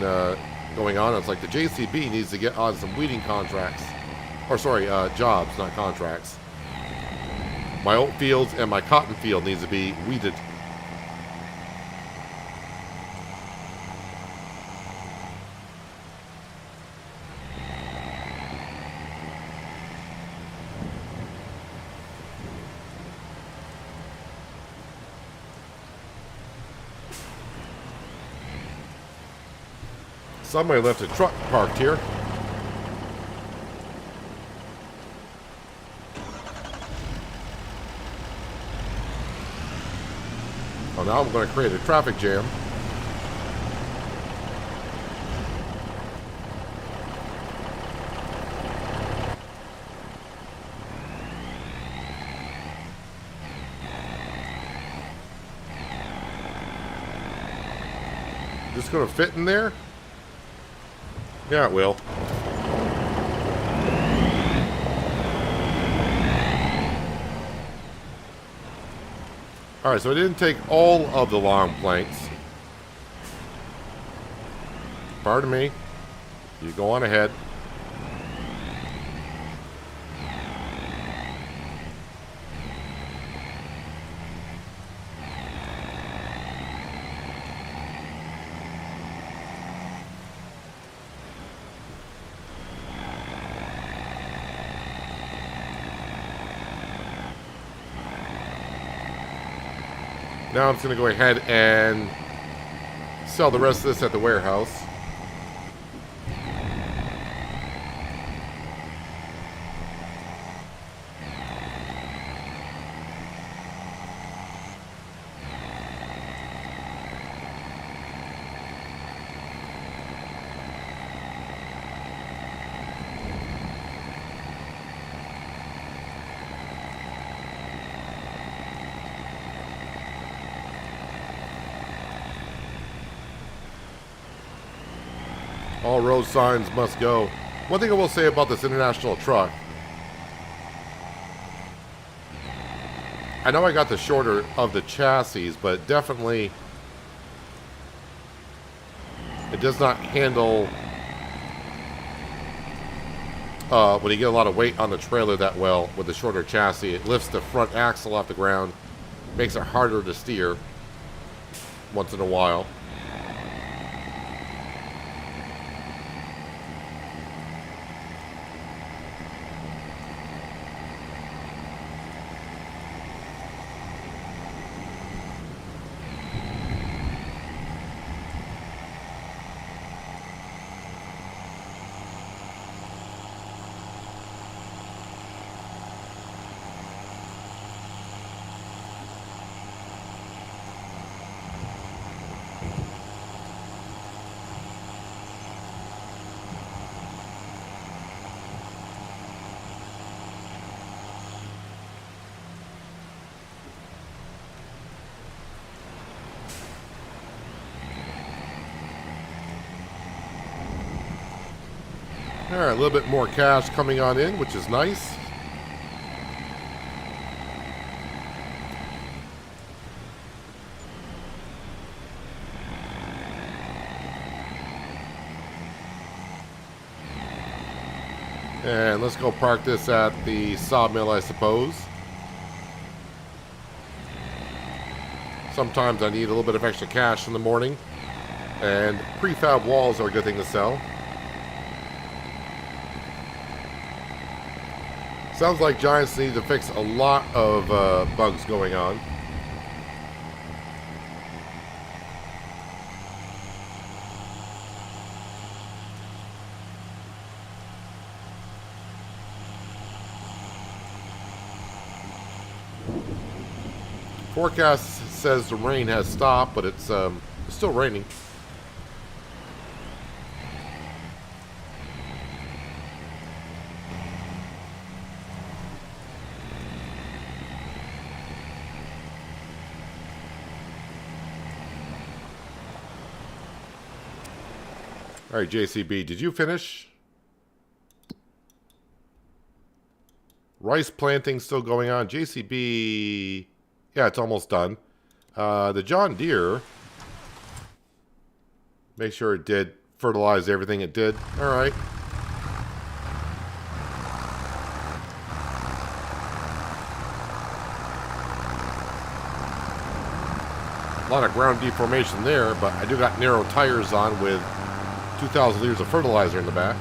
Speaker 1: going on. It's like the JCB needs to get on some weeding contracts. Or sorry, jobs, not contracts. My oat fields and my cotton field needs to be weeded. Somebody left a truck parked here. Oh, now I'm going to create a traffic jam. Just going to fit in there? Yeah, it will. Alright, so I didn't take all of the long planks. Pardon me. You go on ahead. Now I'm just going to go ahead and sell the rest of this at the warehouse. All road signs must go. One thing I will say about this international truck, I know I got the shorter of the chassis, but definitely it does not handle when you get a lot of weight on the trailer that well with the shorter chassis. It lifts the front axle off the ground, makes it harder to steer once in a while. Alright, a little bit more cash coming on in, which is nice. And let's go park this at the Sawmill, I suppose. Sometimes I need a little bit of extra cash in the morning. And prefab walls are a good thing to sell. Sounds like Giants need to fix a lot of bugs going on. Forecast says the rain has stopped, but it's still raining. All right, JCB, did you finish? Rice planting still going on. JCB, yeah, it's almost done. The John Deere, make sure it did fertilize everything it did. All right. A lot of ground deformation there, but I do got narrow tires on with 2,000 liters of fertilizer in the back.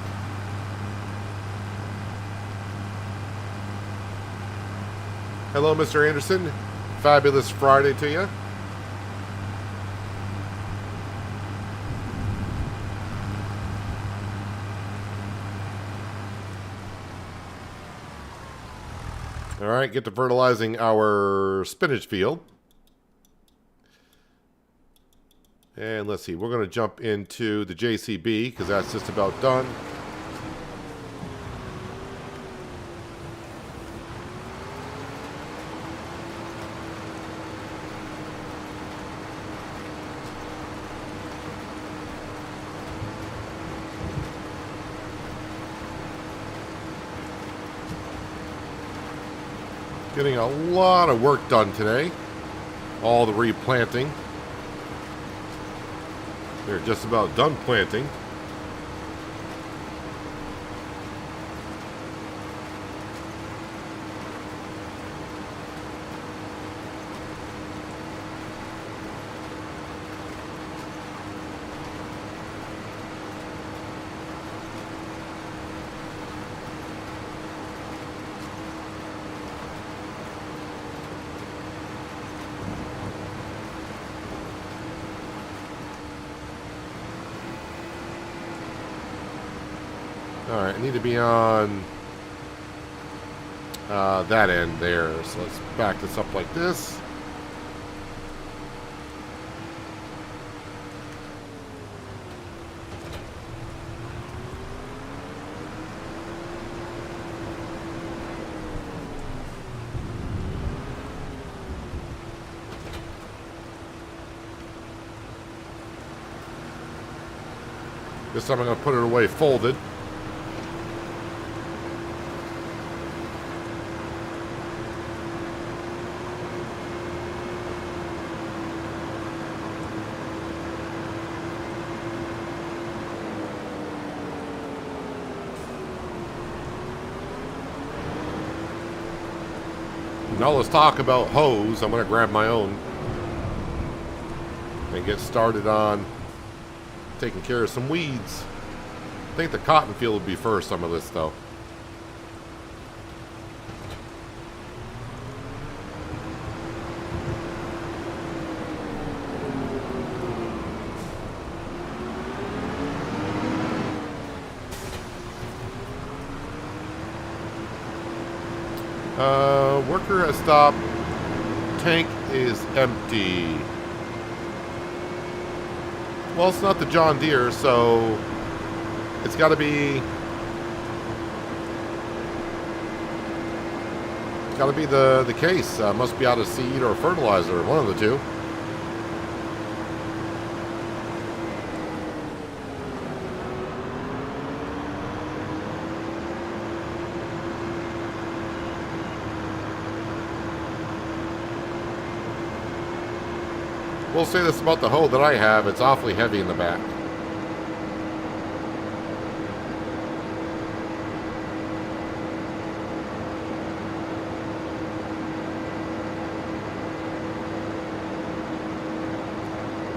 Speaker 1: Hello, Mr. Anderson. Fabulous Friday to you. All right, get to fertilizing our spinach field. And let's see, we're going to jump into the JCB because that's just about done. Getting a lot of work done today. All the replanting. They're just about done planting. Alright, I need to be on that end there. So let's back this up like this. This time I'm going to put it away folded. Now let's talk about hose. I'm going to grab my own and get started on taking care of some weeds. I think the cotton field will be first on my list, though. Worker has stopped. Tank is empty. Well, it's not the John Deere, so it's got to be. It's got to be the case. Must be out of seed or fertilizer, one of the two. We'll say this about the hoe that I have. It's awfully heavy in the back.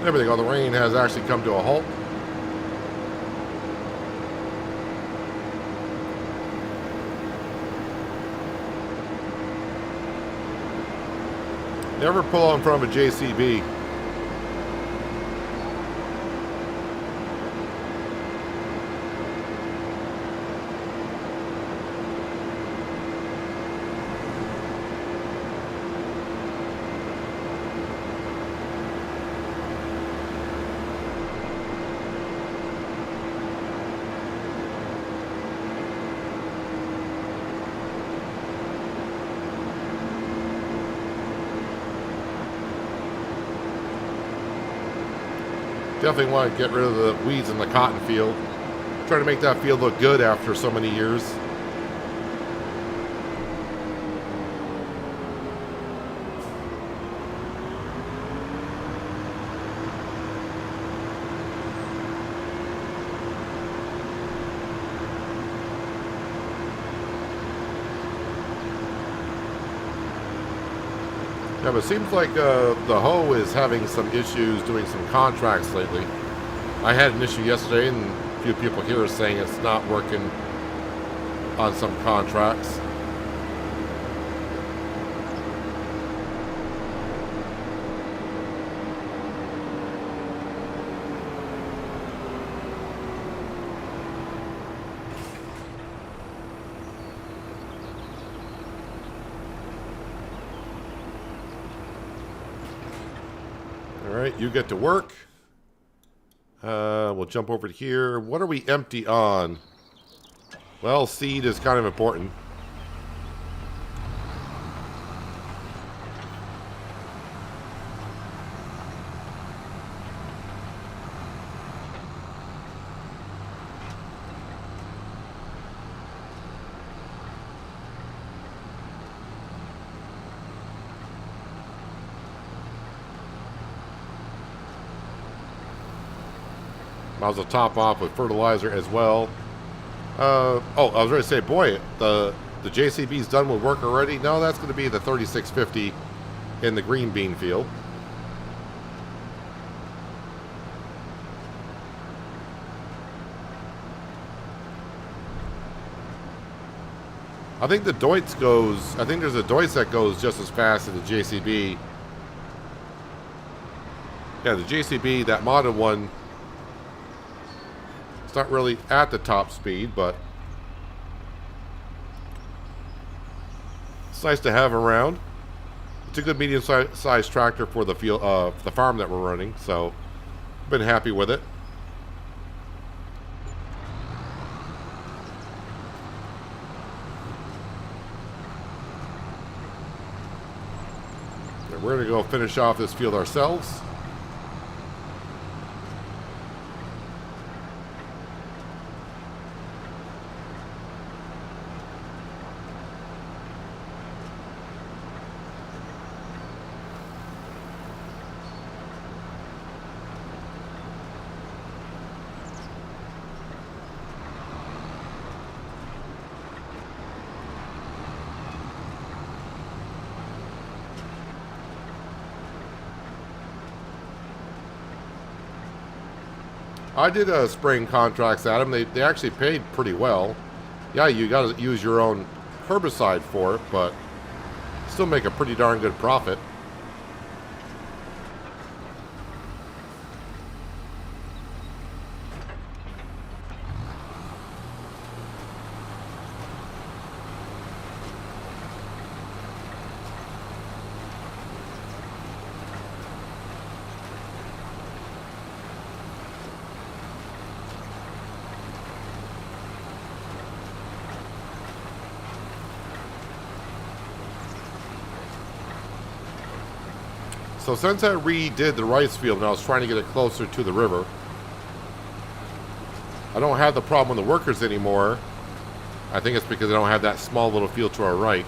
Speaker 1: There we go. The rain has actually come to a halt. Never pull in front of a JCB. Definitely want to get rid of the weeds in the cotton field. Try to make that field look good after so many years. Yeah, but it seems like the hoe is having some issues doing some contracts lately. I had an issue yesterday, and a few people here are saying it's not working on some contracts. Alright, you get to work. We'll jump over to here. What are we empty on? Well, seed is kind of important. Might as well top off with fertilizer as well. Oh, I was going to say, boy, the JCB's done with work already. No, that's going to be the 3650 in the green bean field. I think the Deutz goes, I think there's a Deutz that goes just as fast as the JCB. Yeah, the JCB, that modded one, it's not really at the top speed, but it's nice to have around. It's a good medium-sized tractor for the field, the farm that we're running, so been happy with it. And we're going to go finish off this field ourselves. I did spraying contracts at them. They actually paid pretty well. Yeah, you got to use your own herbicide for it, but still make a pretty darn good profit. So since I redid the rice field and I was trying to get it closer to the river, I don't have the problem with the workers anymore. I think it's because I don't have that small little field to our right.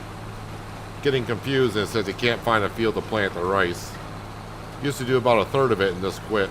Speaker 1: Getting confused and it says you can't find a field to plant the rice. Used to do about a third of it and just quit.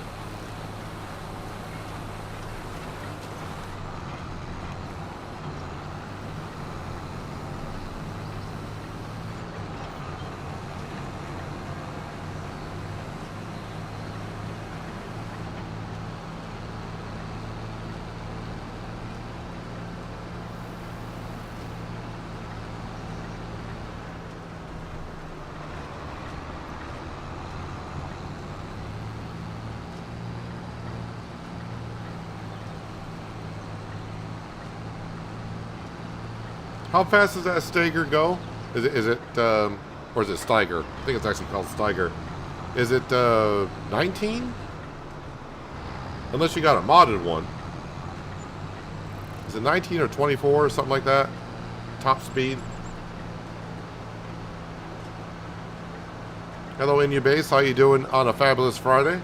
Speaker 1: How fast does that Stager go? Is it or is it Steiger? I think it's actually called Steiger. Is it 19? Unless you got a modded one. Is it 19 or 24 or something like that? Top speed. Hello, Inubase. How you doing on a fabulous Friday?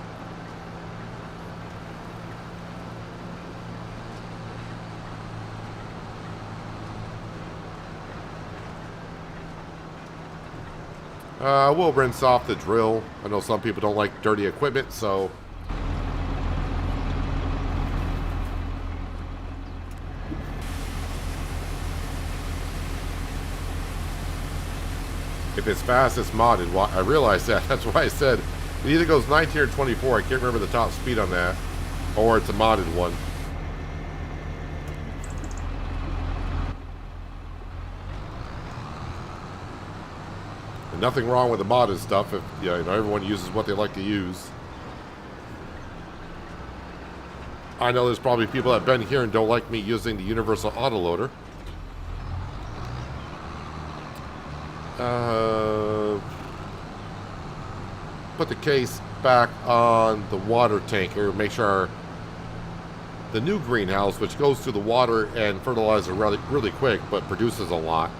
Speaker 1: We'll rinse off the drill. I know some people don't like dirty equipment, so... If it's fast, it's modded. Well, I realized that. That's why I said it either goes 19 or 24. I can't remember the top speed on that. Or it's a modded one. Nothing wrong with the modded stuff if you know everyone uses what they like to use. I know there's probably people that have been here and don't like me using the universal autoloader. Put the case back on the water tanker. Make sure the new greenhouse, which goes through the water and fertilizer really quick, but produces a lot.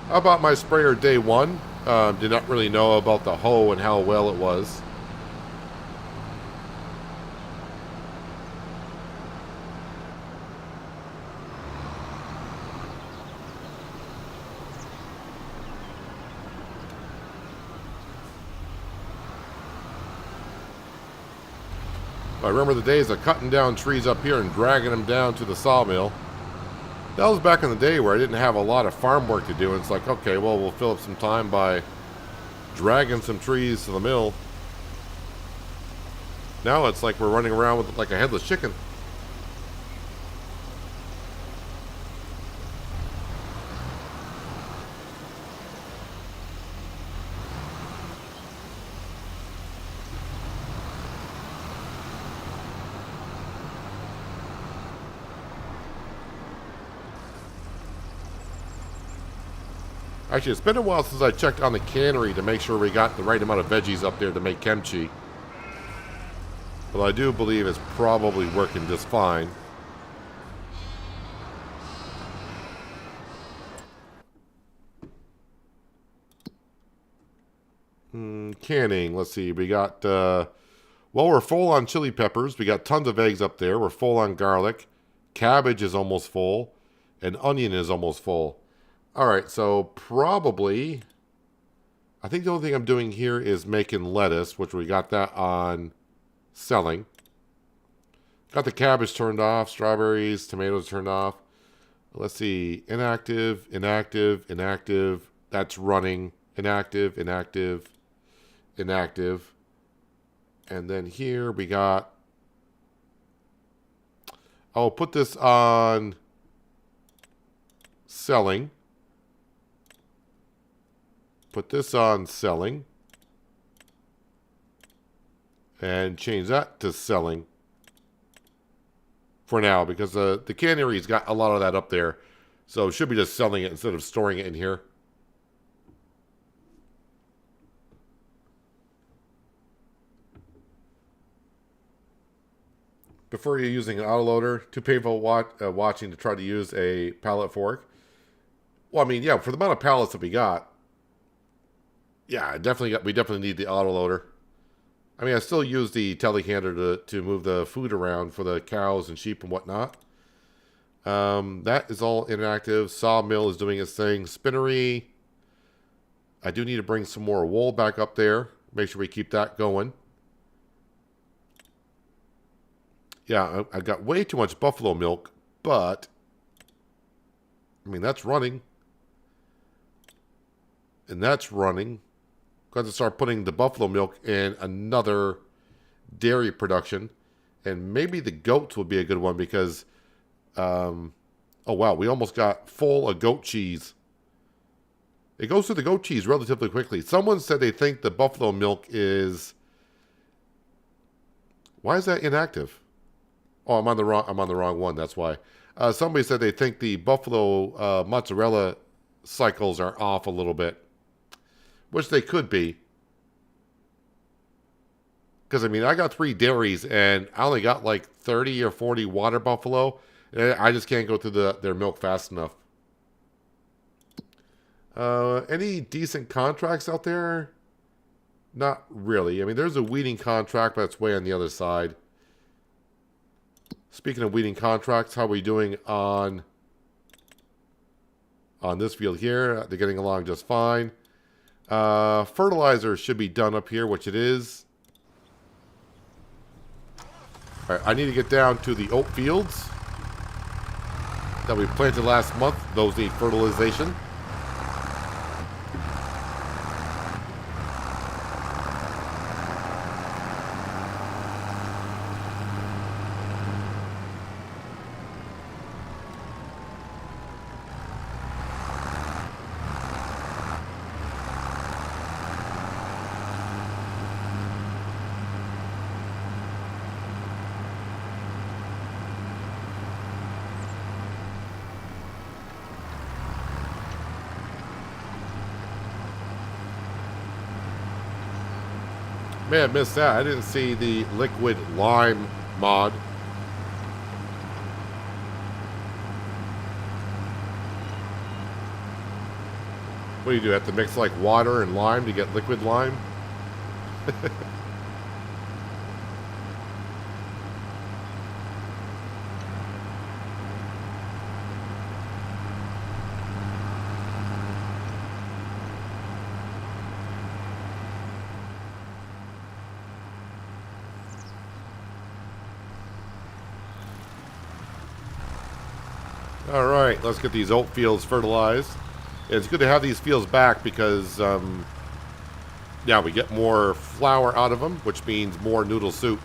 Speaker 1: How about my sprayer day one? Did not really know about the hoe and how well it was. I remember the days of cutting down trees up here and dragging them down to the sawmill. That was back in the day where I didn't have a lot of farm work to do. And it's like, okay, well, we'll fill up some time by dragging some trees to the mill. Now it's like we're running around with like a headless chicken. Actually, it's been a while since I checked on the cannery to make sure we got the right amount of veggies up there to make kimchi. But I do believe it's probably working just fine. Canning, let's see. We got, well, we're full on chili peppers. We got tons of eggs up there. We're full on garlic. Cabbage is almost full. And onion is almost full. All right, so probably, I think the only thing I'm doing here is making lettuce, which we got that on selling. Got the cabbage turned off, strawberries, tomatoes turned off. Let's see, inactive, inactive, inactive, That's running. Inactive, inactive, inactive. And then here we got... I'll put this on selling. Put this on selling. And change that to selling. For now, because the cannery's got a lot of that up there. So it should be just selling it instead of storing it in here. Prefer you using an autoloader? Too painful watching to try to use a pallet fork? Well, I mean, yeah, for the amount of pallets that we got, yeah, we definitely need the autoloader. I mean, I still use the telehandler to move the food around for the cows and sheep and whatnot. That is all inactive. Sawmill is doing its thing. Spinnery. I do need to bring some more wool back up there. Make sure we keep that going. Yeah, I got way too much buffalo milk, but I mean, that's running. And that's running. Got to start putting the buffalo milk in another dairy production. And maybe the goats will be a good one because, oh wow, we almost got full of goat cheese. It goes through the goat cheese relatively quickly. Someone said they think the buffalo milk is... Why is that inactive? Oh, I'm on the wrong one, that's why. Somebody said they think the buffalo mozzarella cycles are off a little bit. Which they could be. Because, I mean, I got 3 dairies, and I only got like 30 or 40 water buffalo. And I just can't go through their milk fast enough. Any decent contracts out there? Not really. I mean, there's a weeding contract, but it's way on the other side. Speaking of weeding contracts, how are we doing on this field here? They're getting along just fine. Fertilizer should be done up here, which it is. All right, I need to get down to the oat fields that we planted last month. Those need fertilization. May have missed that. I didn't see the liquid lime mod. What do? You have to mix like water and lime to get liquid lime? All right, let's get these oat fields fertilized. It's good to have these fields back because, yeah, we get more flour out of them, which means more noodle soup.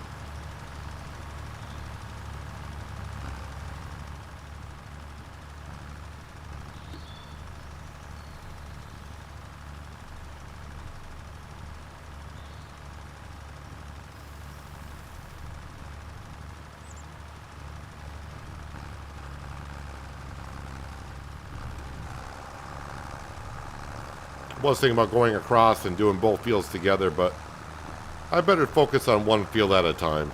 Speaker 1: I was thinking about going across and doing both fields together, but I better focus on one field at a time.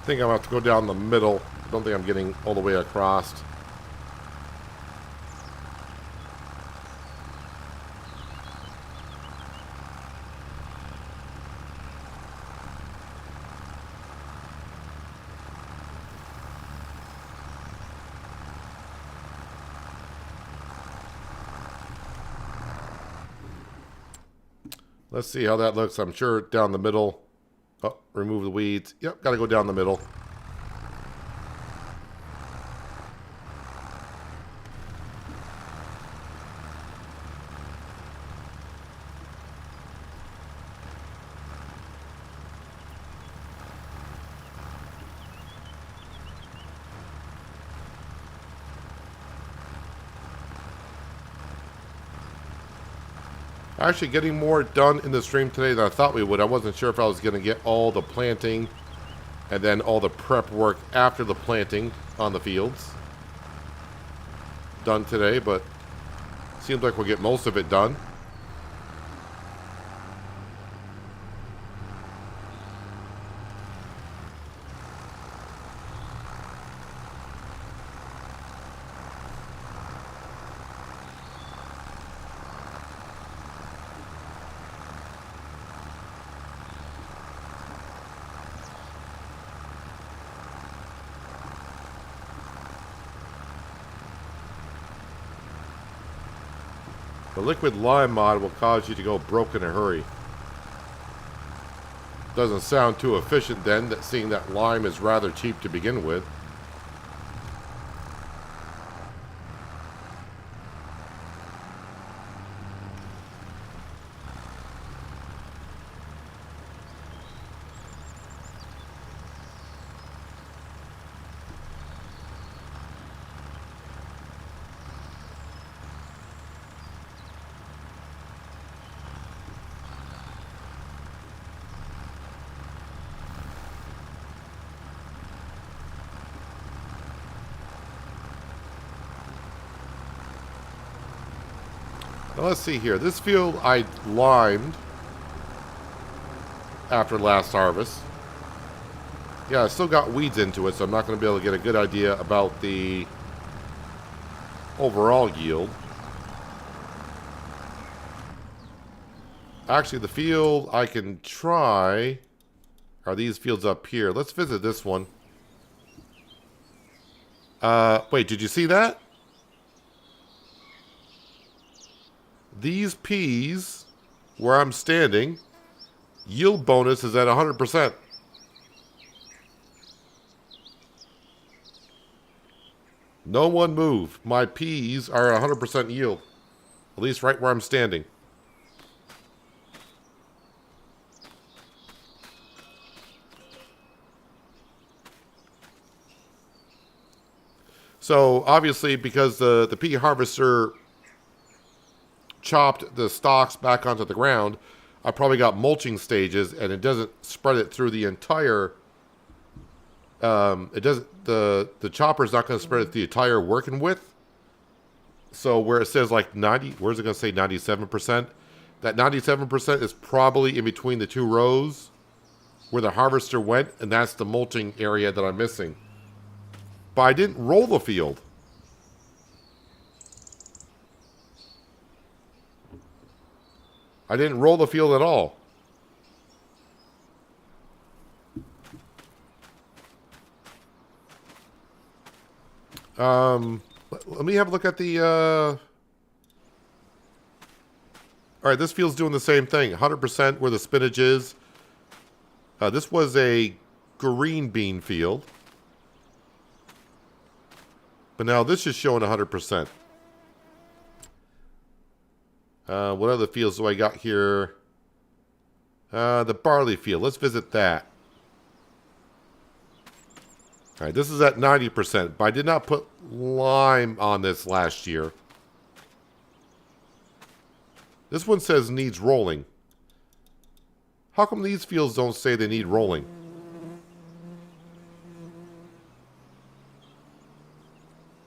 Speaker 1: I think I'm going to have to go down the middle. I don't think I'm getting all the way across. Let's see how that looks. I'm sure down the middle. Oh, remove the weeds. Yep, got to go down the middle. Actually getting more done in the stream today than I thought we would. I wasn't sure if I was going to get all the planting and then all the prep work after the planting on the fields done today, but seems like we'll get most of it done. The liquid lime mod will cause you to go broke in a hurry. Doesn't sound too efficient then, that seeing that lime is rather cheap to begin with. Now let's see here. This field I limed after last harvest. Yeah, I still got weeds into it, so I'm not going to be able to get a good idea about the overall yield. Actually, the field I can try are these fields up here. Let's visit this one. Wait, did you see that? These peas, where I'm standing, yield bonus is at 100%. No one moved. My peas are 100% yield. At least right where I'm standing. So, obviously, because the pea harvester chopped the stalks back onto the ground, I probably got mulching stages, and it doesn't spread it through the entire. It doesn't. The chopper's not going to spread it the entire working width. So where it says like 90, where's it going to say 97%? That 97% is probably in between the two rows where the harvester went, and that's the mulching area that I'm missing. But I didn't roll the field. I didn't roll the field at all. Let me have a look at the, Alright, this field's doing the same thing. 100% where the spinach is. This was a green bean field. But now this is showing 100%. What other fields do I got here? The barley field. Let's visit that. Alright, this is at 90%, but I did not put lime on this last year. This one says needs rolling. How come these fields don't say they need rolling?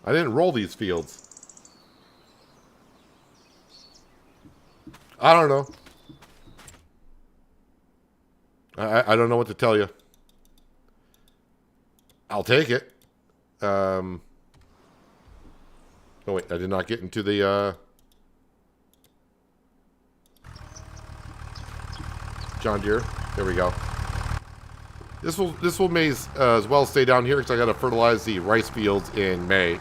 Speaker 1: I didn't roll these fields. I don't know. I don't know what to tell you. I'll take it. Oh, wait. I did not get into the, John Deere. There we go. This will may as well stay down here because I got to fertilize the rice fields in May.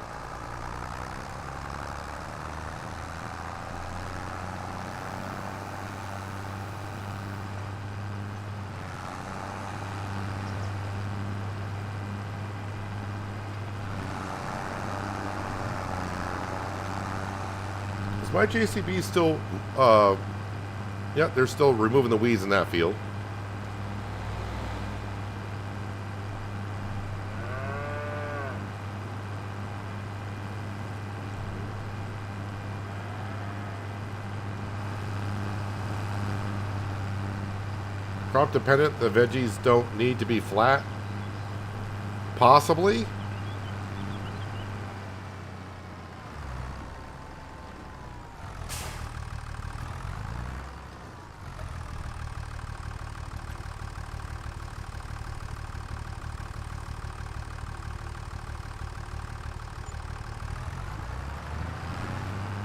Speaker 1: my JCB still, yeah, they're still removing the weeds in that field. Crop dependent, the veggies don't need to be flat. Possibly.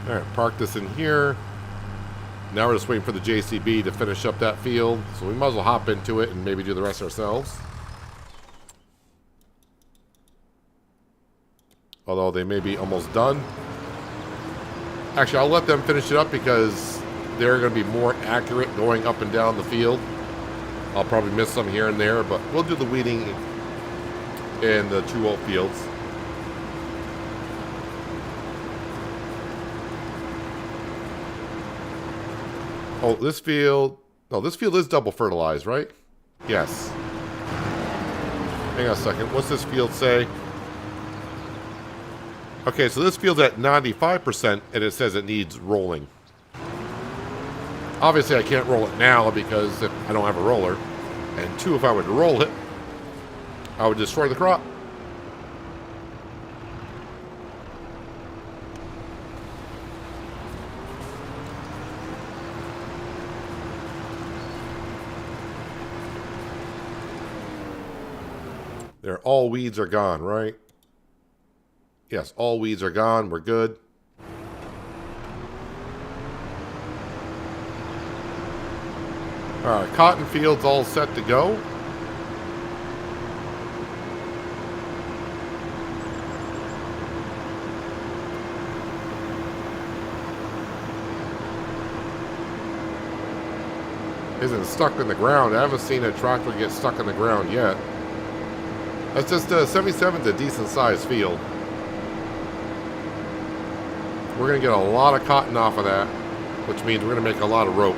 Speaker 1: All right, park this in here. Now we're just waiting for the JCB to finish up that field. So we might as well hop into it and maybe do the rest ourselves. Although they may be almost done. Actually, I'll let them finish it up because they're going to be more accurate going up and down the field. I'll probably miss some here and there, but we'll do the weeding in the true oat fields. Oh, this field... No, this field is double fertilized, right? Yes. Hang on a second. What's this field say? Okay, so this field's at 95%, and it says it needs rolling. Obviously, I can't roll it now because I don't have a roller. And two, if I would roll it, I would destroy the crop. There, all weeds are gone, right? Yes, all weeds are gone. We're good. All right, cotton field's all set to go. Isn't stuck in the ground. I haven't seen a tractor get stuck in the ground yet. That's just 77's a decent sized field. We're going to get a lot of cotton off of that, which means we're going to make a lot of rope.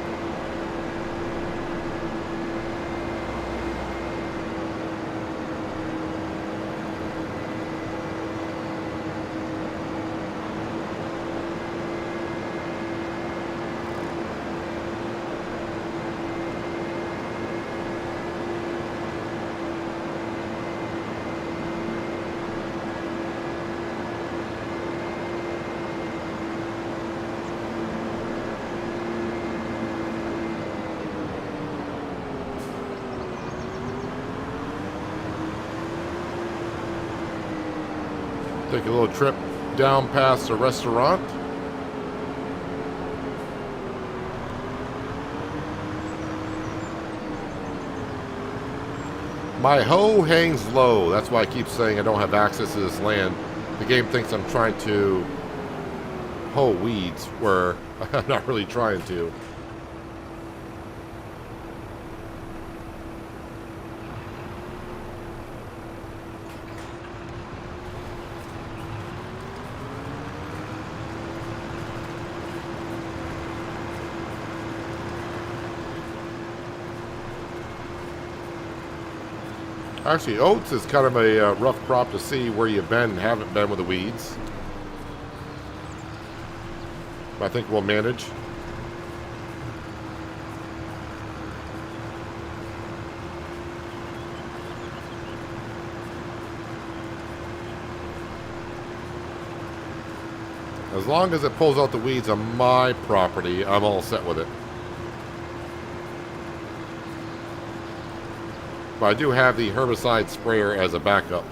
Speaker 1: Take a little trip down past the restaurant. My hoe hangs low. That's why I keep saying I don't have access to this land. The game thinks I'm trying to hoe weeds where I'm not really trying to. Actually, oats is kind of a rough crop to see where you've been and haven't been with the weeds. But I think we'll manage. As long as it pulls out the weeds on my property, I'm all set with it. But I do have the herbicide sprayer as a backup.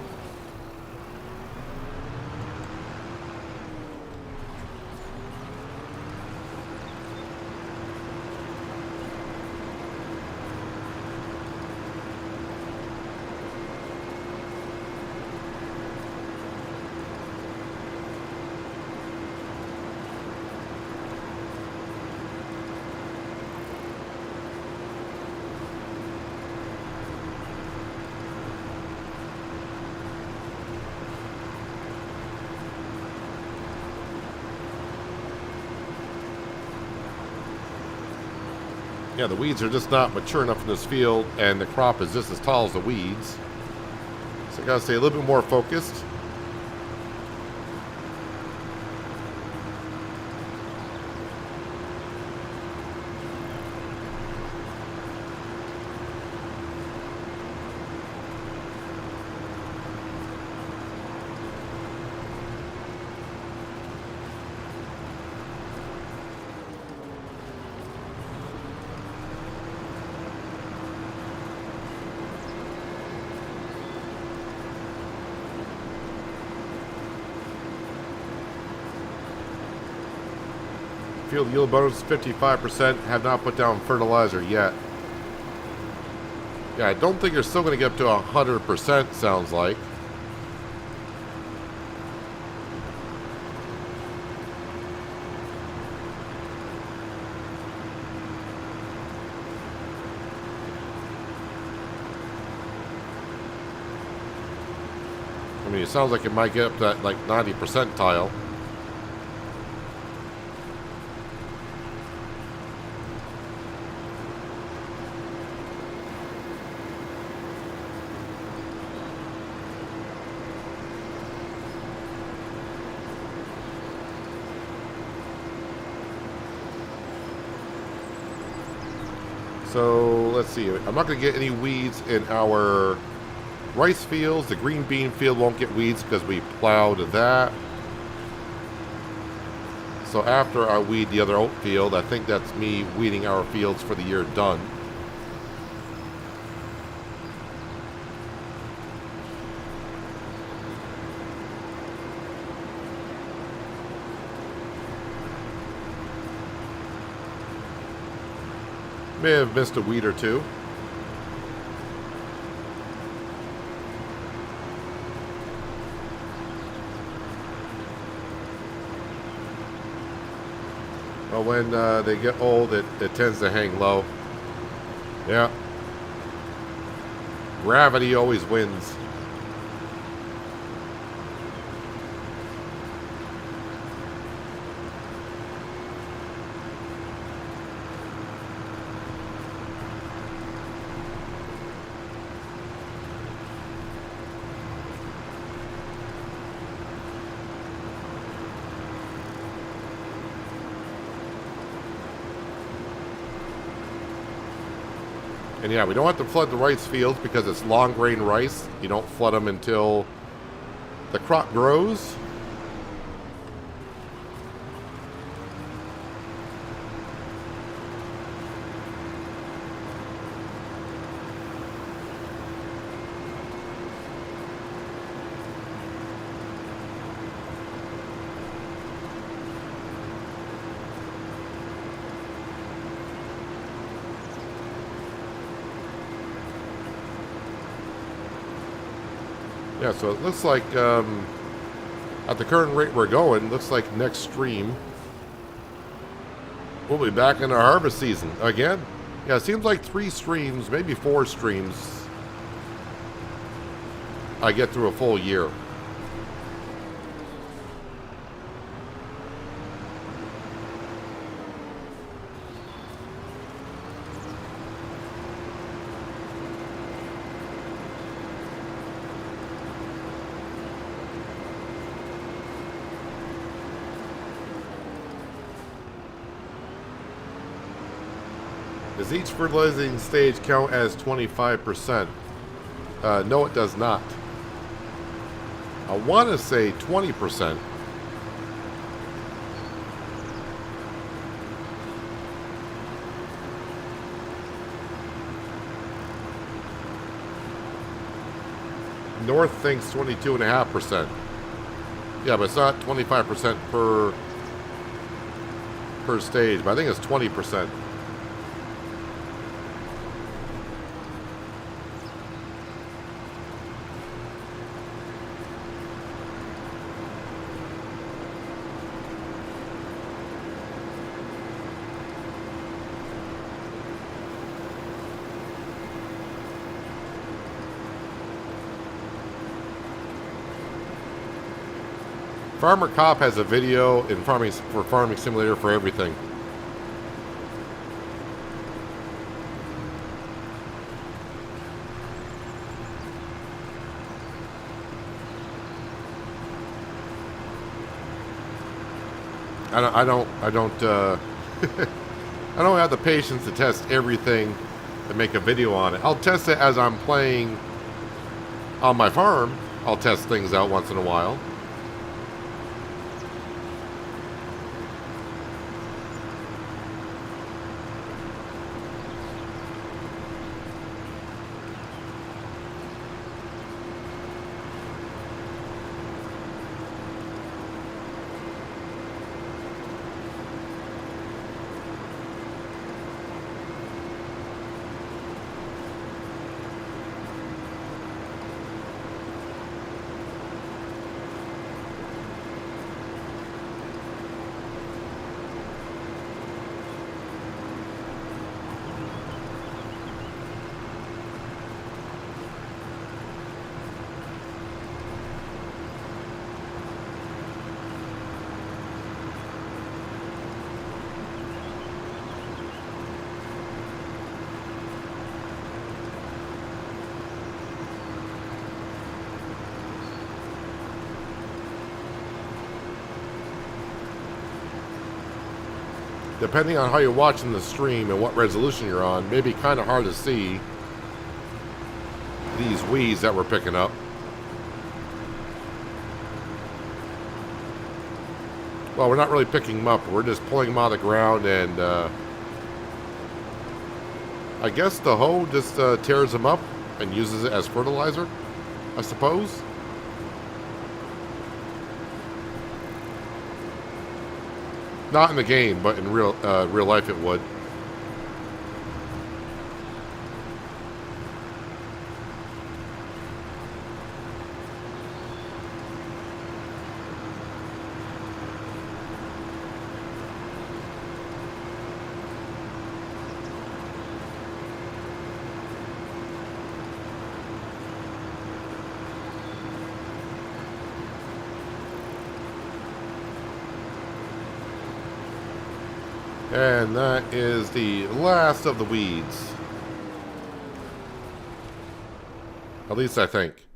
Speaker 1: Yeah, the weeds are just not mature enough in this field, and the crop is just as tall as the weeds. So I gotta stay a little bit more focused. Field yield bonus 55%. Have not put down fertilizer yet. Yeah, I don't think you're still going to get up to 100%, sounds like. I mean, it sounds like it might get up to that, like, 90 percentile. So let's see. I'm not going to get any weeds in our rice fields. The green bean field won't get weeds because we plowed that. So after I weed the other oat field, I think that's me weeding our fields for the year done. May have missed a weed or two. Well, when they get old, it tends to hang low. Yeah. Gravity always wins. And yeah, we don't have to flood the rice fields because it's long grain rice. You don't flood them until the crop grows. Yeah, so it looks like at the current rate we're going, looks like next stream we'll be back in our harvest season again. Yeah, it seems like 3 streams, maybe 4 streams I get through a full year. Does each fertilizing stage count as 25%? No, it does not. I want to say 20%. North thinks 22.5%. Yeah, but it's not 25% per stage, but I think it's 20%. Farmer Cop has a video in Farming Simulator for everything. I don't have the patience to test everything and make a video on it. I'll test it as I'm playing on my farm. I'll test things out once in a while. Depending on how you're watching the stream and what resolution you're on, it may be kind of hard to see these weeds that we're picking up. Well, we're not really picking them up. We're just pulling them out of the ground, and I guess the hoe just tears them up and uses it as fertilizer, I suppose. Not in the game, but in real life it would. And that is the last of the weeds. At least I think.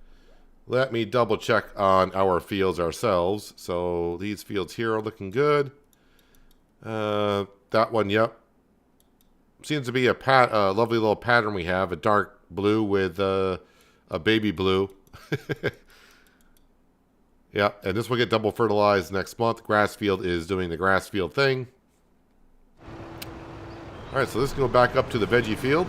Speaker 1: Let me double check on our fields ourselves. So these fields here are looking good. That one, yep. Seems to be a lovely little pattern we have. A dark blue with a baby blue. Yeah, and this will get double fertilized next month. Grass field is doing the grass field thing. Alright, so let's go back up to the veggie field.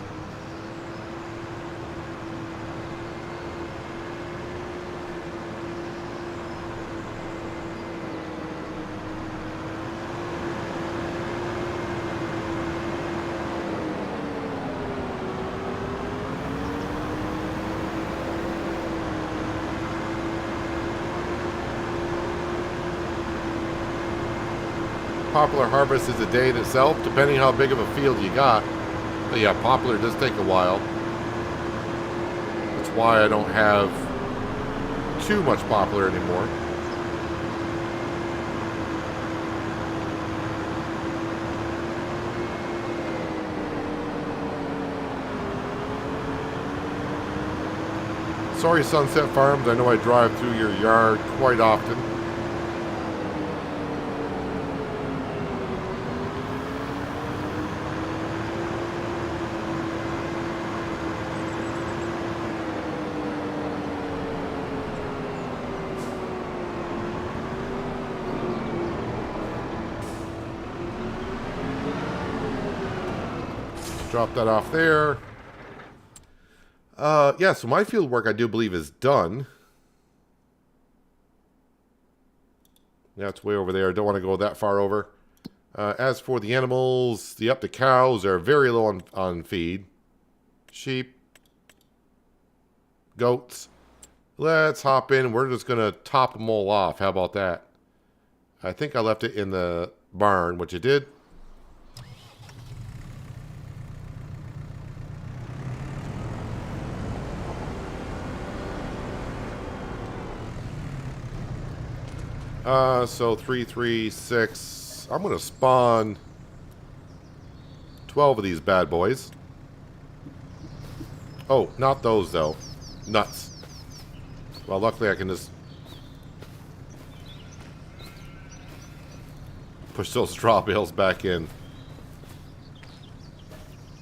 Speaker 1: Popular harvest is a day in itself, depending how big of a field you got. But yeah, popular does take a while. That's why I don't have too much popular anymore. Sorry, Sunset Farms, I know I drive through your yard quite often. Drop that off there. Yeah, so my field work I do believe is done. That's way over there. I don't want to go that far over. As for the animals, the cows are very low on feed. Sheep. Goats. Let's hop in. We're just going to top them all off. How about that? I think I left it in the barn, which it did. So 3, 3, 6. I'm going to spawn 12 of these bad boys. Oh, not those though. Nuts. Well, luckily I can just push those straw bales back in.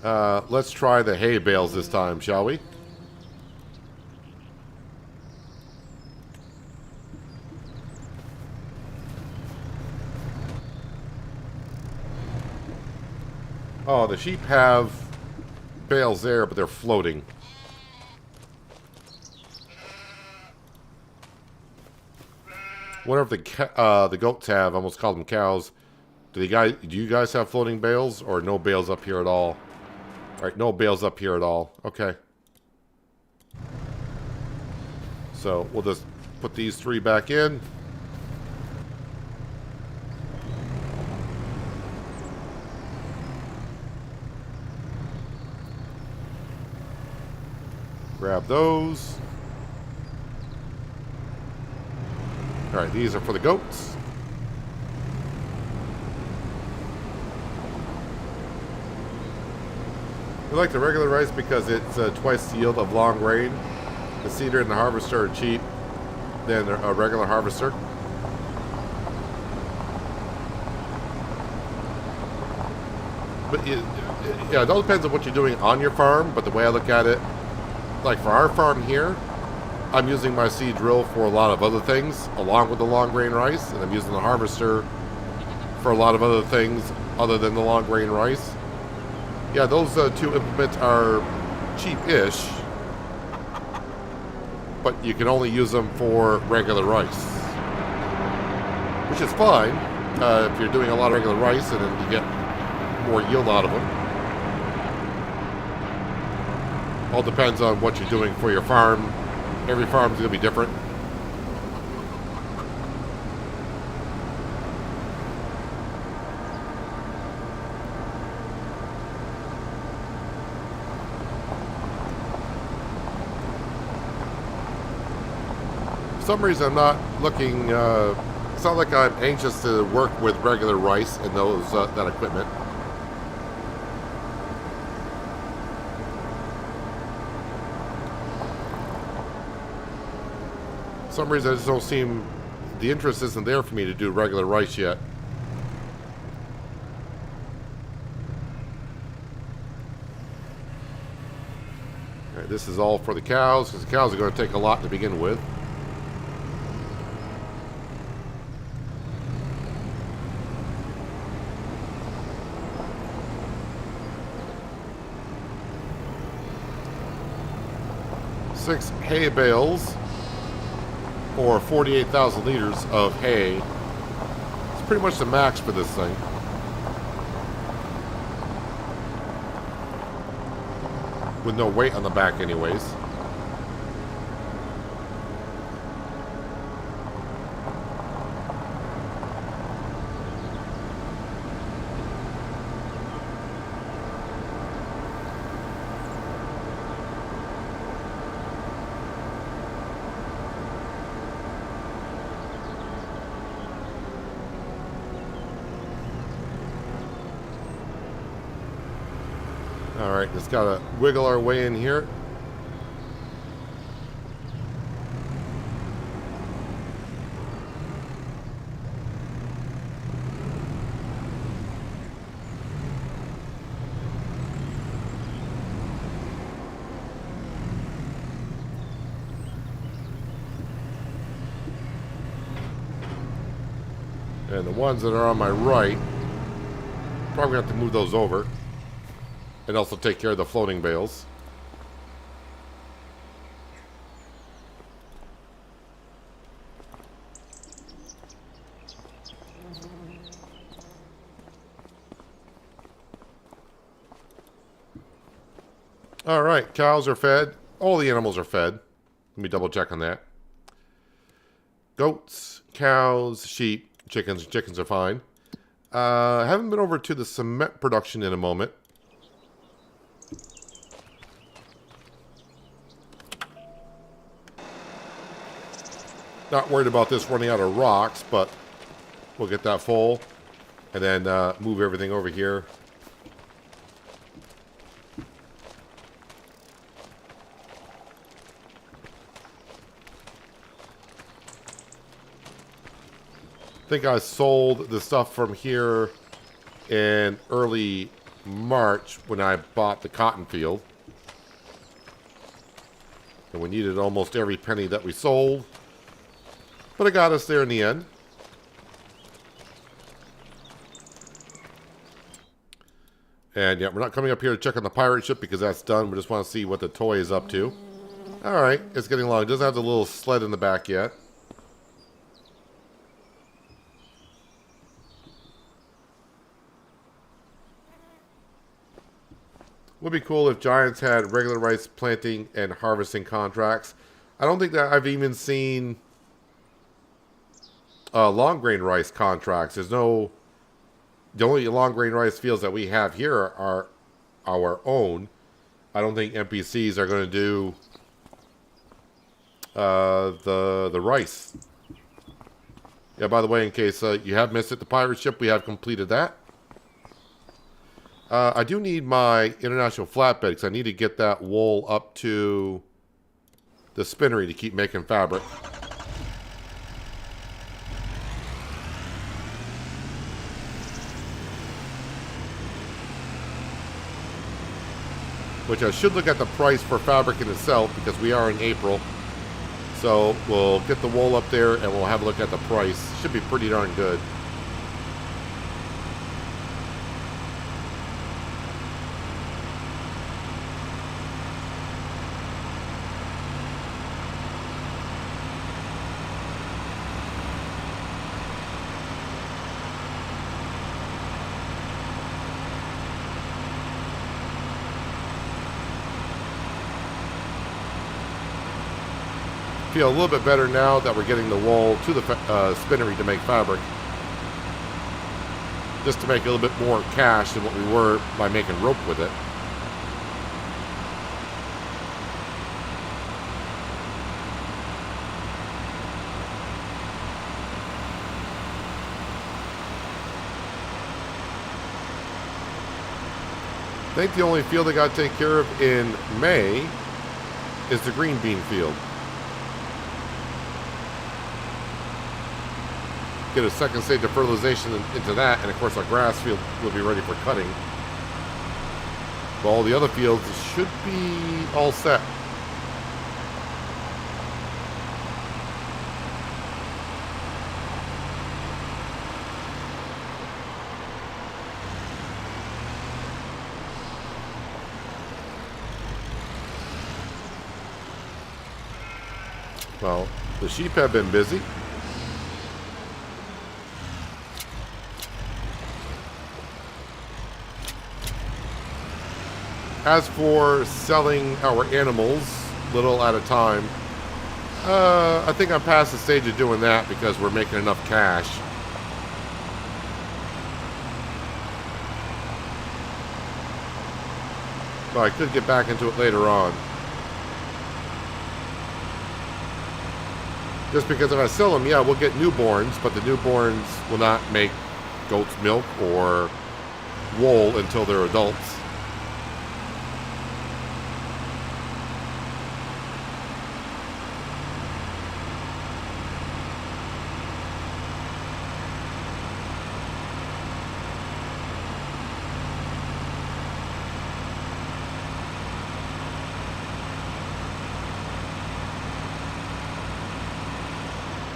Speaker 1: Let's try the hay bales this time, shall we? Oh, the sheep have bales there, but they're floating. Wonder if the goats have. I almost called them cows. Do you guys have floating bales, or no bales up here at all? All right, no bales up here at all. Okay. So we'll just put these 3 back in. Grab those. All right, these are for the goats. We like the regular rice because it's twice the yield of long grain. The seeder and the harvester are cheap than a regular harvester. But yeah, it all depends on what you're doing on your farm. But the way I look at it, like for our farm here, I'm using my seed drill for a lot of other things, along with the long grain rice, and I'm using the harvester for a lot of other things other than the long grain rice. Yeah, those 2 implements are cheap-ish, but you can only use them for regular rice, which is fine if you're doing a lot of regular rice and then you get more yield out of them. All depends on what you're doing for your farm. Every farm is going to be different. For some reason I'm not looking, it's not like I'm anxious to work with regular rice and those that equipment. For some reason I just don't seem, the interest isn't there for me to do regular rice yet. All right, this is all for the cows, because the cows are going to take a lot to begin with. Six hay bales, or 48,000 liters of hay. It's pretty much the max for this thing. With no weight on the back anyways. Alright, just gotta wiggle our way in here. And the ones that are on my right, probably have to move those over. And also take care of the floating bales. All right, cows are fed. All the animals are fed. Let me double check on that. Goats, cows, sheep, chickens. Chickens are fine. Haven't been over to the cement production in a moment. Not worried about this running out of rocks, but we'll get that full and then move everything over here. think I sold the stuff from here in early March when I bought the cotton field. And we needed almost every penny that we sold. But it got us there in the end. And yeah, we're not coming up here to check on the pirate ship because that's done. We just want to see what the toy is up to. Alright, it's getting along. It doesn't have the little sled in the back yet. Would be cool if Giants had regular rice planting and harvesting contracts. I don't think that I've even seen long grain rice contracts. There's no... The only long grain rice fields that we have here are our own. I don't think NPCs are going to do the rice. Yeah, by the way, in case you have missed it, the pirate ship, we have completed that. I do need my international flatbed because I need to get that wool up to the spinnery to keep making fabric. Which I should look at the price for fabric in itself because we are in April. So we'll get the wool up there and we'll have a look at the price. Should be pretty darn good. Feel a little bit better now that we're getting the wool to the spinnery to make fabric. Just to make a little bit more cash than what we were by making rope with it. I think the only field I got to take care of in May is the green bean field. Get a second stage of fertilization into that, and of course our grass field will be ready for cutting. But all the other fields should be all set. Well, the sheep have been busy. As for selling our animals, little at a time, I think I'm past the stage of doing that because we're making enough cash. But I could get back into it later on. Just because if I sell them, yeah, we'll get newborns, but the newborns will not make goat's milk or wool until they're adults.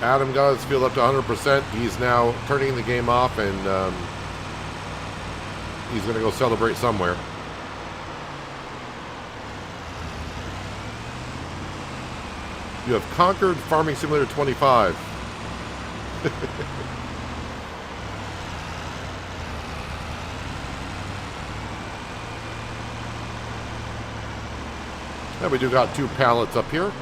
Speaker 1: Adam got his field up to 100%. He's now turning the game off, and he's going to go celebrate somewhere. You have conquered Farming Simulator 25. And we do got 2 pallets up here.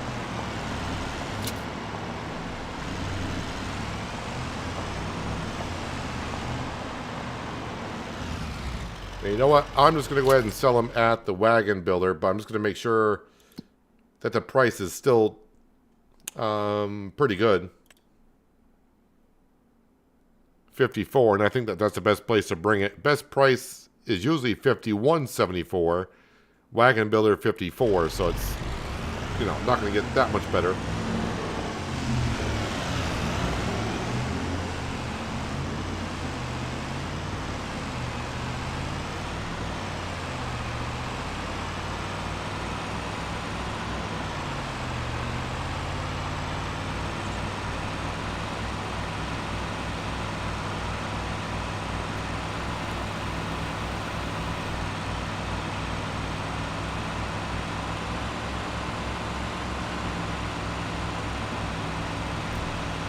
Speaker 1: And you know what? I'm just going to go ahead and sell them at the wagon builder, but I'm just going to make sure that the price is still pretty good. 54, and I think that that's the best place to bring it. Best price is usually 51.74. Wagon builder 54, so it's, you know, not going to get that much better.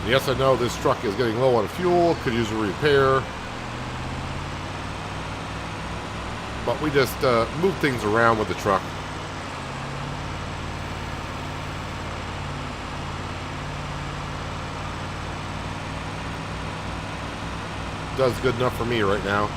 Speaker 1: Yes, I know this truck is getting low on fuel, could use a repair. But we just move things around with the truck. Does good enough for me right now.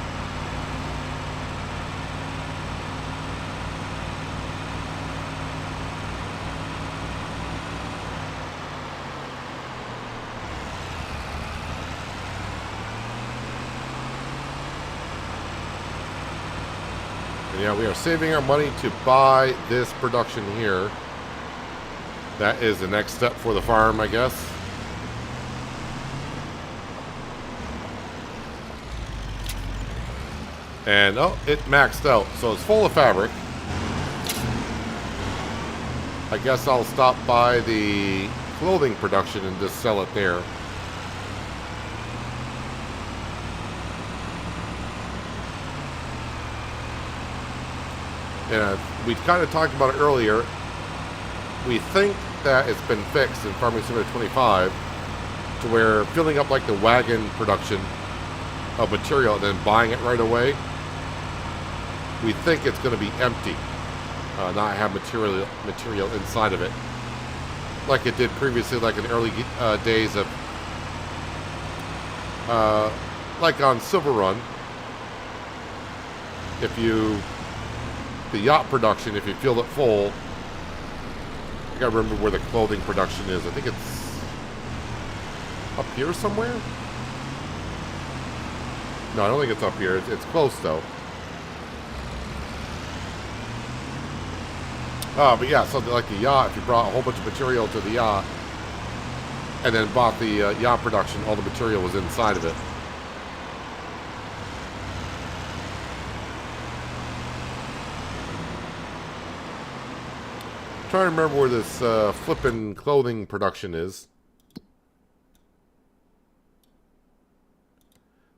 Speaker 1: And yeah, we are saving our money to buy this production here. That is the next step for the farm, I guess. And, oh, it maxed out. So it's full of fabric. I guess I'll stop by the clothing production and just sell it there. And we kind of talked about it earlier. We think that it's been fixed in Farming Simulator 25 to where filling up like the wagon production of material and then buying it right away, we think it's going to be empty, not have material inside of it, like it did previously, like in early days of, like on Silver Run. If you, the yacht production, if you fill it full, I gotta remember where the clothing production is. I think it's up here somewhere. No, I don't think it's up here. It's close though. But yeah, something like the yacht, if you brought a whole bunch of material to the yacht and then bought the yacht production, all the material was inside of it. I'm trying to remember where this flippin' clothing production is.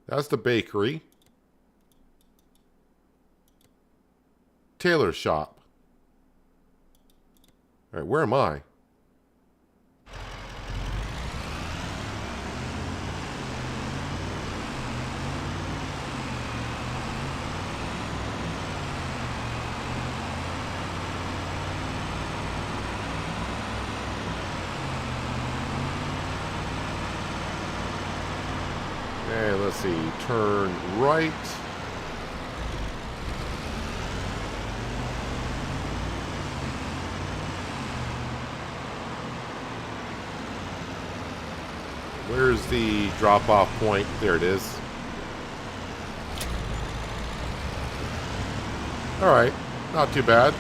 Speaker 1: That's the bakery. Tailor shop. All right, where am I? Okay, let's see. Turn right. Where's the drop-off point? There it is. All right, not too bad.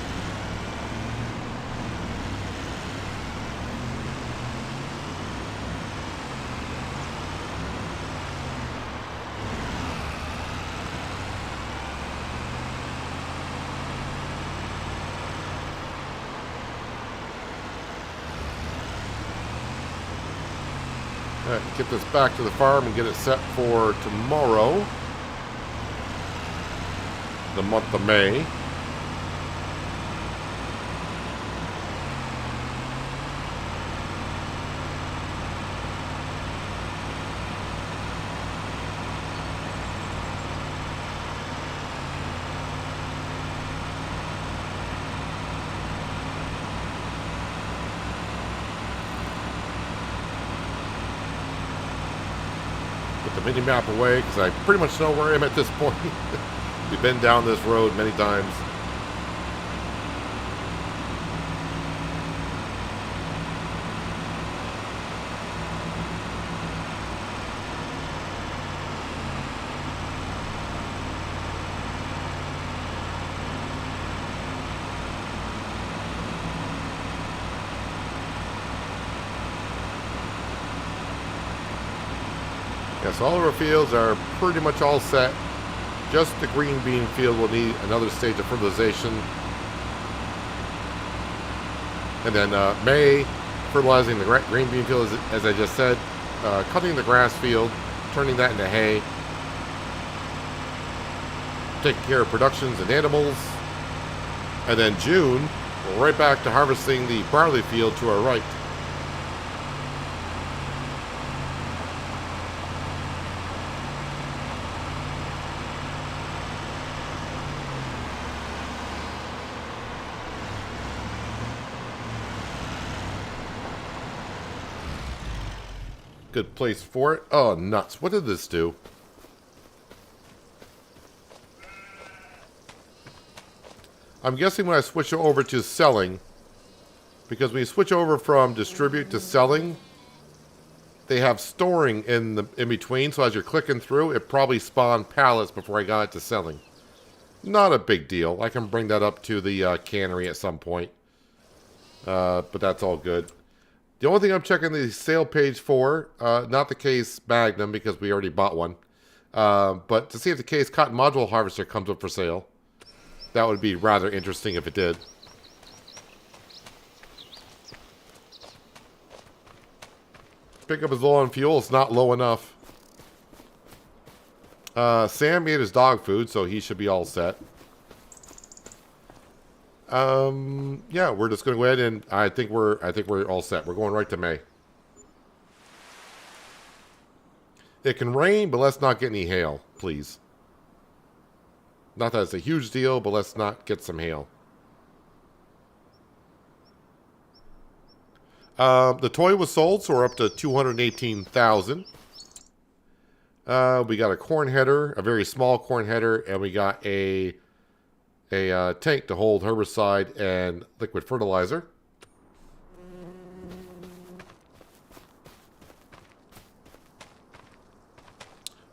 Speaker 1: All right, get this back to the farm and get it set for tomorrow, the month of May. The mini map away because I pretty much know where I am at this point. We've been down this road many times. Yes, all of our fields are pretty much all set. Just the green bean field will need another stage of fertilization. And then May, fertilizing the green bean field, as I just said. Cutting the grass field, turning that into hay. Taking care of productions and animals. And then June, we're right back to harvesting the barley field to our right. Good place for it. Oh, nuts. What did this do? I'm guessing when I switch over to selling, because when you switch over from distribute to selling, they have storing in between, so as you're clicking through, it probably spawned pallets before I got it to selling. Not a big deal. I can bring that up to the cannery at some point. But that's all good. The only thing I'm checking the sale page for, not the case Magnum because we already bought one, but to see if the case Cotton Module Harvester comes up for sale. That would be rather interesting if it did. Pickup is low on fuel. It's not low enough. Sam ate his dog food, so he should be all set. Yeah, we're just going to go ahead and I think we're all set. We're going right to May. It can rain, but let's not get any hail, please. Not that it's a huge deal, but let's not get some hail. The toy was sold, so we're up to 218,000. We got a corn header, a very small corn header, and we got a tank to hold herbicide and liquid fertilizer.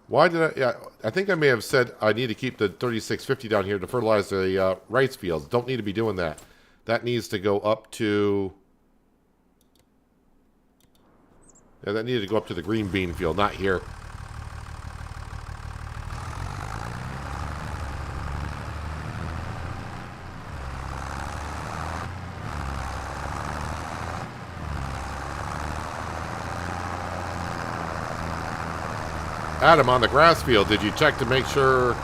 Speaker 1: Why did I... Yeah, I think I may have said I need to keep the 3650 down here to fertilize the rice fields. Don't need to be doing that. That needs to go up to... Yeah, that needed to go up to the green bean field, not here. Adam, on the grass field, did you check to make sure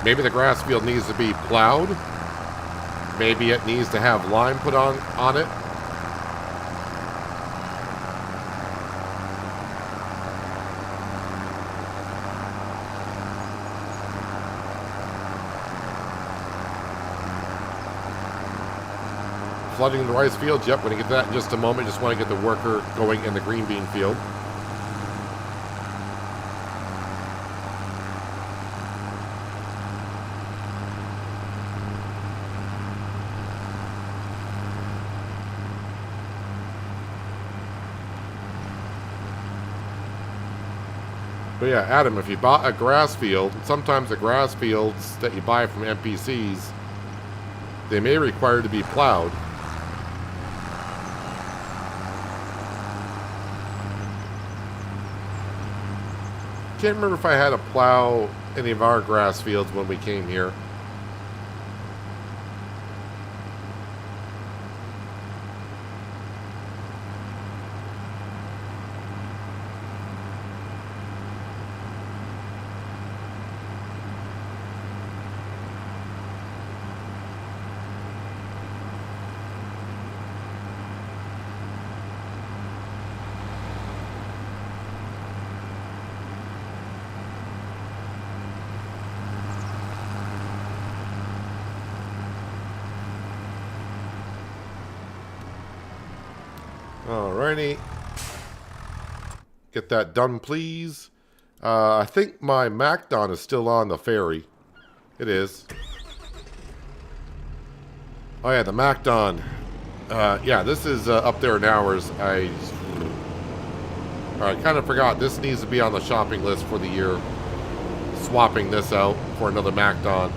Speaker 1: maybe the grass field needs to be plowed? Maybe it needs to have lime put on it? Flooding the rice fields, yep, we're going to get to that in just a moment. Just want to get the worker going in the green bean field. But yeah, Adam, if you bought a grass field, sometimes the grass fields that you buy from NPCs, they may require to be plowed. Can't remember if I had to plow any of our grass fields when we came here. Alrighty. Get that done, please. I think my MacDon is still on the ferry. It is. Oh yeah, the MacDon. Yeah, this is up there in hours. I kind of forgot. This needs to be on the shopping list for the year. Swapping this out for another MacDon.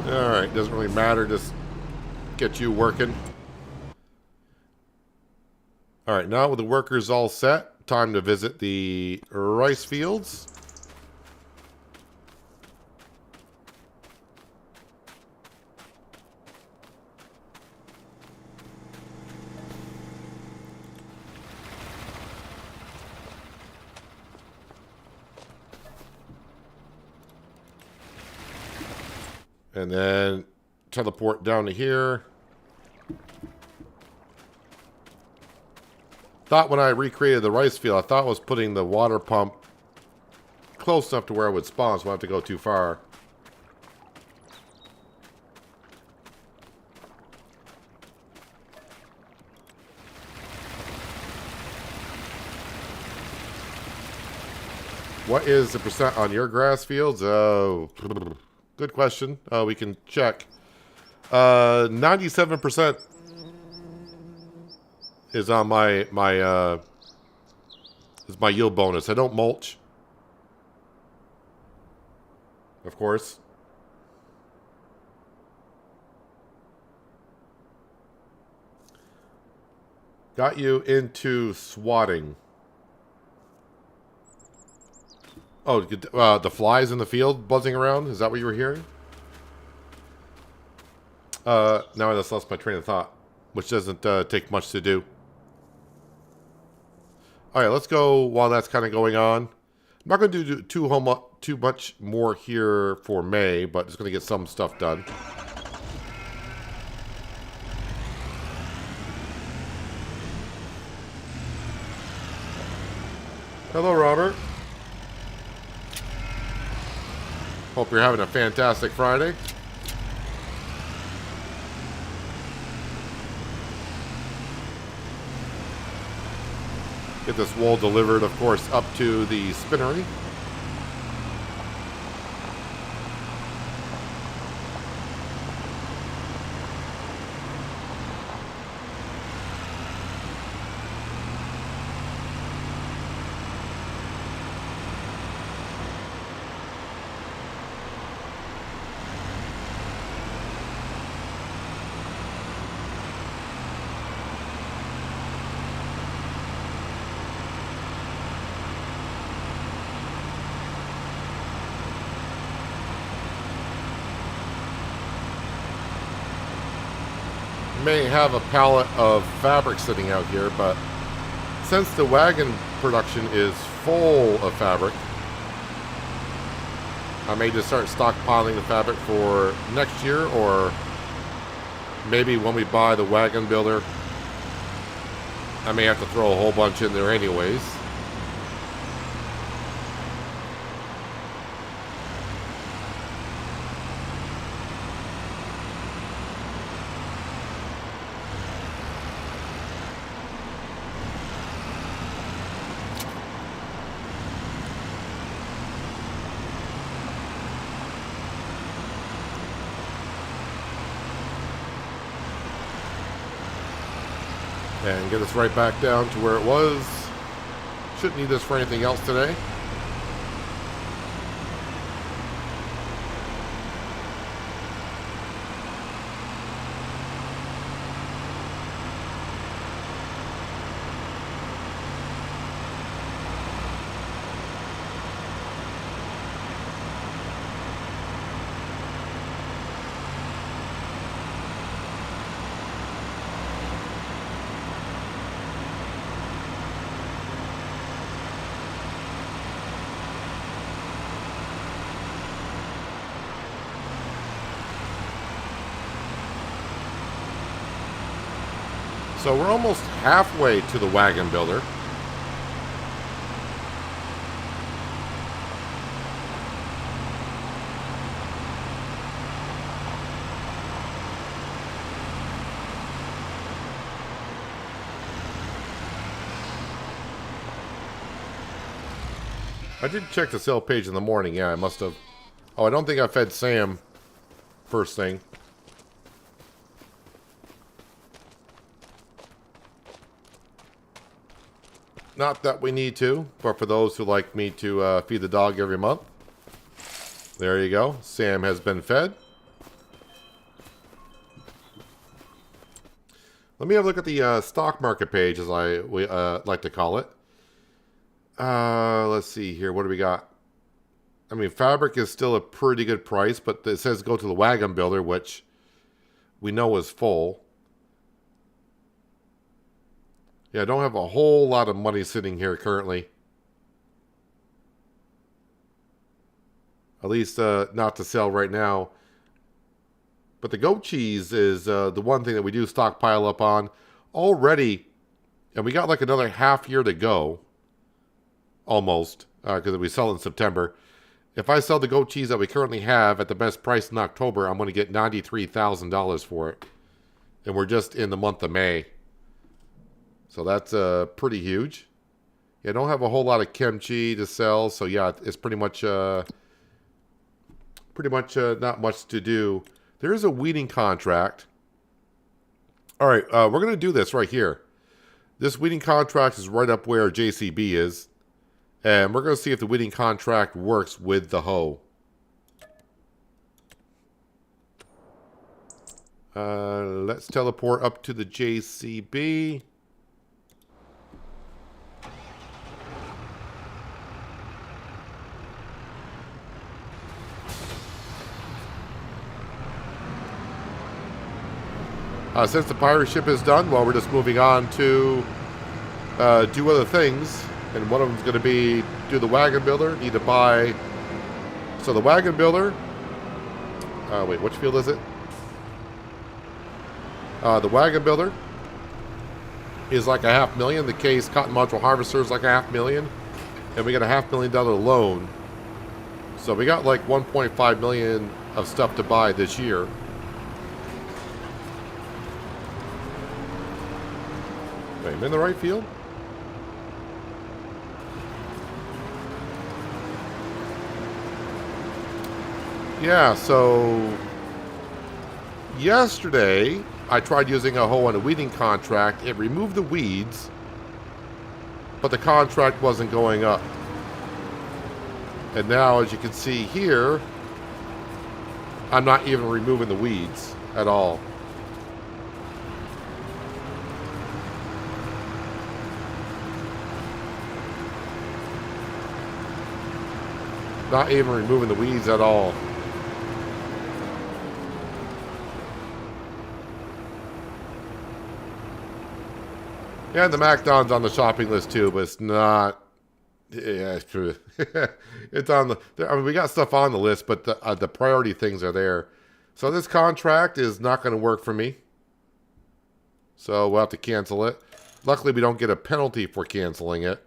Speaker 1: Alright, doesn't really matter, just get you working. Alright, now with the workers all set, time to visit the rice fields. And then teleport down to here. Thought when I recreated the rice field, I thought I was putting the water pump close enough to where it would spawn, so I don't have to go too far. What is the percent on your grass fields? Oh, good question. We can check. 97% is on my yield bonus. I don't mulch, of course. Got you into swatting. Oh, the flies in the field buzzing around? Is that what you were hearing? Now I just lost my train of thought, which doesn't take much to do. All right, let's go while that's kind of going on. I'm not going to do too much more here for May, but just going to get some stuff done. Hello, Robert. Hope you're having a fantastic Friday. Get this wool delivered, of course, up to the spinnery. May have a pallet of fabric sitting out here, but since the wagon production is full of fabric, I may just start stockpiling the fabric for next year, or maybe when we buy the wagon builder, I may have to throw a whole bunch in there anyways. And get us right back down to where it was. Shouldn't need this for anything else today. So we're almost halfway to the wagon builder. I did check the sale page in the morning. Yeah, I must have. Oh, I don't think I fed Sam first thing. Not that we need to, but for those who like me to feed the dog every month. There you go. Sam has been fed. Let me have a look at the stock market page, as I like to call it. Let's see here. What do we got? I mean, fabric is still a pretty good price, but it says go to the wagon builder, which we know is full. Yeah, I don't have a whole lot of money sitting here currently. At least not to sell right now. But the goat cheese is the one thing that we do stockpile up on already. And we got like another half year to go. Almost. Because we sell in September. If I sell the goat cheese that we currently have at the best price in October, I'm going to get $93,000 for it. And we're just in the month of May. So that's pretty huge. Yeah, I don't have a whole lot of kimchi to sell. So yeah, it's pretty much not much to do. There is a weeding contract. All right, we're going to do this right here. This weeding contract is right up where JCB is. And we're going to see if the weeding contract works with the hoe. Let's teleport up to the JCB. Since the pirate ship is done, well, we're just moving on to do other things. And one of them is going to be do the wagon builder. Need to buy. So the wagon builder. Wait, which field is it? The wagon builder is like $500,000. The case cotton module harvester is like $500,000. And we got a $500,000 loan. So we got like $1.5 million of stuff to buy this year. Wait, I'm in the right field? Yeah, so yesterday I tried using a hoe on a weeding contract. It removed the weeds, but the contract wasn't going up. And now, as you can see here, I'm not even removing the weeds at all. Not even removing the weeds at all. Yeah, the MacDon's on the shopping list too, but it's not. Yeah, it's true. It's on the. I mean, we got stuff on the list, but the priority things are there. So this contract is not going to work for me. So we'll have to cancel it. Luckily, we don't get a penalty for canceling it.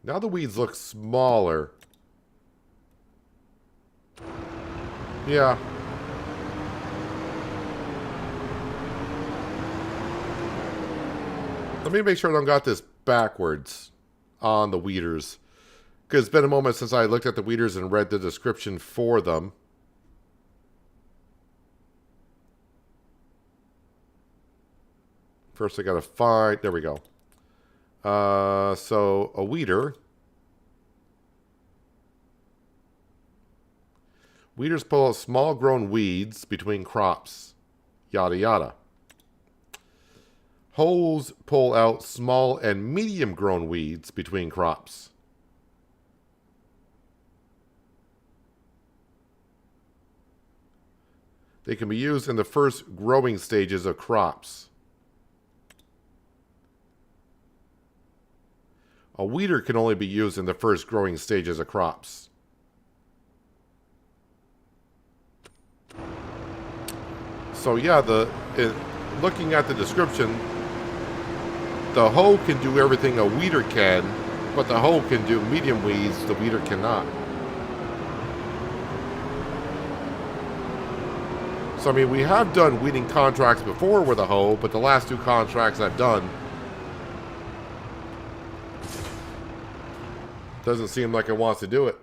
Speaker 1: Now the weeds look smaller. Yeah. Let me make sure I don't got this backwards on the weeders. Because it's been a moment since I looked at the weeders and read the description for them. First I gotta find, there we go. So a weeder. Weeders pull out small grown weeds between crops. Yada yada. Hoes pull out small and medium grown weeds between crops. They can be used in the first growing stages of crops. A weeder can only be used in the first growing stages of crops. So yeah, looking at the description, the hoe can do everything a weeder can, but the hoe can do medium weeds, the weeder cannot. So I mean, we have done weeding contracts before with a hoe, but the last 2 contracts I've done, doesn't seem like it wants to do it.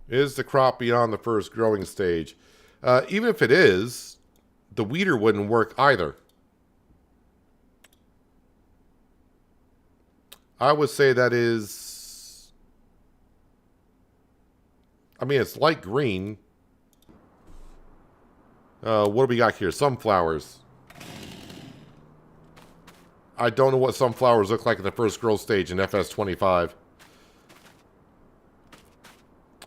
Speaker 1: Is the crop beyond the first growing stage? Even if it is, the weeder wouldn't work either. I would say that is... I mean, it's light green. What do we got here? Sunflowers. I don't know what sunflowers look like in the first growth stage in FS25.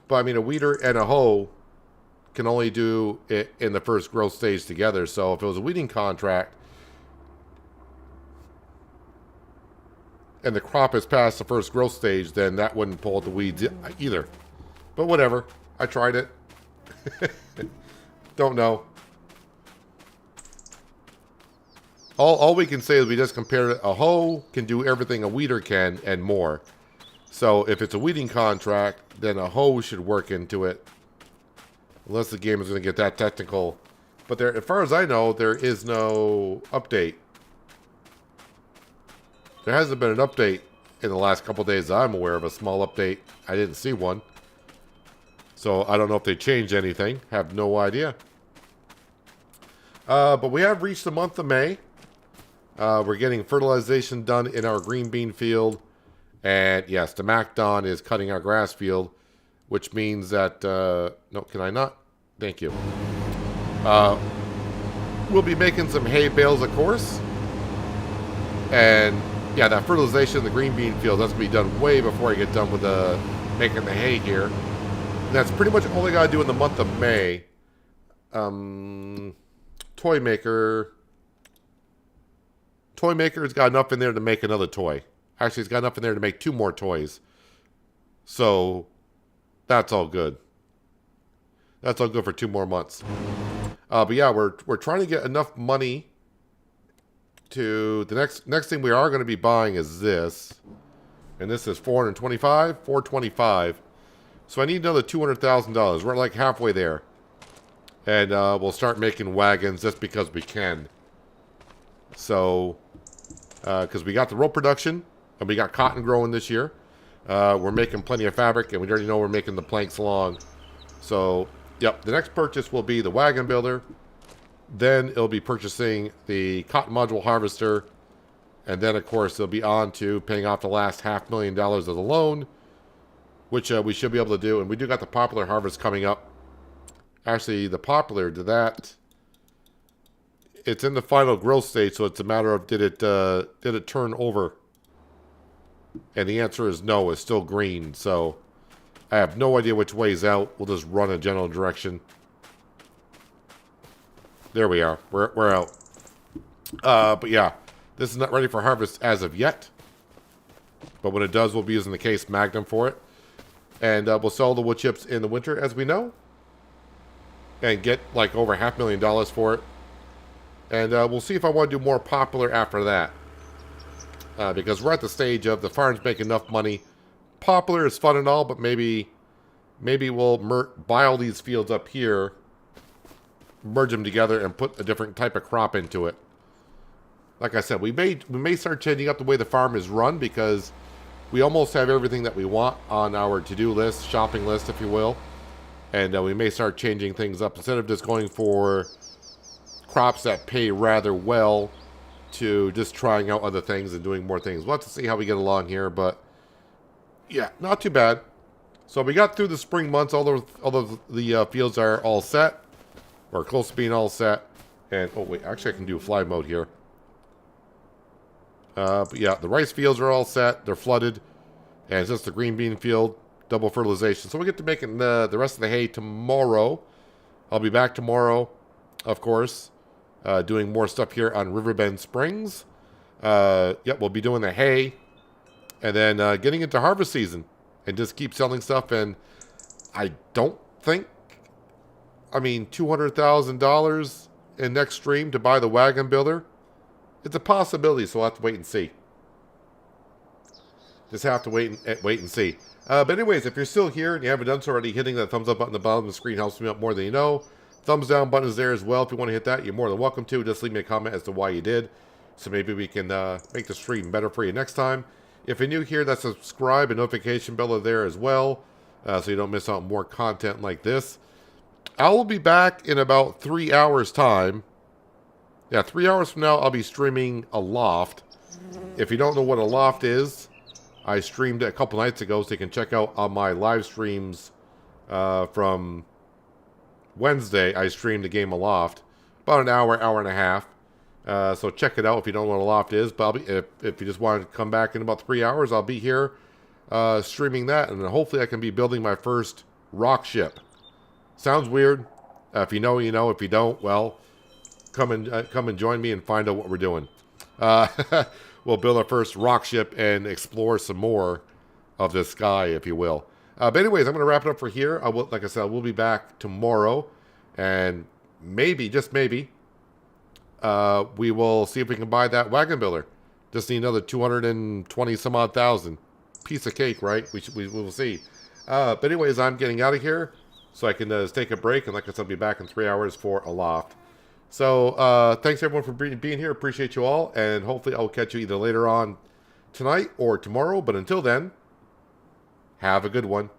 Speaker 1: But I mean, a weeder and a hoe can only do it in the first growth stage together. So if it was a weeding contract and the crop is past the first growth stage, then that wouldn't pull out the weeds either. But whatever. I tried it. Don't know. All we can say is we just compared it. A hoe can do everything a weeder can and more. So if it's a weeding contract, then a hoe should work into it. Unless the game is going to get that technical. But there, as far as I know, there is no update. There hasn't been an update in the last couple days I'm aware of. A small update. I didn't see one. So I don't know if they changed anything. Have no idea. But we have reached the month of May. We're getting fertilization done in our green bean field. And yes, the MacDon is cutting our grass field. Which means that... no, can I not? Thank you. We'll be making some hay bales, of course. And yeah, that fertilization of the green bean field, that's going to be done way before I get done with making the hay here. And that's pretty much all I got to do in the month of May. Toy maker. Toy maker's got enough in there to make another toy. Actually, it's got enough in there to make 2 more toys. So, that's all good. That's all good for 2 more months. But yeah, we're trying to get enough money to... The next thing we are going to be buying is this. And this is $425. So I need another $200,000. We're like halfway there. And we'll start making wagons just because we can. So, because we got the rope production, and we got cotton growing this year. We're making plenty of fabric, and we already know we're making the planks long. So, yep, the next purchase will be the wagon builder. Then it'll be purchasing the cotton module harvester. And then, of course, it'll be on to paying off the last $500,000 of the loan, which we should be able to do. And we do got the popular harvest coming up. Actually, the popular, it's in the final growth stage, so it's a matter of did it turn over? And the answer is no, it's still green. So I have no idea which way's out. We'll just run a general direction. There we are. We're out. But yeah, this is not ready for harvest as of yet. But when it does, we'll be using the Case Magnum for it. And we'll sell the wood chips in the winter, as we know. And get like over $500,000 for it. And we'll see if I want to do more popular after that. Because we're at the stage of the farms make enough money. Popular is fun and all, but maybe we'll buy all these fields up here, merge them together, and put a different type of crop into it. Like I said, we may start changing up the way the farm is run, because we almost have everything that we want on our to-do list, shopping list, if you will. And we may start changing things up. Instead of just going for crops that pay rather well, to just trying out other things and doing more things. We'll have to see how we get along here, but yeah, not too bad. So we got through the spring months. All of the fields are all set, or close to being all set. And oh wait, actually I can do fly mode here. But yeah, the rice fields are all set. They're flooded, and it's just the green bean field, double fertilization. So we get to making the rest of the hay tomorrow. I'll be back tomorrow, of course. Doing more stuff here on Riverbend Springs. Yep, we'll be doing the hay. And then getting into harvest season. And just keep selling stuff. And I don't think... $200,000 in next stream to buy the wagon builder. It's a possibility, so we'll have to wait and see. Just have to wait and see. But anyways, if you're still here and you haven't done so already, hitting that thumbs up button at the bottom of the screen helps me out more than you know. Thumbs down button is there as well. If you want to hit that, you're more than welcome to. Just leave me a comment as to why you did. So maybe we can make the stream better for you next time. If you're new here, that subscribe and notification bell are there as well. So you don't miss out on more content like this. I will be back in about 3 hours time. Yeah, 3 hours from now, I'll be streaming a loft. If you don't know what a loft is, I streamed it a couple nights ago, so you can check out on my live streams from Wednesday. I streamed the game Aloft, about an hour and a half. So check it out if you don't know what a loft is. But if you just want to come back in about 3 hours, I'll be here streaming that, and then hopefully I can be building my first rock ship. Sounds weird. If you know, you know. If you don't, well, come and join me and find out what we're doing. Uh, we'll build our first rock ship and explore some more of the sky, if you will. But anyways, I'm going to wrap it up for here. Like I said, we'll be back tomorrow, and maybe, just maybe, we will see if we can buy that wagon builder. Just need another 220 some odd thousand. Piece of cake, right? We will see. But anyways, I'm getting out of here so I can take a break. And like I said, I'll be back in 3 hours for a loft. So thanks everyone for being here. Appreciate you all. And hopefully I'll catch you either later on tonight or tomorrow. But until then, have a good one.